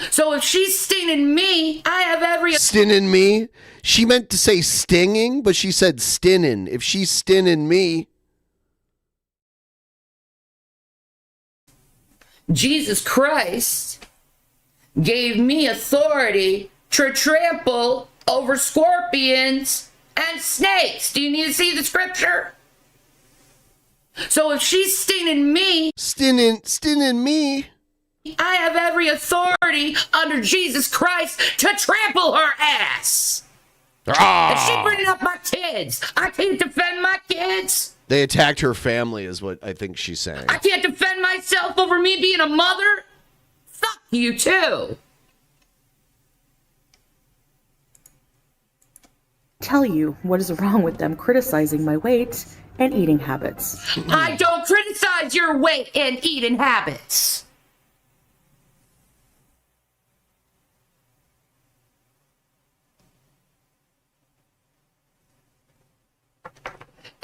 S12: So if she's stinging me, I have every...
S3: Stinging me? She meant to say stinging, but she said stinning. If she's stinging me...
S12: Jesus Christ gave me authority to trample over scorpions and snakes. Do you need to see the scripture? So if she's stinging me...
S3: Stinging me...
S12: I have every authority under Jesus Christ to trample her ass. And she bringing up my kids. I can't defend my kids.
S3: They attacked her family is what I think she's saying.
S12: I can't defend myself over me being a mother. Fuck you too.
S14: Tell you what is wrong with them criticizing my weight and eating habits.
S12: I don't criticize your weight and eating habits.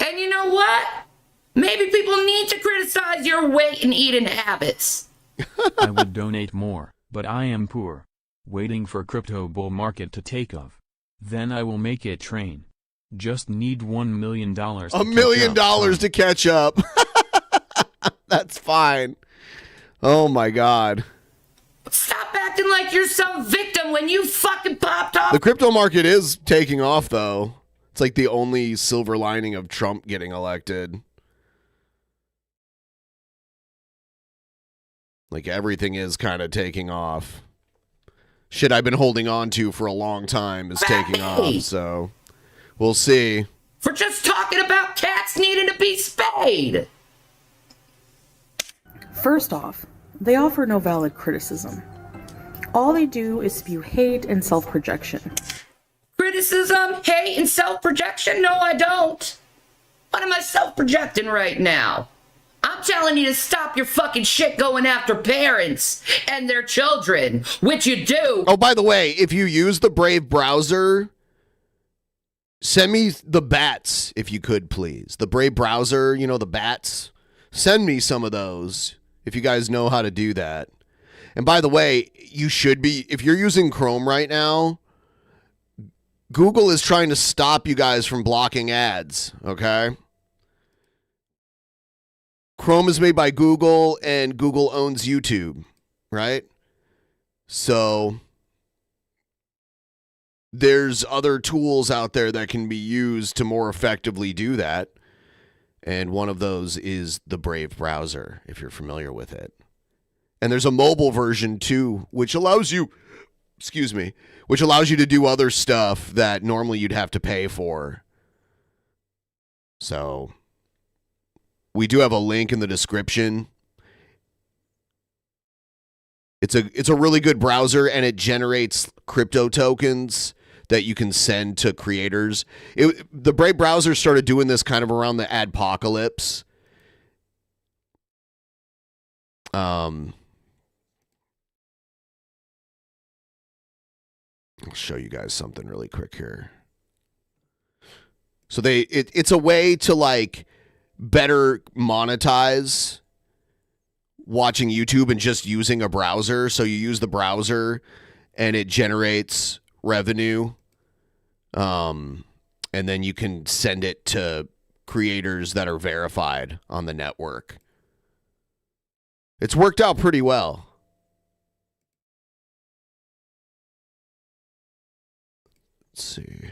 S12: And you know what? Maybe people need to criticize your weight and eating habits.
S6: I would donate more, but I am poor. Waiting for crypto bull market to take off. Then I will make it train. Just need $1 million.
S3: $1 million to catch up. That's fine. Oh my God.
S12: Stop acting like you're some victim when you fucking popped off.
S3: The crypto market is taking off, though. It's like the only silver lining of Trump getting elected. Like everything is kind of taking off. Shit I've been holding on to for a long time is taking off, so we'll see.
S12: for just talking about cats needing to be spayed.
S14: First off, they offer no valid criticism. All they do is spew hate and self-projection.
S12: Criticism, hate, and self-projection? No, I don't. What am I self-projecting right now? I'm telling you to stop your fucking shit going after parents and their children, which you do.
S3: Oh, by the way, if you use the Brave browser, send me the bats, if you could, please. The Brave browser, you know, the bats. Send me some of those, if you guys know how to do that. And by the way, you should be, if you're using Chrome right now, Google is trying to stop you guys from blocking ads, okay? Chrome is made by Google, and Google owns YouTube, right? So there's other tools out there that can be used to more effectively do that. And one of those is the Brave browser, if you're familiar with it. And there's a mobile version too, which allows you, which allows you to do other stuff that normally you'd have to pay for. So we do have a link in the description. It's a really good browser, and it generates crypto tokens that you can send to creators. The Brave browser started doing this kind of around the adpocalypse. I'll show you guys something really quick here. So it's a way to like better monetize watching YouTube and just using a browser. So you use the browser and it generates revenue. And then you can send it to creators that are verified on the network. It's worked out pretty well. Let's see.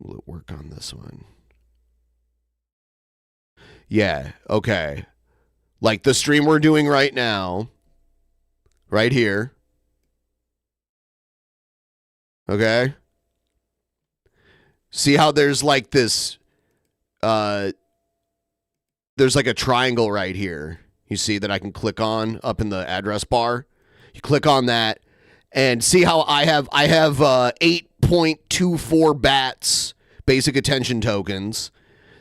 S3: Will it work on this one? Yeah, okay. Like the stream we're doing right now, right here. Okay? See how there's like this, there's like a triangle right here. You see that I can click on up in the address bar. You click on that and see how I have 8.24 bats, basic attention tokens.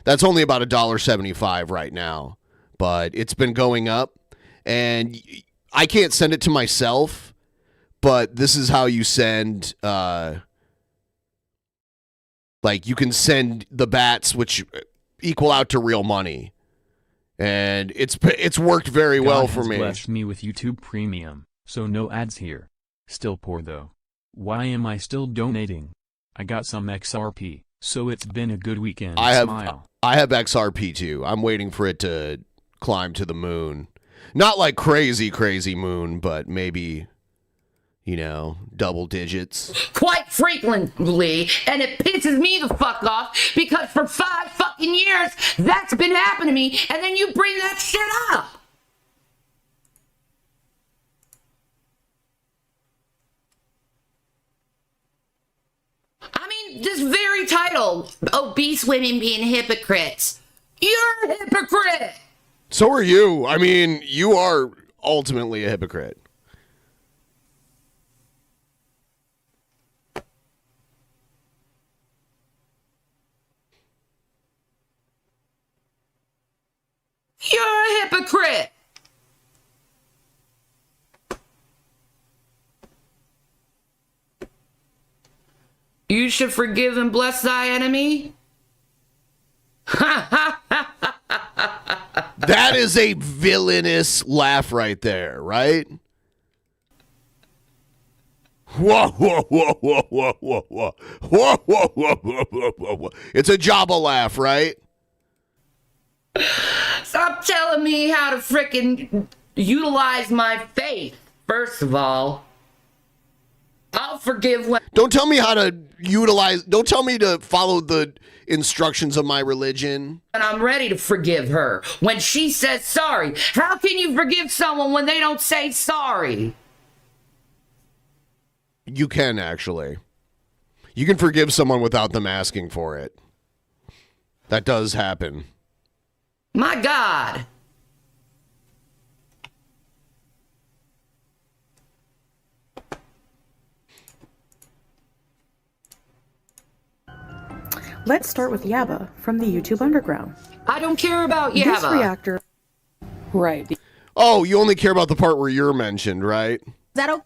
S3: That's only about $1.75 right now, but it's been going up, and I can't send it to myself, but this is how you send, like you can send the bats, which equal out to real money. And it's worked very well for me.
S6: God has blessed me with YouTube Premium, so no ads here. Still poor though. Why am I still donating? I got some XRP, so it's been a good weekend.
S3: I have XRP too. I'm waiting for it to climb to the moon. Not like crazy moon, but maybe, you know, double digits.
S12: Quite frequently, and it pisses me the fuck off because for 5 fucking years that's been happening to me, and then you bring that shit up. I mean, this very title, obese women being hypocrites. You're a hypocrite.
S3: So are you. I mean, you are ultimately a hypocrite.
S12: You're a hypocrite. You should forgive and bless thy enemy.
S3: That is a villainous laugh right there, right? Whoa, whoa, whoa, whoa, whoa, whoa, whoa, whoa, whoa, whoa, whoa, whoa, whoa. It's a Jabba laugh, right?
S12: Stop telling me how to frickin' utilize my faith. First of all, I'll forgive when...
S3: Don't tell me how to utilize... Don't tell me to follow the instructions of my religion.
S12: And I'm ready to forgive her when she says sorry. How can you forgive someone when they don't say sorry?
S3: You can actually. You can forgive someone without them asking for it. That does happen.
S12: My God.
S14: Let's start with Yabba from the YouTube Underground.
S12: I don't care about Yabba.
S14: This reactor. Right.
S3: Oh, you only care about the part where you're mentioned, right?
S14: Is that a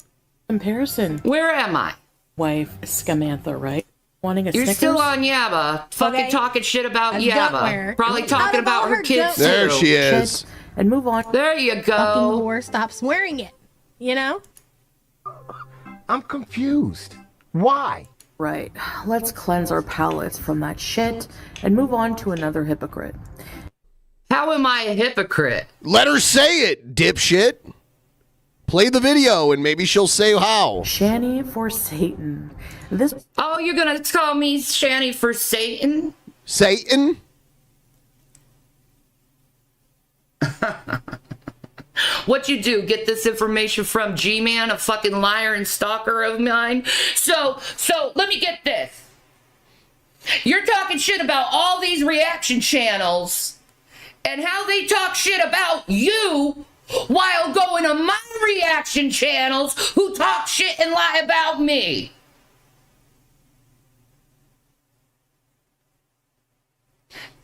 S14: comparison?
S12: Where am I?
S14: Wife, Scamantha, right? Wanting a
S12: You're
S14: Snickers?
S12: still on Yabba. Fucking talking shit about Yabba. Probably talking about her kids too.
S3: There she is.
S14: And move on.
S12: There you go.
S15: Fucking whore, stop swearing it. You know?
S16: I'm confused. Why?
S14: Right. Let's cleanse our palates from that shit and move on to another hypocrite.
S12: How am I a hypocrite?
S3: Let her say it, dipshit. Play the video and maybe she'll say how.
S14: Shanny for Satan. This.
S12: Oh, you're gonna call me Shanny for Satan?
S3: Satan?
S12: What you do? Get this information from G-Man, a fucking liar and stalker of mine? So let me get this. You're talking shit about all these reaction channels and how they talk shit about you while going to my reaction channels who talk shit and lie about me.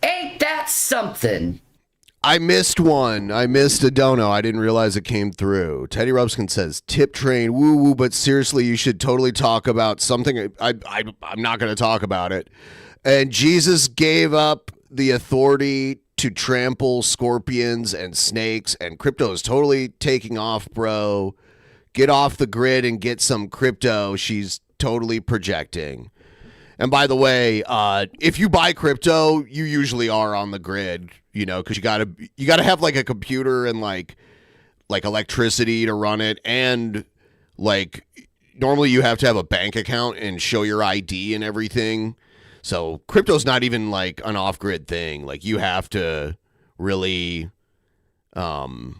S12: Ain't that something?
S3: I missed one. I missed a dono. I didn't realize it came through. Teddy Rubskin says, tip train, woo woo, but seriously, you should totally talk about something. I'm not going to talk about it. And Jesus gave up the authority to trample scorpions and snakes, and crypto is totally taking off, bro. Get off the grid and get some crypto. She's totally projecting. And by the way, if you buy crypto, you usually are on the grid, you know, because you gotta have like a computer and like electricity to run it, and like normally you have to have a bank account and show your ID and everything. So crypto's not even like an off-grid thing. Like you have to really, you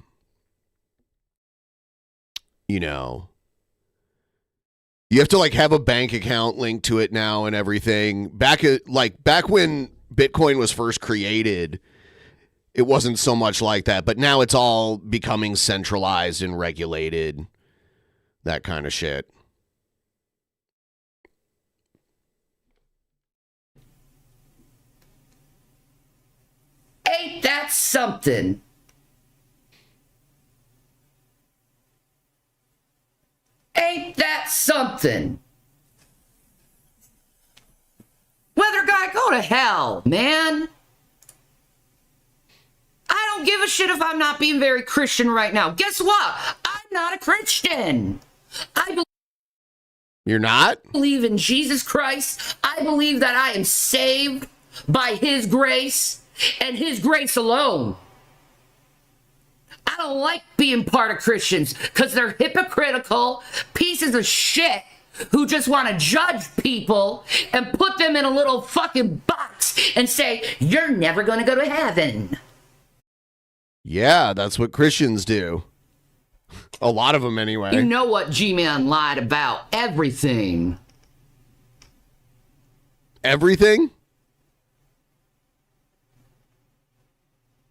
S3: know, you have to like have a bank account linked to it now and everything. Back when Bitcoin was first created, it wasn't so much like that, but now it's all becoming centralized and regulated, that kind of shit.
S12: Ain't that something? Ain't that something? Weather guy, go to hell, man. I don't give a shit if I'm not being very Christian right now. Guess what? I'm not a Christian.
S3: You're not?
S12: I believe in Jesus Christ. I believe that I am saved by his grace and his grace alone. I don't like being part of Christians because they're hypocritical pieces of shit who just want to judge people and put them in a little fucking box and say, you're never going to go to heaven.
S3: Yeah, that's what Christians do. A lot of them anyway.
S12: You know what G-Man lied about? Everything.
S3: Everything?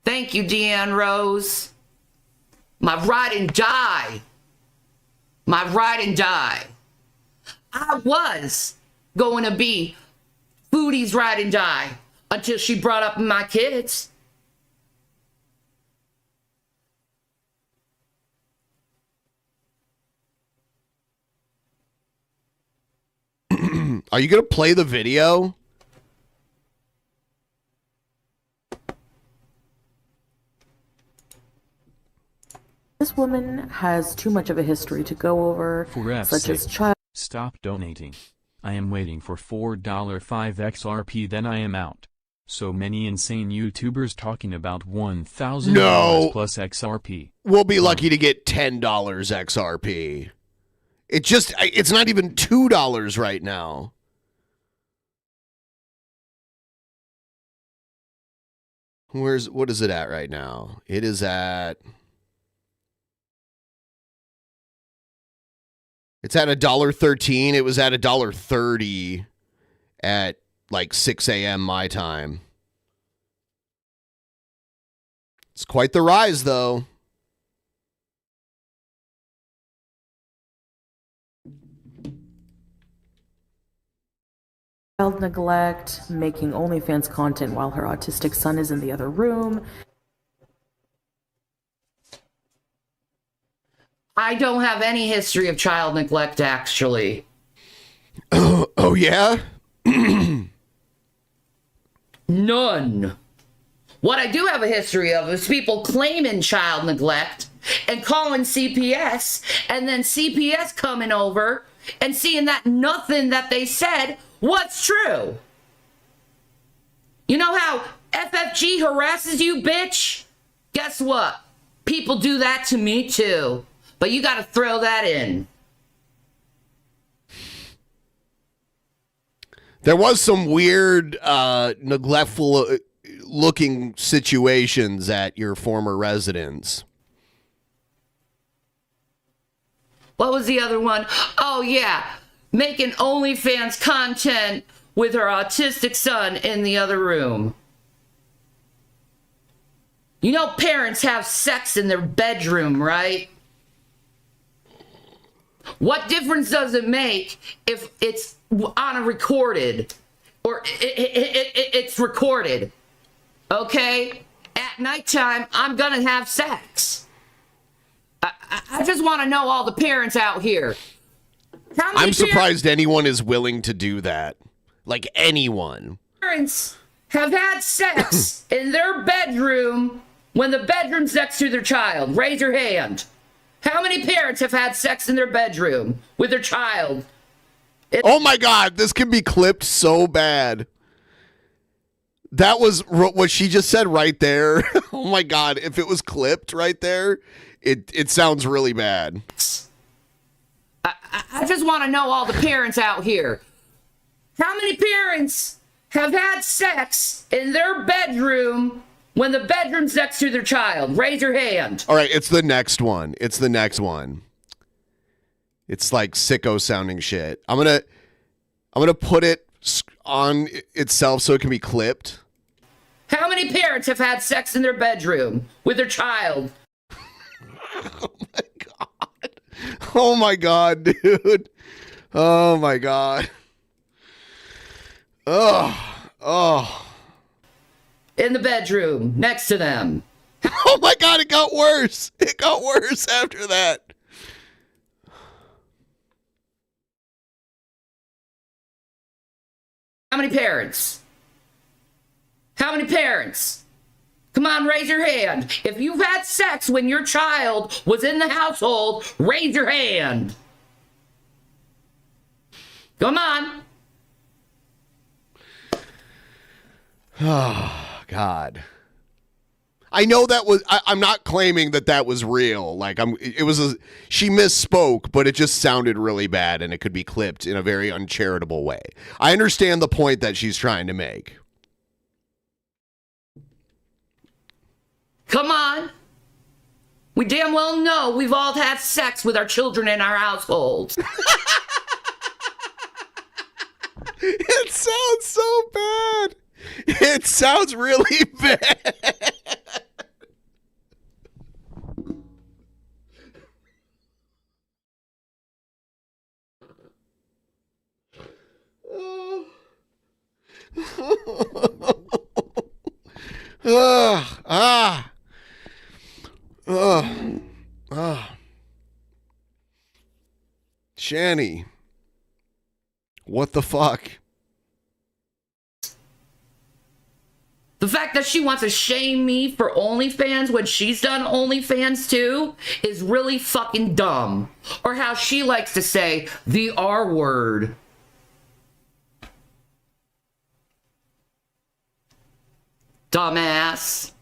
S12: Thank you, Deanne Rose. My ride and die. My ride and die. I was going to be Foodie's ride and die until she brought up my kids.
S3: Are you going to play the video?
S14: This woman has too much of a history to go over,
S6: For F's
S14: such as
S6: sake,
S14: child.
S6: stop donating. I am waiting for $4.5 XRP, then I am out. So many insane YouTubers talking about $1,000 plus XRP.
S3: We'll be lucky to get $10 XRP. It's not even $2 right now. What is it at right now? It is at It's at $1.13. It was at $1.30 at like 6 a.m. my time. It's quite the rise, though.
S14: Child neglect, making OnlyFans content while her autistic son is in the other room.
S12: I don't have any history of child neglect, actually.
S3: Oh, yeah?
S12: None. What I do have a history of is people claiming child neglect and calling CPS, and then CPS coming over and seeing that nothing that they said was true. You know how FFG harasses you, bitch? Guess what? People do that to me too. But you gotta throw that in.
S3: There was some weird, neglectful looking situations at your former residence.
S12: What was the other one? Oh, yeah. Making OnlyFans content with her autistic son in the other room. You know parents have sex in their bedroom, right? What difference does it make if it's on a recorded or it's recorded? Okay? At nighttime, I'm gonna have sex. I just want to know all the parents out here.
S3: I'm surprised anyone is willing to do that. Like anyone.
S12: Parents have had sex in their bedroom when the bedroom's next to their child. Raise your hand. How many parents have had sex in their bedroom with their child?
S3: Oh my God, this can be clipped so bad. That was what she just said right there. Oh my God, if it was clipped right there, it sounds really bad.
S12: I just want to know all the parents out here. How many parents have had sex in their bedroom when the bedroom's next to their child? Raise your hand.
S3: All right, it's the next one. It's the next one. It's like sicko sounding shit. I'm gonna put it on itself so it can be clipped.
S12: How many parents have had sex in their bedroom with their child?
S3: Oh my God, dude. Oh my God. Oh.
S12: In the bedroom, next to them.
S3: Oh my God, it got worse. It got worse after that.
S12: How many parents? How many parents? Come on, raise your hand. If you've had sex when your child was in the household, raise your hand. Come on.
S3: Oh, God. I know that was, I'm not claiming that was real. Like, she misspoke, but it just sounded really bad and it could be clipped in a very uncharitable way. I understand the point that she's trying to make.
S12: Come on. We damn well know we've all had sex with our children in our households.
S3: It sounds so bad. It sounds really bad. Shanny. What the fuck?
S12: The fact that she wants to shame me for OnlyFans when she's done OnlyFans too is really fucking dumb. Or how she likes to say, the R word. Dumbass.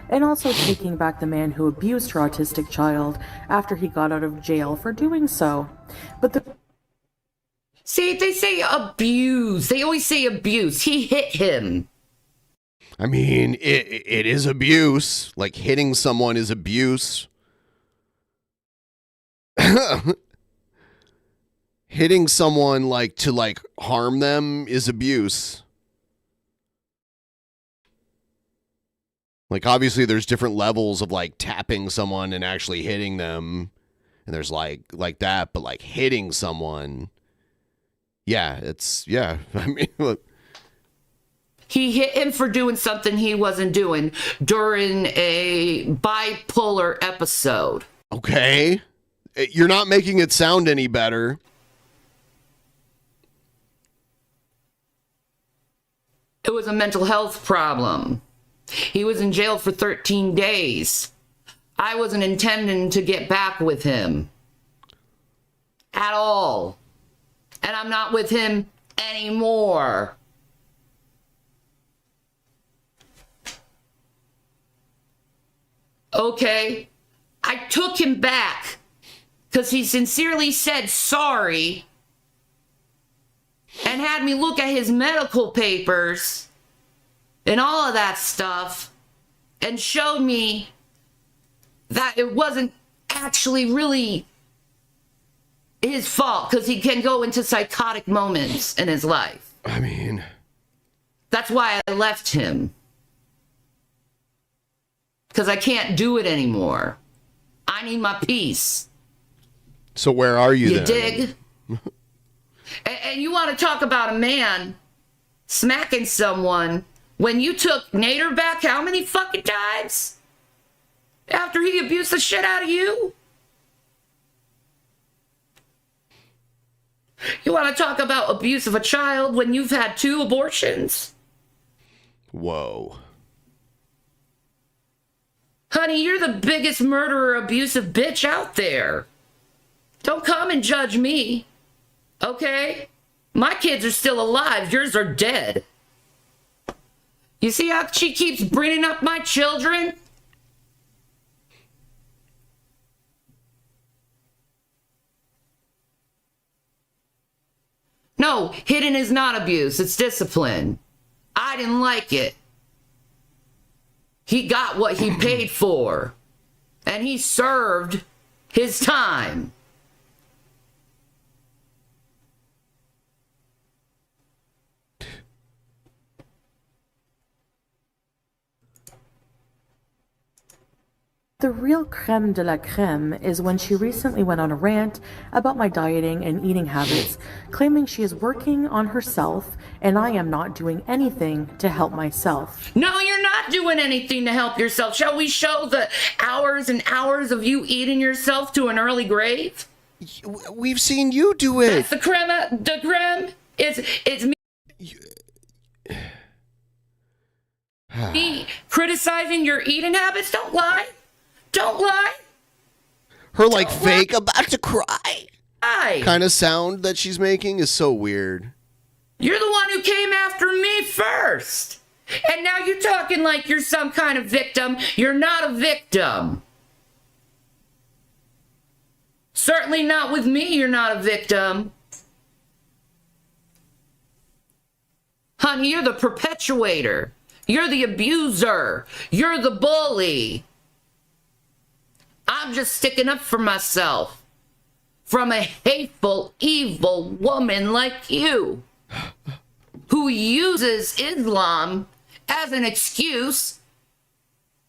S14: And also taking back the man who abused her autistic child after he got out of jail for doing so. But
S12: See, they say abuse. They always say abuse. He hit him.
S3: I mean, it is abuse. Like, hitting someone is abuse. Hitting someone, like, to, like, harm them is abuse. Like, obviously, there's different levels of, like, tapping someone and actually hitting them. And there's, like that. But, like, hitting someone... Yeah, I mean, look.
S12: He hit him for doing something he wasn't doing during a bipolar episode.
S3: Okay. You're not making it sound any better.
S12: It was a mental health problem. He was in jail for 13 days. I wasn't intending to get back with him. At all. And I'm not with him anymore. Okay, I took him back because he sincerely said sorry and had me look at his medical papers and all of that stuff and showed me that it wasn't actually really his fault because he can go into psychotic moments in his life.
S3: I mean...
S12: That's why I left him. Because I can't do it anymore. I need my peace.
S3: So where are you then?
S12: You dig? And you want to talk about a man smacking someone when you took Nader back how many fucking times? After he abused the shit out of you? You want to talk about abuse of a child when you've had 2 abortions?
S3: Whoa.
S12: Honey, you're the biggest murderer, abusive bitch out there. Don't come and judge me, okay? My kids are still alive. Yours are dead. You see how she keeps bringing up my children? No, hitting is not abuse. It's discipline. I didn't like it. He got what he paid for, and he served his time.
S14: The real creme de la creme is when she recently went on a rant about my dieting and eating habits, claiming she is working on herself and I am not doing anything to help myself.
S12: No, you're not doing anything to help yourself. Shall we show the hours and hours of you eating yourself to an early grave?
S3: We've seen you do it.
S12: That's the creme de creme. It's me. Me criticizing your eating habits. Don't lie. Don't lie.
S3: Her like fake about to cry
S12: Lie.
S3: kind of sound that she's making is so weird.
S12: You're the one who came after me first. And now you're talking like you're some kind of victim. You're not a victim. Certainly not with me, you're not a victim. Honey, you're the perpetuator. You're the abuser. You're the bully. I'm just sticking up for myself from a hateful, evil woman like you who uses Islam as an excuse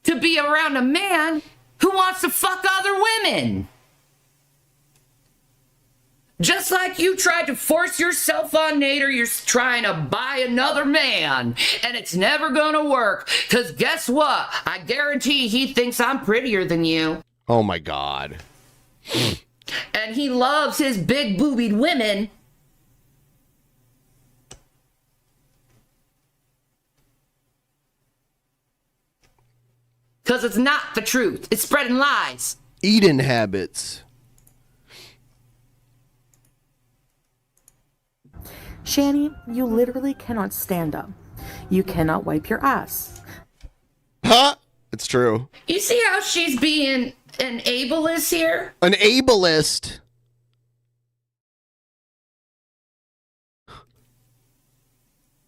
S12: to be around a man who wants to fuck other women. Just like you tried to force yourself on Nader, you're trying to buy another man. And it's never gonna work. Because guess what? I guarantee he thinks I'm prettier than you.
S3: Oh my God.
S12: And he loves his big boobied women. Because it's not the truth. It's spreading lies.
S3: Eating habits.
S14: Shanny, you literally cannot stand up. You cannot wipe your ass.
S3: Huh? It's true.
S12: You see how she's being an ableist here?
S3: An ableist.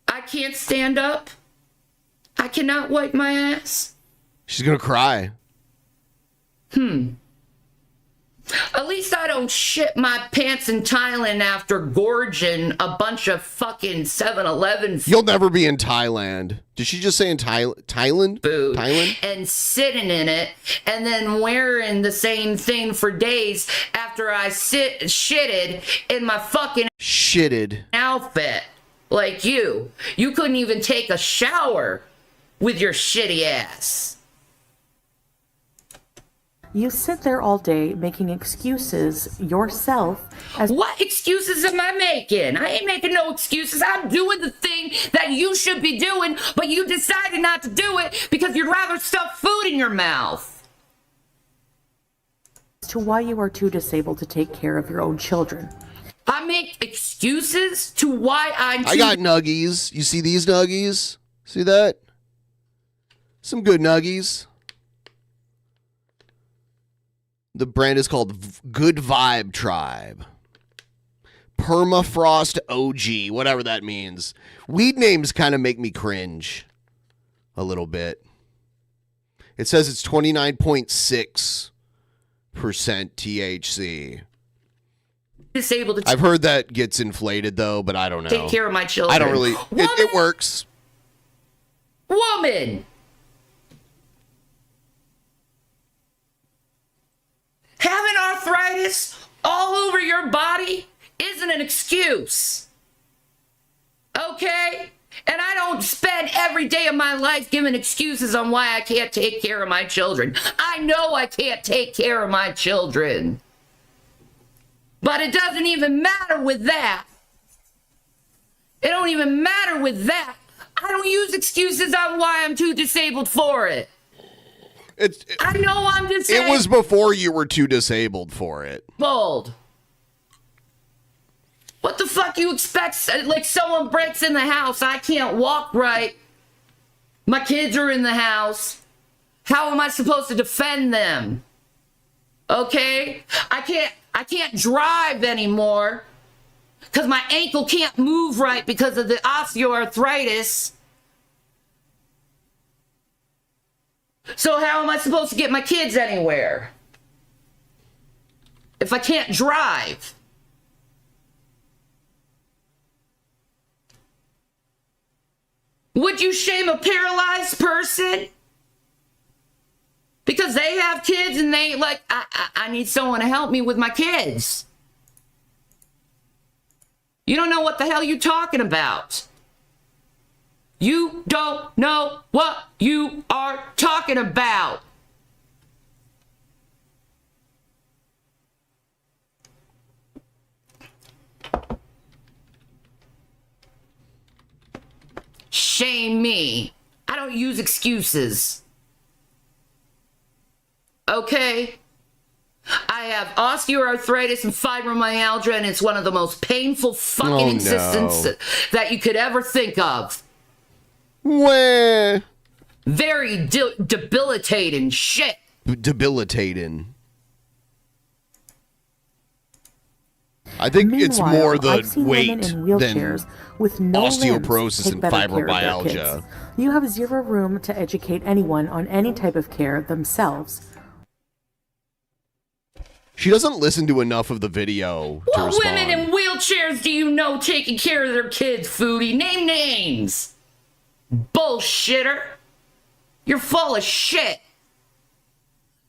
S12: I can't stand up. I cannot wipe my ass.
S3: She's gonna cry.
S12: At least I don't shit my pants in Thailand after gorging a bunch of fucking 7-Elevens.
S3: You'll never be in Thailand. Did she just say in Thailand?
S12: Food.
S3: Thailand?
S12: And sitting in it and then wearing the same thing for days after I shitted in my fucking outfit. Like you. You couldn't even take a shower with your shitty ass.
S14: You sit there all day making excuses yourself as—
S12: What excuses am I making? I ain't making no excuses. I'm doing the thing that you should be doing, but you decided not to do it because you'd rather stuff food in your mouth.
S14: to why you are too disabled to take care of your own children.
S12: I make excuses to why I'm too—
S3: I got nuggies. You see these nuggies? See that? Some good nuggies. The brand is called Good Vibe Tribe. Permafrost OG, whatever that means. Weed names kind of make me cringe a little bit. It says it's 29.6% THC.
S12: Disabled to—
S3: I've heard that gets inflated though, but I don't know.
S12: Take care of my children.
S3: I don't really. It works.
S12: Woman! Having arthritis all over your body isn't an excuse. Okay? And I don't spend every day of my life giving excuses on why I can't take care of my children. I know I can't take care of my children. But it doesn't even matter with that. It don't even matter with that. I don't use excuses on why I'm too disabled for it. I know I'm disabled.
S3: It was before you were too disabled for it.
S12: Bold. What the fuck you expect? Like someone breaks in the house, I can't walk right. My kids are in the house. How am I supposed to defend them? Okay? I can't drive anymore because my ankle can't move right because of the osteoarthritis. So how am I supposed to get my kids anywhere if I can't drive? Would you shame a paralyzed person because they have kids and they like, I need someone to help me with my kids? You don't know what the hell you're talking about. You don't know what you are talking about. Shame me. I don't use excuses. Okay? I have osteoarthritis and fibromyalgia, and it's one of the most painful fucking existences that you could ever think of.
S3: Where?
S12: Very debilitating shit.
S3: Debilitating. I think it's more the weight than
S14: with no
S3: osteoporosis and fibromyalgia.
S14: You have zero room to educate anyone on any type of care themselves.
S3: She doesn't listen to enough of the video to
S12: What
S3: respond.
S12: women in wheelchairs do you know taking care of their kids, Foodie? Name names. Bullshitter. You're full of shit.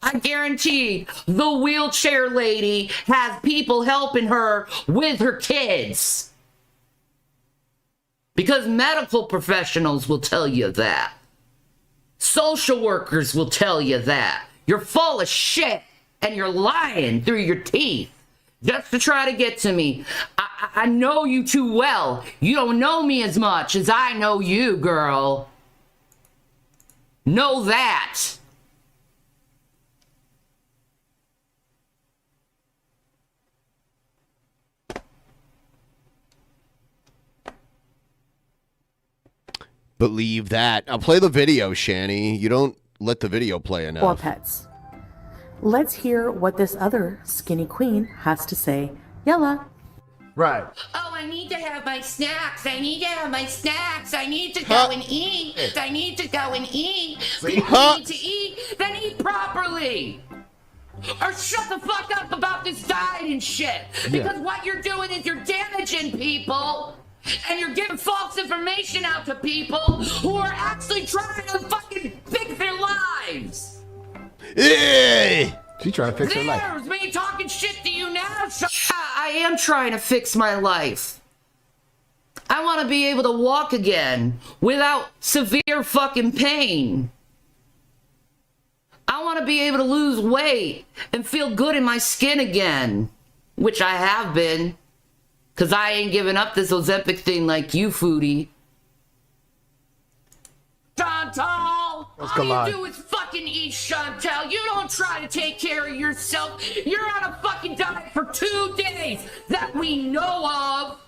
S12: I guarantee the wheelchair lady has people helping her with her kids. Because medical professionals will tell you that. Social workers will tell you that. You're full of shit and you're lying through your teeth just to try to get to me. I know you too well. You don't know me as much as I know you, girl. Know that.
S3: Believe that. I'll play the video, Shanny. You don't let the video play enough.
S14: Or pets. Let's hear what this other skinny queen has to say. Yella.
S16: Right.
S12: Oh, I need to have my snacks. I need to have my snacks. I need to go and eat. I need to go and eat. People need to eat, then eat properly. Or shut the fuck up about this diet and shit. Because what you're doing is you're damaging people. And you're giving false information out to people who are actually trying to fucking fix their lives.
S16: She's trying to fix her life.
S12: There's me talking shit to you now. I am trying to fix my life. I want to be able to walk again without severe fucking pain. I want to be able to lose weight and feel good in my skin again, which I have been, because I ain't giving up this Ozempic thing like you, Foodie. Chantal, all you do is fucking eat, Chantal. You don't try to take care of yourself. You're on a fucking diet for 2 days that we know of.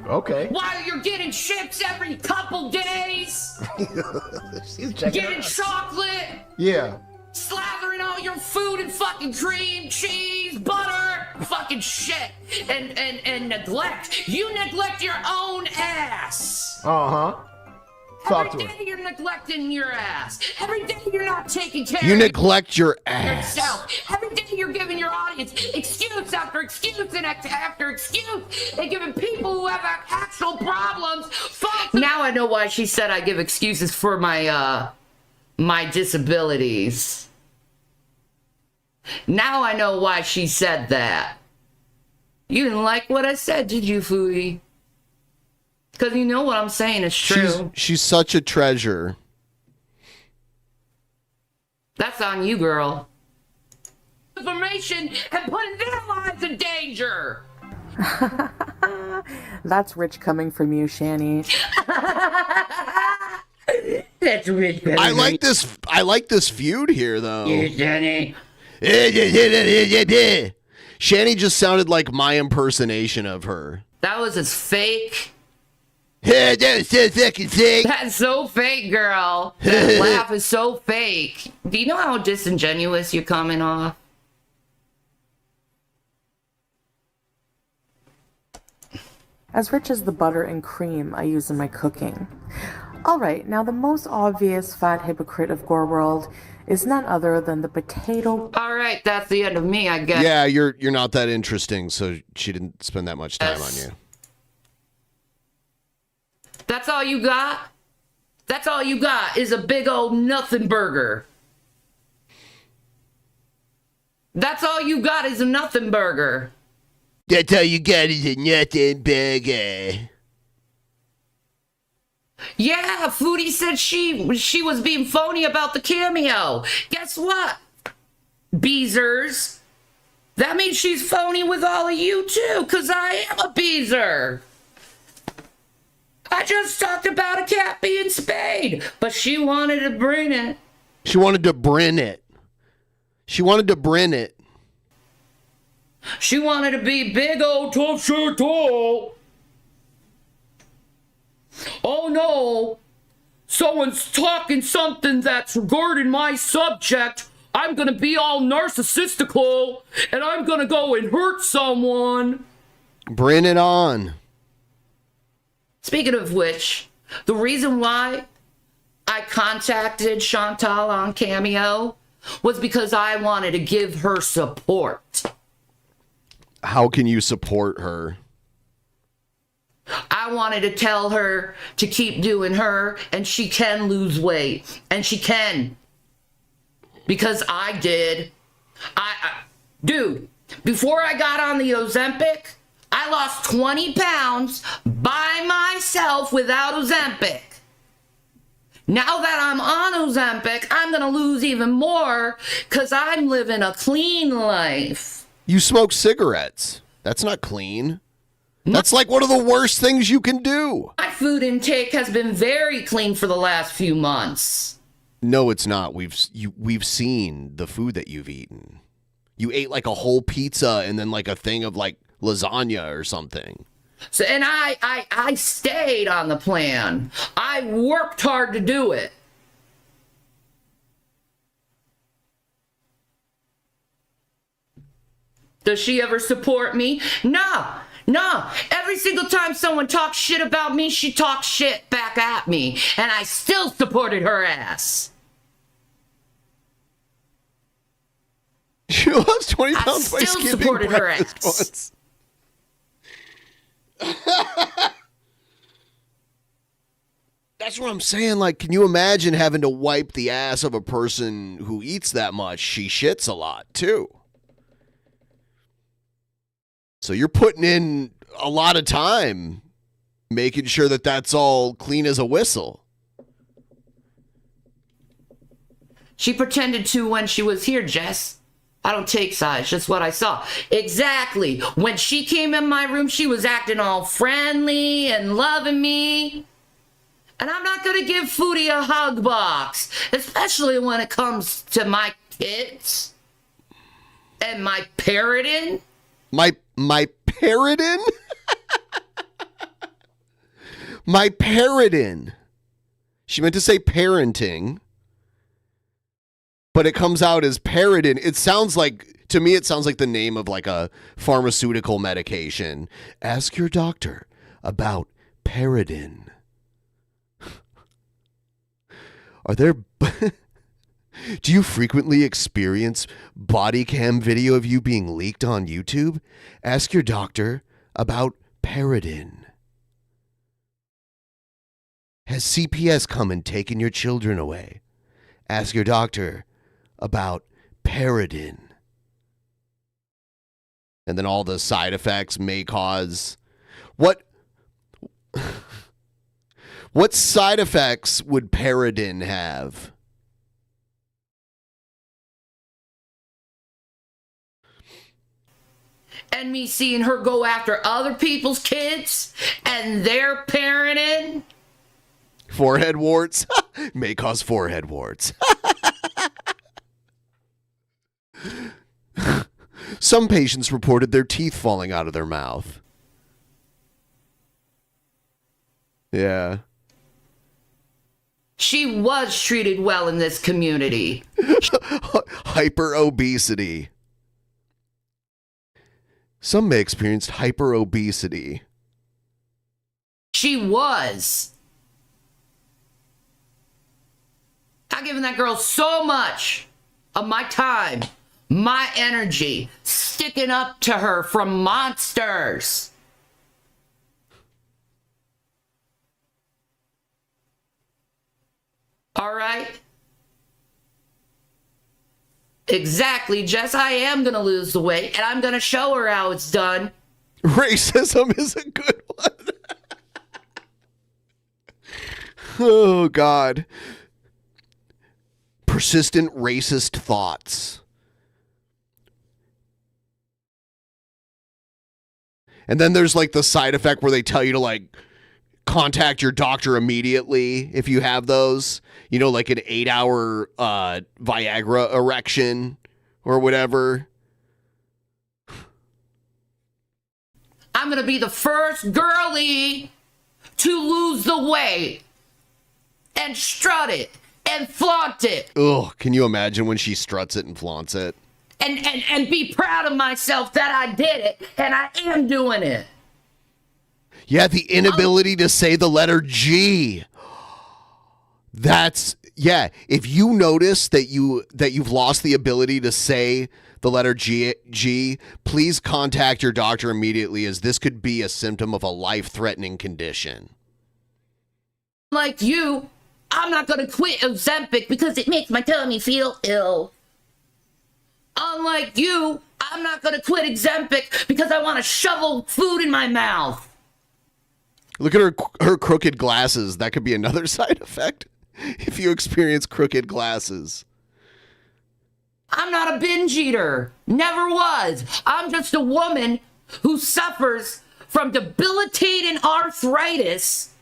S16: Okay.
S12: While you're getting chips every couple days.
S16: She's checking
S12: getting
S16: out.
S12: chocolate.
S16: Yeah.
S12: Slathering all your food in fucking cream, cheese, butter, fucking shit. And neglect. You neglect your own ass.
S16: Uh-huh. Talk to
S12: Every
S16: her.
S12: day you're neglecting your ass. Every day you're not taking care
S3: You
S12: of
S3: neglect your ass.
S12: yourself. Every day you're giving your audience excuse after excuse and after excuse and giving people who have actual problems false. Now I know why she said I give excuses for my my disabilities. Now I know why she said that. You didn't like what I said, did you, Foodie? Because you know what I'm saying is true.
S3: She's such a treasure.
S12: That's on you, girl. Information and putting their lives in danger.
S14: That's rich coming from you, Shanny.
S12: That's rich.
S3: I like this feud here, though.
S12: Shanny.
S3: Shanny just sounded like my impersonation of her.
S12: That was as fake.
S3: That's so fucking fake.
S12: That's so fake, girl. That laugh is so fake. Do you know how disingenuous you're coming off?
S14: As rich as the butter and cream I use in my cooking. Alright, now the most obvious fat hypocrite of Gore World is none other than the potato.
S12: Alright, that's the end of me, I guess.
S3: Yeah, you're not that interesting, so she didn't spend that much time on you.
S12: That's all you got? That's all you got is a big old nothing burger. That's all you got is a nothing burger.
S3: That's all you got is a nothing burger.
S12: Yeah, Foodie said she was being phony about the cameo. Guess what? Beezers. That means she's phony with all of you too, because I am a beezer. I just talked about a cat being spayed, but she wanted to bring it.
S3: She wanted to bring it. She wanted to bring it.
S12: She wanted to be big old tough shit tall. Oh no, someone's talking something that's regarding my subject. I'm gonna be all narcissistical and I'm gonna go and hurt someone.
S3: Bring it on.
S12: Speaking of which, the reason why I contacted Chantal on Cameo was because I wanted to give her support.
S3: How can you support her?
S12: I wanted to tell her to keep doing her, and she can lose weight, and she can. Because I did. Dude, before I got on the Ozempic, I lost 20 pounds by myself without Ozempic. Now that I'm on Ozempic, I'm going to lose even more because I'm living a clean life.
S3: You smoke cigarettes. That's not clean. That's like one of the worst things you can do.
S12: My food intake has been very clean for the last few months.
S3: No, it's not. We've seen the food that you've eaten. You ate like a whole pizza and then like a thing of like lasagna or something.
S12: So, and I stayed on the plan. I worked hard to do it. Does she ever support me? No. No, every single time someone talks shit about me, she talks shit back at me, and I still supported her ass.
S3: She lost 20
S12: I
S3: pounds by
S12: still
S3: skipping
S12: supported her
S3: breakfast
S12: ass.
S3: once. That's what I'm saying. Like, can you imagine having to wipe the ass of a person who eats that much? She shits a lot, too. So you're putting in a lot of time making sure that that's all clean as a whistle.
S12: She pretended to when she was here, Jess. I don't take sides, just what I saw. Exactly. When she came in my room, she was acting all friendly and loving me. And I'm not going to give Foodie a hug box, especially when it comes to my kids and my parenting.
S3: My parenting? My parenting. She meant to say parenting, but it comes out as parenting. It sounds like, to me, it sounds like the name of like a pharmaceutical medication. Ask your doctor about parenting. Are there... Do you frequently experience body cam video of you being leaked on YouTube? Ask your doctor about parenting. Has CPS come and taken your children away? Ask your doctor about parenting. And then all the side effects may cause... What side effects would parenting have?
S12: And me seeing her go after other people's kids and their parenting.
S3: Forehead warts? May cause forehead warts. Some patients reported their teeth falling out of their mouth. Yeah.
S12: She was treated well in this community.
S3: Hyper obesity. Some may experience hyper obesity.
S12: She was. I've given that girl so much of my time, my energy, sticking up to her from monsters. All right? Exactly, Jess. I am going to lose the weight, and I'm going to show her how it's done.
S3: Racism is a good one. Oh, God. Persistent racist thoughts. And then there's like the side effect where they tell you to like contact your doctor immediately if you have those. You know, like an 8-hour Viagra erection or whatever.
S12: I'm going to be the first girlie to lose the weight and strut it and flaunt it.
S3: Ugh, can you imagine when she struts it and flaunts it?
S12: And be proud of myself that I did it and I am doing it.
S3: Yeah, the inability to say the letter G. That's, yeah, if you notice that you've lost the ability to say the letter G, please contact your doctor immediately, as this could be a symptom of a life-threatening condition.
S12: Like you, I'm not going to quit Ozempic because it makes my tummy feel ill. Unlike you, I'm not going to quit Ozempic because I want to shovel food in my mouth.
S3: Look at her crooked glasses. That could be another side effect if you experience crooked glasses.
S12: I'm not a binge eater. Never was. I'm just a woman who suffers from debilitating arthritis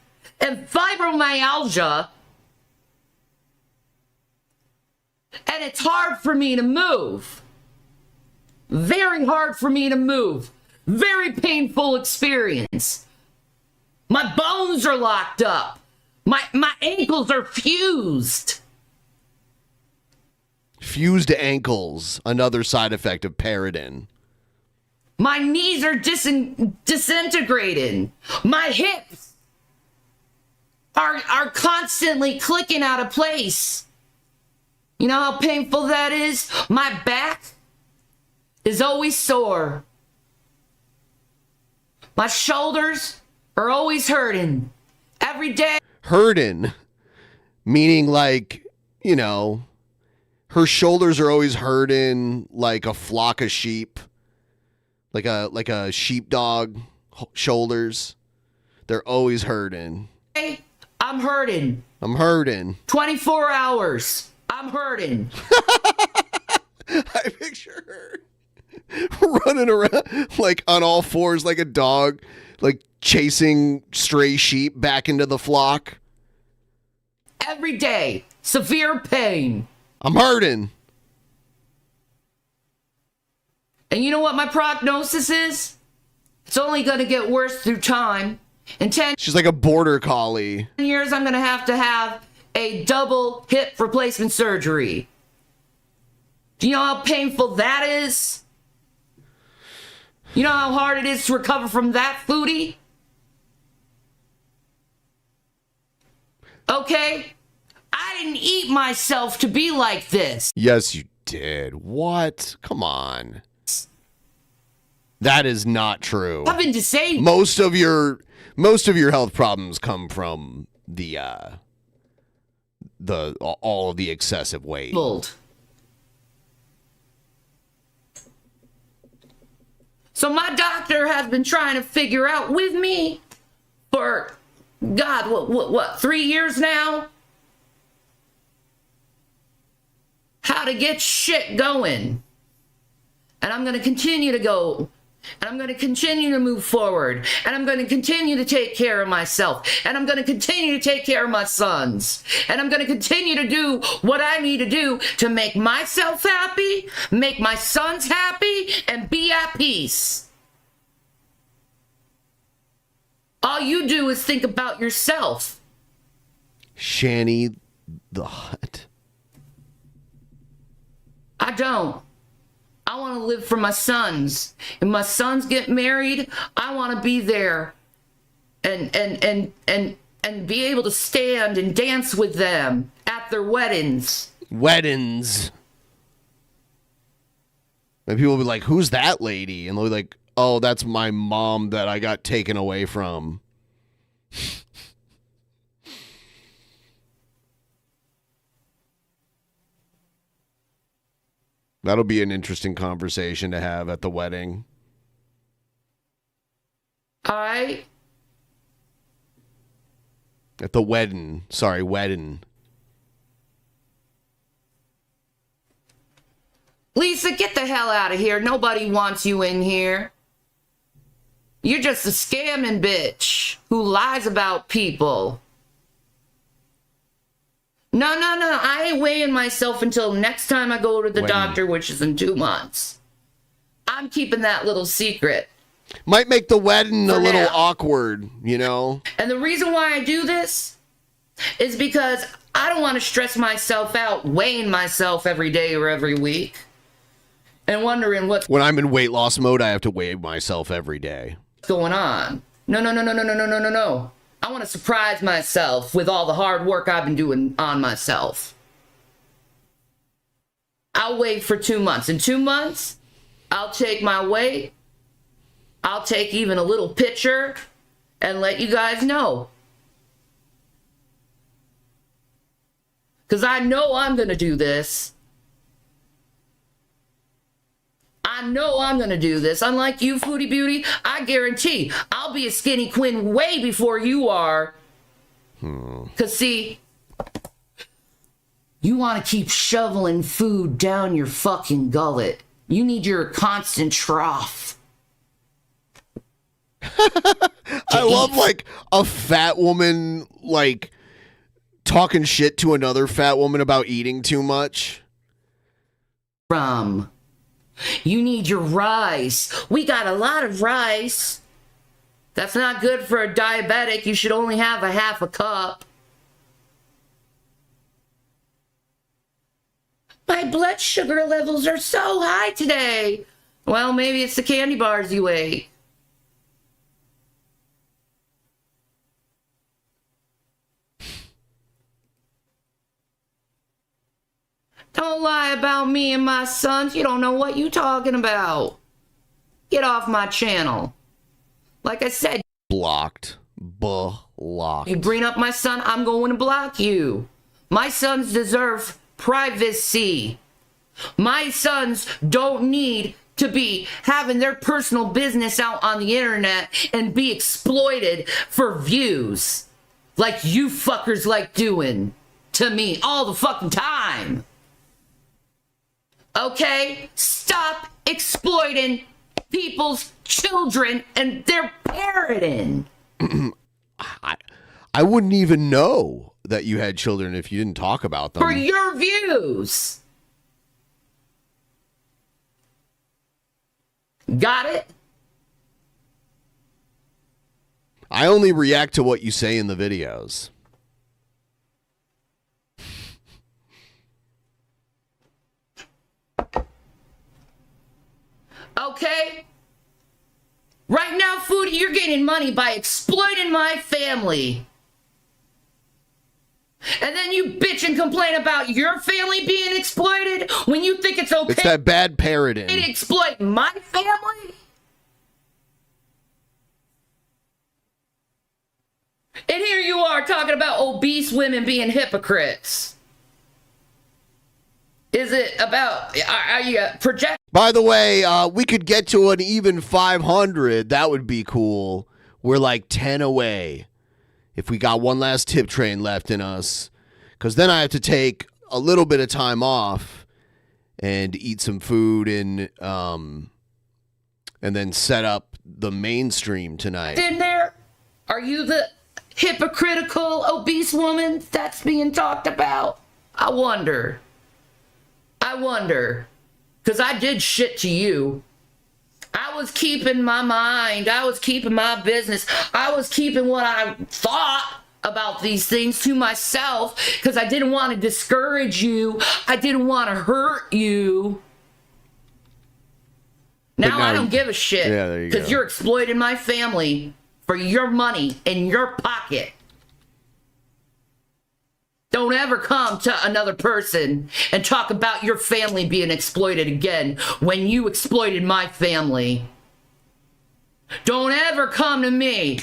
S12: and fibromyalgia. And it's hard for me to move. Very hard for me to move. Very painful experience. My bones are locked up. My ankles are fused.
S3: Fused ankles, another side effect of Paradin.
S12: My knees are disintegrating. My hips are constantly clicking out of place. You know how painful that is? My back is always sore. My shoulders are always hurting. Every day.
S3: Hurting, meaning like, you know, her shoulders are always hurting like a flock of sheep. Like a sheepdog shoulders. They're always hurting.
S12: Hey, I'm hurting.
S3: I'm hurting.
S12: 24 hours. I'm hurting.
S3: I picture her running around like on all fours like a dog, like chasing stray sheep back into the flock.
S12: Every day. Severe pain.
S3: I'm hurting.
S12: And you know what my prognosis is? It's only going to get worse through time. In 10
S3: She's like a border collie.
S12: years, I'm going to have a double hip replacement surgery. Do you know how painful that is? You know how hard it is to recover from that, foodie? Okay? I didn't eat myself to be like this.
S3: Yes, you did. What? Come on. That is not true.
S12: I've been disabled.
S3: Most of your health problems come from the all of the excessive weight.
S12: So my doctor has been trying to figure out with me for, God, what, 3 years now? How to get shit going. And I'm going to continue to go. And I'm going to continue to move forward. And I'm going to continue to take care of myself. And I'm going to continue to take care of my sons. And I'm going to continue to do what I need to do to make myself happy, make my sons happy, and be at peace. All you do is think about yourself.
S3: Shanny the Hut.
S12: I don't. I want to live for my sons. If my sons get married, I want to be there and be able to stand and dance with them at their weddings.
S3: Weddings. And people will be like, who's that lady? And they'll be like, oh, that's my mom that I got taken away from. That'll be an interesting conversation to have at the wedding.
S12: At
S3: the wedding. Sorry, wedding.
S12: Lisa, get the hell out of here. Nobody wants you in here. You're just a scamming bitch who lies about people. No. I ain't weighing myself until next time I go to the doctor, which is in 2 months. I'm keeping that little secret.
S3: Might make the wedding a little awkward, you know?
S12: And the reason why I do this is because I don't want to stress myself out weighing myself every day or every week and wondering what's
S3: When I'm in weight loss mode, I have to weigh myself every day.
S12: going on. No. I want to surprise myself with all the hard work I've been doing on myself. I'll wait for 2 months. In 2 months, I'll take my weight. I'll take even a little picture and let you guys know. Because I know I'm going to do this. I know I'm going to do this. Unlike you, Foodie Beauty, I guarantee I'll be a skinny queen way before you are. Because, see, you want to keep shoveling food down your fucking gullet. You need your constant trough.
S3: I love, like, a fat woman, like, talking shit to another fat woman about eating too much.
S12: You need your rice. We got a lot of rice. That's not good for a diabetic. You should only have a half a cup. My blood sugar levels are so high today. Well, maybe it's the candy bars you ate. Don't lie about me and my sons. You don't know what you talking about. Get off my channel. Like I said.
S3: Blocked. Blocked.
S12: You bring up my son, I'm going to block you. My sons deserve privacy. My sons don't need to be having their personal business out on the internet and be exploited for views. Like you fuckers like doing to me all the fucking time. Okay? Stop exploiting people's children and their parenting.
S3: I wouldn't even know that you had children if you didn't talk about them.
S12: For your views. Got it?
S3: I only react to what you say in the videos.
S12: Okay? Right now, Foodie, you're getting money by exploiting my family. And then you bitch and complain about your family being exploited when you think it's okay.
S3: It's that bad parroting.
S12: To exploit my family? And here you are talking about obese women being hypocrites. Is it about, are you project?
S3: By the way, we could get to an even 500. That would be cool. We're like 10 away. If we got one last tip train left in us. Because then I have to take a little bit of time off and eat some food and then set up the mainstream tonight.
S12: In there, are you the hypocritical obese woman that's being talked about? I wonder. Because I did shit to you. I was keeping my mind. I was keeping my business. I was keeping what I thought about these things to myself because I didn't want to discourage you. I didn't want to hurt you. Now I don't give a shit.
S3: Yeah, there you go.
S12: Because you're exploiting my family for your money in your pocket. Don't ever come to another person and talk about your family being exploited again when you exploited my family. Don't ever come to me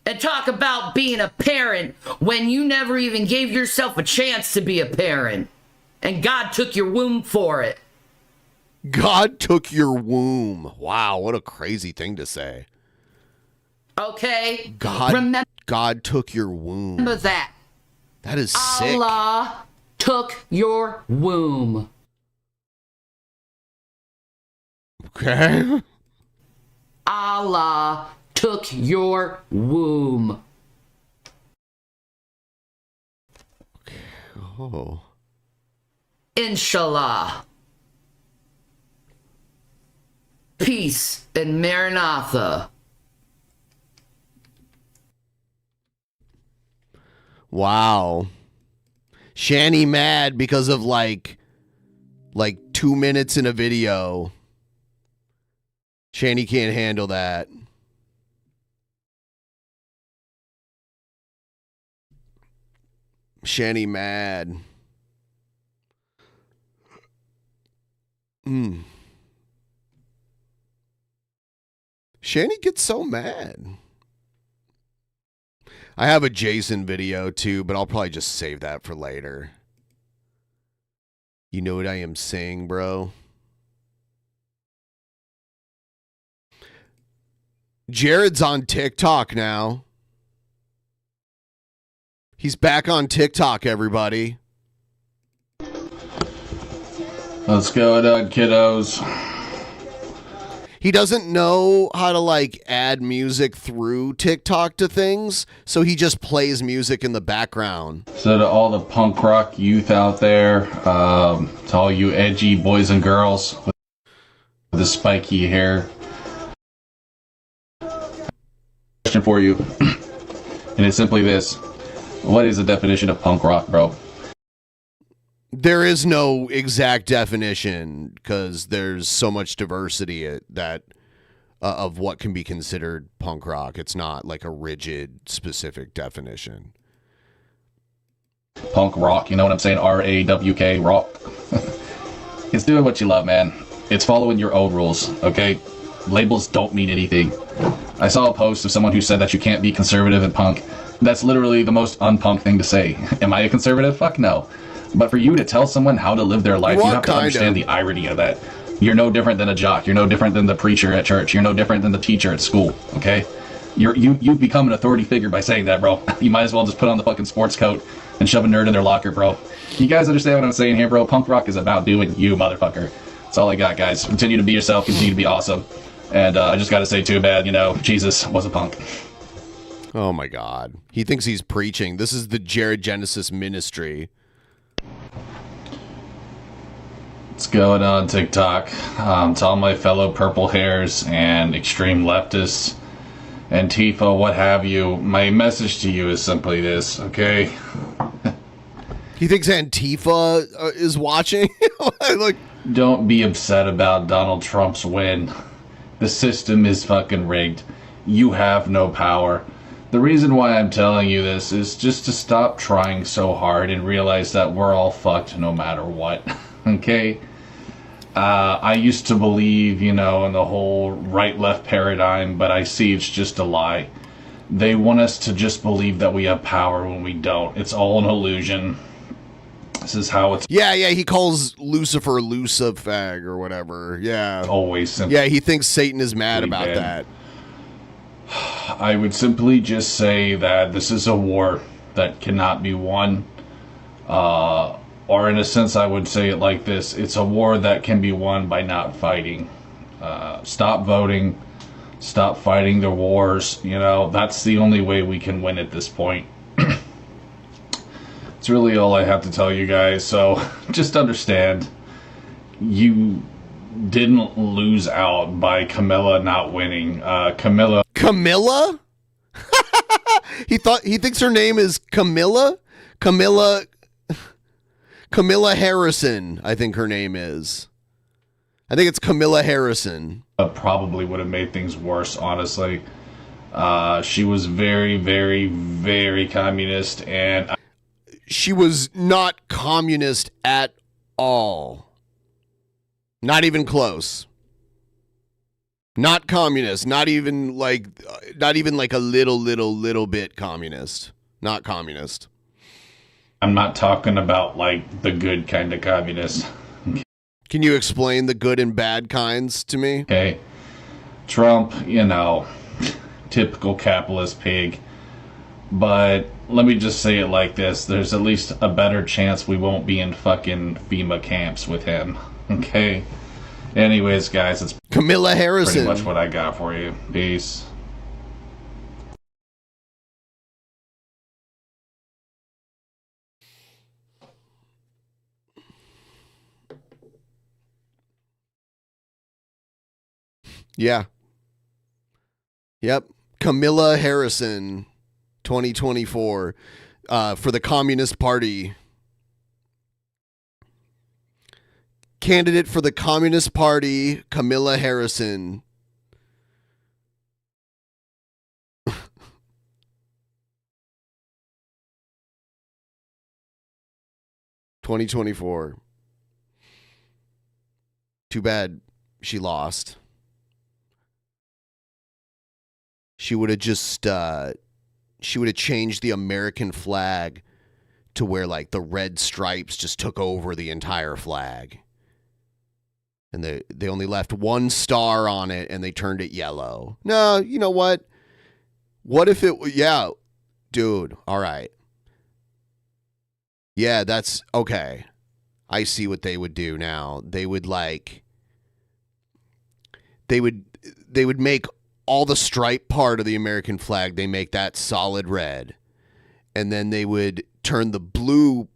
S12: and talk about being a parent when you never even gave yourself a chance to be a parent. And God took your womb for it.
S3: God took your womb. Wow, what a crazy thing to say.
S12: Okay?
S3: God took your womb.
S12: Remember that.
S3: That is sick.
S12: Allah took your womb.
S3: Okay.
S12: Allah took your womb.
S3: Oh.
S12: Inshallah. Peace and Maranatha.
S3: Wow. Shanny mad because of like 2 minutes in a video. Shanny can't handle that. Shanny mad. Shanny gets so mad. I have a Jason video too, but I'll probably just save that for later. You know what I am saying, bro? Jared's on TikTok now. He's back on TikTok, everybody.
S17: Let's go, kiddos.
S3: He doesn't know how to like add music through TikTok to things, so he just plays music in the background.
S17: So to all the punk rock youth out there, to all you edgy boys and girls with the spiky hair, question for you, and it's simply this: what is the definition of punk rock, bro?
S3: There is no exact definition because there's so much diversity that of what can be considered punk rock. It's not like a rigid, specific definition.
S17: Punk rock, you know what I'm saying? R-A-W-K, rock. It's doing what you love, man. It's following your own rules, okay? Labels don't mean anything. I saw a post of someone who said that you can't be conservative and punk. That's literally the most unpunk thing to say. Am I a conservative? Fuck no. But for you to tell someone how to live their life, you have to understand the irony of that. You're no different than a jock. You're no different than the preacher at church. You're no different than the teacher at school, okay? You've become an authority figure by saying that, bro. You might as well just put on the fucking sports coat and shove a nerd in their locker, bro. You guys understand what I'm saying here, bro? Punk rock is about doing you, motherfucker. That's all I got, guys. Continue to be yourself. Continue to be awesome. And I just got to say, too bad, Jesus was a punk.
S3: Oh, my God. He thinks he's preaching. This is the Jared Genesis ministry.
S17: What's going on TikTok? To all my fellow purple hairs and extreme leftists, Antifa, what have you, my message to you is simply this, okay?
S3: He thinks Antifa is watching? Like,
S17: don't be upset about Donald Trump's win. The system is fucking rigged. You have no power. The reason why I'm telling you this is just to stop trying so hard and realize that we're all fucked no matter what. Okay? I used to believe, in the whole right-left paradigm, but I see it's just a lie. They want us to just believe that we have power when we don't. It's all an illusion. This is how it's...
S3: Yeah, he calls Lucifer Lucifag or whatever. Yeah.
S17: Always simple.
S3: Yeah, he thinks Satan is mad about that.
S17: I would simply just say that this is a war that cannot be won. Or in a sense, I would say it like this. It's a war that can be won by not fighting. Stop voting. Stop fighting the wars. That's the only way we can win at this point. It's really all I have to tell you guys. So just understand, you didn't lose out by Camilla not winning. Camilla?
S3: He thinks her name is Camilla Harrison, I think her name is. I think it's Camilla Harrison.
S17: Probably would have made things worse, honestly. She was very, very, very communist, and...
S3: She was not communist at all. Not even close. Not communist. Not even like a little bit communist. Not communist.
S17: I'm not talking about like the good kind of communist.
S3: Can you explain the good and bad kinds to me?
S17: Okay. Trump, typical capitalist pig. But let me just say it like this. There's at least a better chance we won't be in fucking FEMA camps with him. Okay? Anyways, guys, it's
S3: Camilla Harrison.
S17: Pretty much what I got for you. Peace.
S3: Yeah. Yep. Camilla Harrison, 2024, for the Communist Party. Candidate for the Communist Party, Camilla Harrison. (2024). Too bad she lost. She would have just, she would have changed the American flag to where, like, the red stripes just took over the entire flag. And they only left one star on it, and they turned it yellow. No, you know what? What if it, yeah, dude, all right. Yeah, that's, okay. I see what they would do now. They would, like, they would make all the stripe part of the American flag, they make that solid red. And then they would turn the blue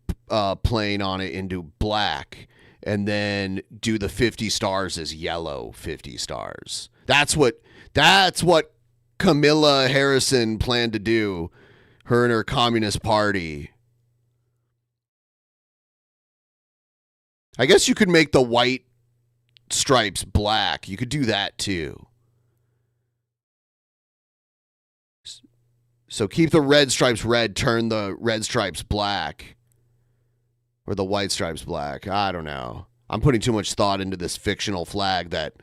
S3: plane on it into black. And then do the 50 stars as yellow 50 stars. That's what Camilla Harrison planned to do. Her and her Communist Party. I guess you could make the white stripes black. You could do that too. So keep the red stripes red, turn the red stripes black. Or the white stripes black. I don't know. I'm putting too much thought into this fictional flag that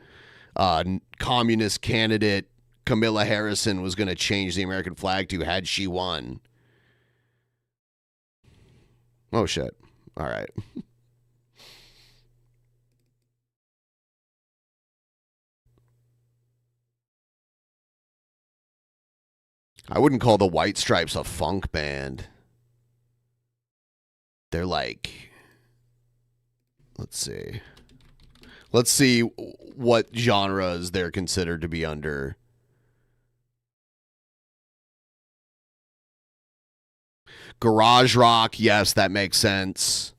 S3: communist candidate Camilla Harrison was going to change the American flag to had she won. Oh, shit. All right. I wouldn't call the White Stripes a funk band. They're like, let's see. Let's see what genres they're considered to be under. Garage rock, yes, that makes sense.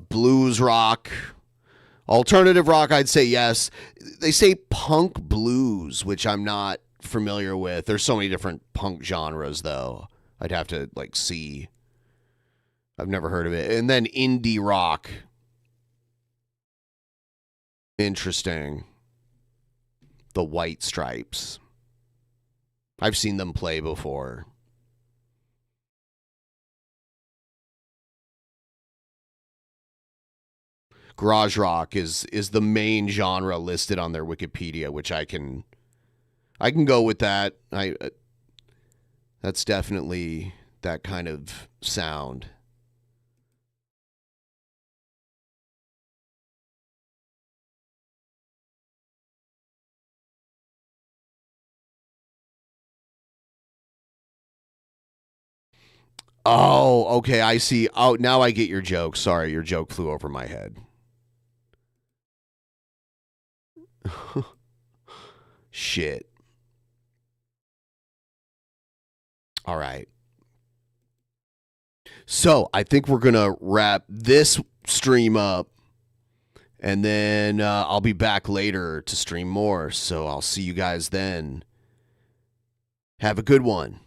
S3: Blues rock. Alternative rock, I'd say yes. They say punk blues, which I'm not familiar with. There's so many different punk genres, though. I'd have to, like, see. I've never heard of it. And then indie rock. Interesting. The White Stripes. I've seen them play before. Garage rock is the main genre listed on their Wikipedia, which I can go with that. That's definitely that kind of sound. Oh, okay, I see. Oh, now I get your joke. Sorry, your joke flew over my head. Shit. All right. So, I think we're going to wrap this stream up, and then I'll be back later to stream more. So, I'll see you guys then. Have a good one.